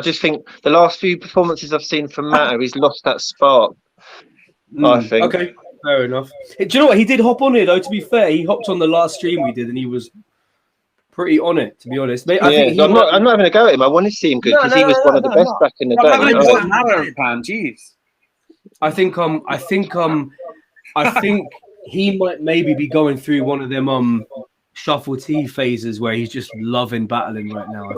just think the last few performances I've seen from Matter, he's lost that spark. I think. Okay, fair enough. Do you know what? He did hop on it though. To be fair, he hopped on the last stream we did, and he was pretty on it. To be honest, I'm not having a go at him. I want to see him good because he was one of the best back in the day. Jeez. I think he might maybe be going through one of them shuffle tea phases where he's just loving battling right now.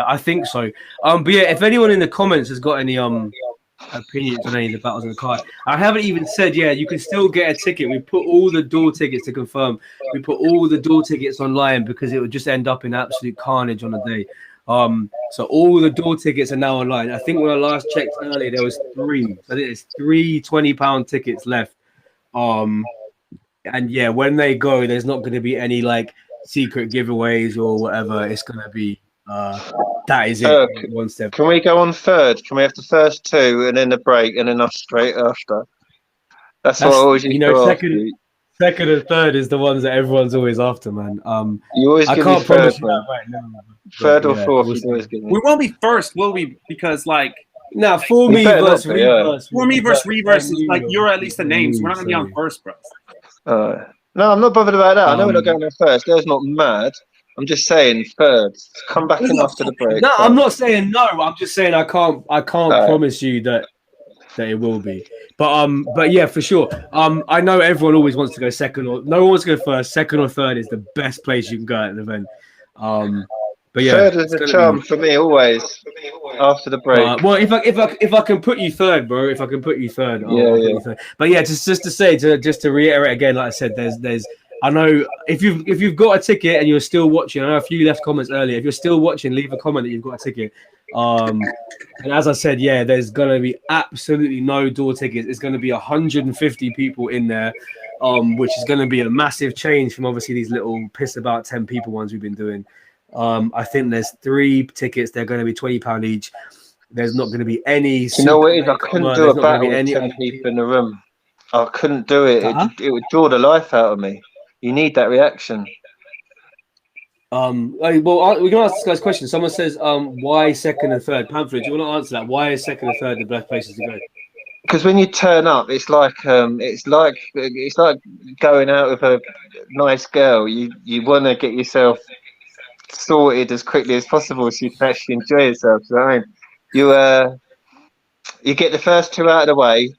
I think so. But yeah, if anyone in the comments has got any opinions on any of the battles on the card, I haven't even said you can still get a ticket. We put all the door tickets to confirm. We put all the door tickets online because it would just end up in absolute carnage on the day. So all the door tickets are now online. I think when I last checked earlier, there was 3. I think there's 3 £20 tickets left. And yeah, when they go, there's not going to be any like secret giveaways or whatever. It's going to be that is it. One step. Can we go on third? Can we have the first 2 and then a break and then us straight after? That's what I always second and third is the ones that everyone's always after, man. You always I can't promise you that right now. Third or fourth, we won't be first, will we? Because like, for me versus reverse. For me versus reverse is like you're at least the names. We're not gonna be on first, bro. No, I'm not bothered about that. I know we're not going there first. There's not mad. I'm just saying third. Come back in after the break. No, I'm not saying no. I'm just saying I can't promise you that it will be. But yeah, for sure. I know everyone always wants to go second, or no one wants to go first. Second or third is the best place you can go at an event. But yeah, third is a charm for me always. After the break. Well, if I can put you third, bro. If I can put you third, third. But yeah, just to say, just to reiterate again, like I said, there's. I know if you've got a ticket and you're still watching. I know a few left comments earlier. If you're still watching, leave a comment that you've got a ticket. And as I said, there's gonna be absolutely no door tickets. It's gonna be 150 people in there, which is gonna be a massive change from obviously these little piss about 10 people ones we've been doing. I think there's 3 tickets. They're going to be £20 each. There's not going to be any. You know what it is? I couldn't do a battle with 10 people in the room. I couldn't do it. It would draw the life out of me. You need that reaction. Well, we can ask this guy's question. Someone says, why second and third? Pamphlet, do you want to answer that? Why is second and third the best places to go? Because when you turn up, it's like going out with a nice girl. You want to get yourself sorted as quickly as possible so you can actually enjoy yourself. So, I mean, you get the first two out of the way,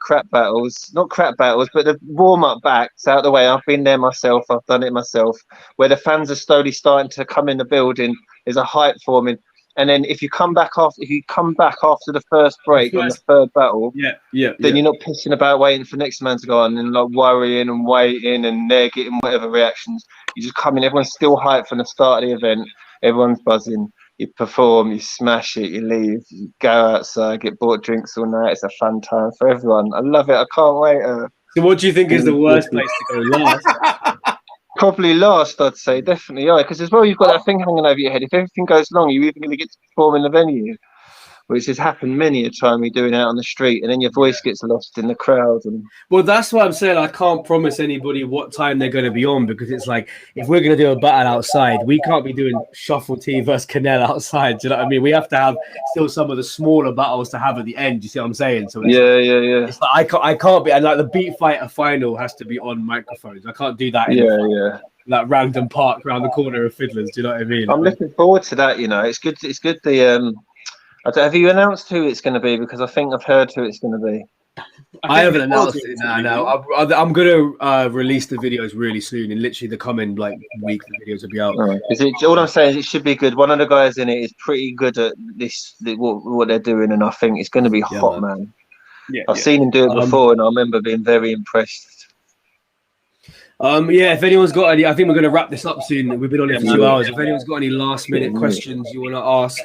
not crap battles, but the warm-up backs out of the way. I've been there myself. I've done it myself. Where the fans are slowly starting to come in the building, there's a hype forming, and then if you come back after the first break on the third battle, then you're not pissing about waiting for the next man to go on and like worrying and waiting, and they're getting whatever reactions. You just come in. Everyone's still hyped from the start of the event. Everyone's buzzing. You perform, you smash it, you leave, you go outside, get bought drinks all night. It's a fun time for everyone. I love it. I can't wait. So what do you think is the worst place to go last? Probably last, I'd say. Definitely, yeah. Because as well, you've got that thing hanging over your head. If everything goes long, you're even going to get to perform in the venue, which has happened many a time. You're doing it out on the street, and then your voice gets lost in the crowd. And well, that's why I'm saying I can't promise anybody what time they're going to be on, because it's like if we're going to do a battle outside, we can't be doing Shuffle T versus Canel outside. Do you know what I mean? We have to have still some of the smaller battles to have at the end. You see what I'm saying? So it's It's like I can't be, and like the Beat Fighter final has to be on microphones. I can't do that. Like random park around the corner of Fiddlers. Do you know what I mean? I'm looking forward to that. You know, it's good. It's good. Have you announced who it's going to be? Because I think I've heard who it's going to be. I haven't announced it. No. I'm going to release the videos really soon. In literally the coming week, the videos will be out. All I'm saying is it should be good. One of the guys in it is pretty good at what they're doing, and I think it's going to be hot, man. I've seen him do it before, and I remember being very impressed. If anyone's got any, I think we're going to wrap this up soon. We've been on it for 2 hours. If anyone's got any last minute questions you want to ask,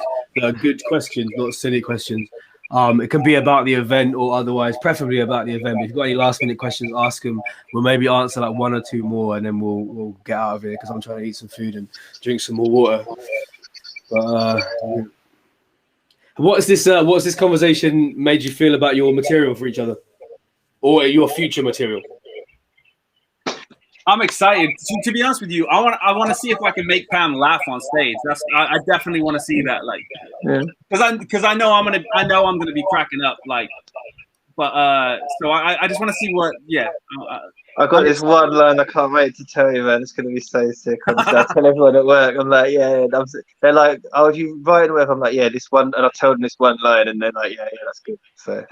good questions, not silly questions. It can be about the event or otherwise, preferably about the event. But if you've got any last minute questions, ask them. We'll maybe answer like one or two more, and then we'll get out of here because I'm trying to eat some food and drink some more water. But what's this conversation made you feel about your material for each other, or your future material? I'm excited. To be honest with you, I want to see if I can make Pam laugh on stage. I definitely want to see that, because I know I'm gonna be cracking up, so I just want to see what. I got this one line I can't wait to tell you, man. It's gonna be so sick. I tell everyone at work. I'm like, they're like, oh, do you write with? I'm like, yeah, this one, and I told them this one line, and they're like, yeah, that's good. So,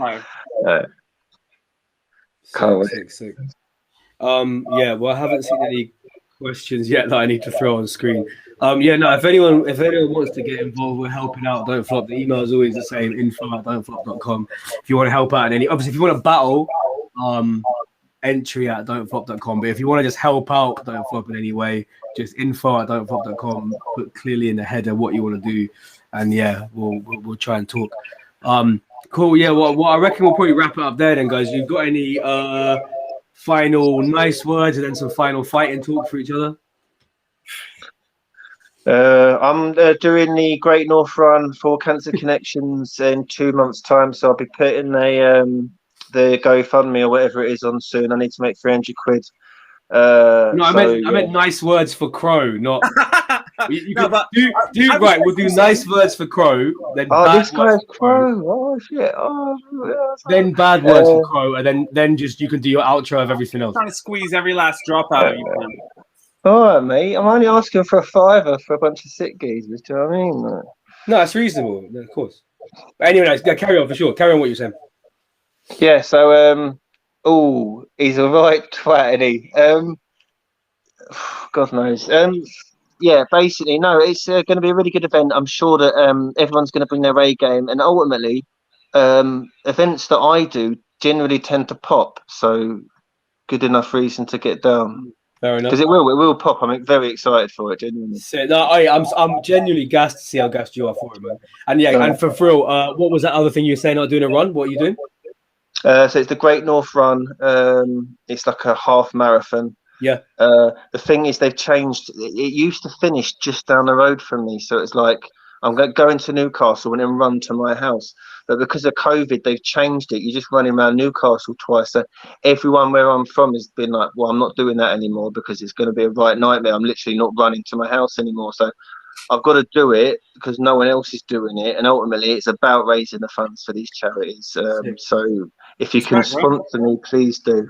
can't wait. Sick. Well, I haven't seen any questions yet that I need to throw on screen. If anyone wants to get involved with helping out Don't Flop, the email is always the same, info@don'tflop.com. If you want to help out in any, obviously if you want to battle, entry@don'tflop.com. But if you want to just help out Don't Flop in any way, just info@don'tflop.com. Put clearly in the header what you want to do, and we'll try and talk. Cool. Yeah, what I reckon we'll probably wrap it up there then, guys. You've got any final nice words and then some final fighting talk for each other? I'm doing the Great North Run for Cancer Connections in 2 months' time, so I'll be putting the GoFundMe or whatever it is on soon. I need to make 300 quid. I meant nice words for Crow, not. We'll do nice words for Crow. Then this guy's Crow. Oh shit! Then bad words for Crow, and then just you can do your outro of everything else. Trying to squeeze every last drop out of you. All right, mate. I'm only asking for a $5 for a bunch of sick geezers. Do you know what I mean? No, it's reasonable, of course. But anyway, carry on for sure. Carry on what you're saying. Yeah. So he's a right twat, isn't he? God knows. Basically, no, it's going to be a really good event. I'm sure that everyone's going to bring their A game, and ultimately, events that I do generally tend to pop. So, good enough reason to get down. Fair enough. Because it will pop. I'm very excited for it, genuinely. So, I'm genuinely gassed to see how gassed you are for it, man. And and for real, what was that other thing you were saying? Not doing a run? What are you doing? So it's the Great North Run. It's like a half marathon. Yeah. The thing is, they've changed. It used to finish just down the road from me, so it's like I'm going to Newcastle and then run to my house. But because of COVID, they've changed it. You're just running around Newcastle twice. So everyone where I'm from has been like, well, I'm not doing that anymore because it's going to be a right nightmare. I'm literally not running to my house anymore. So I've got to do it because no one else is doing it. And ultimately, it's about raising the funds for these charities. So if you can sponsor me, please do.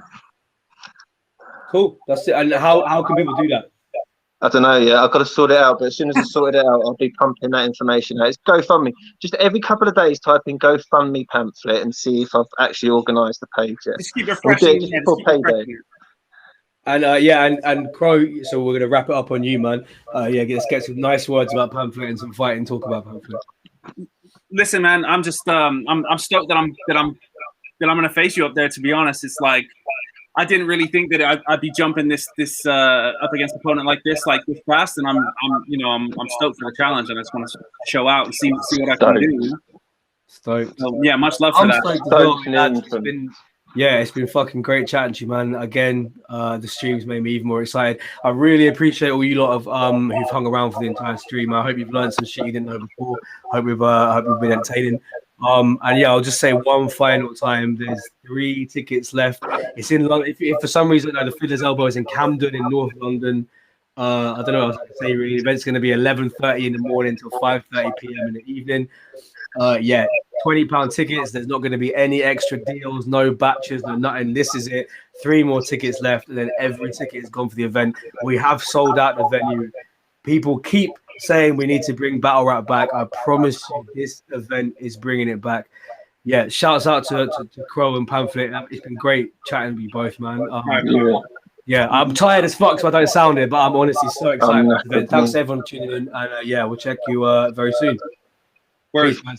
Cool. That's it. And how can people do that? I don't know yet. I've got to sort it out. But as soon as I sort it out, I'll be pumping that information out. It's GoFundMe. Just every couple of days, type in GoFundMe pamphlet and see if I've actually organised the page yet. Just keep refreshing. Just before payday. And and Crow. So we're gonna wrap it up on you, man. Let's get some nice words about Pamphlet and some fighting talk about Pamphlet. Listen, man. I'm just I'm stoked that I'm gonna face you up there. To be honest, it's like, I didn't really think that I'd be jumping this up against an opponent like this fast, and I'm stoked for the challenge, and I just want to show out and see what I can do. Stoked. So, yeah, much love for that. It's been fucking great chatting to you, man. Again, the streams made me even more excited. I really appreciate all you lot of who've hung around for the entire stream. I hope you've learned some shit you didn't know before. Hope we've been entertaining. I'll just say one final time. There's 3 tickets left. It's in London. If for some reason the Fiddler's Elbow is in Camden in North London, I don't know what I was going to say. Really, the event's going to be 11:30 in the morning till 5:30 p.m. in the evening. £20 tickets. There's not going to be any extra deals, no batches, no nothing. This is it. 3 more tickets left, and then every ticket is gone for the event. We have sold out the venue. People keep saying we need to bring Battle Rap back. I promise you, this event is bringing it back. Yeah, shouts out to Crow and Pamphlet. It's been great chatting with you both, man. I'm tired as fuck, so I don't sound it, but I'm honestly so excited. Thanks to everyone tuning in, and we'll check you very soon. Peace, man.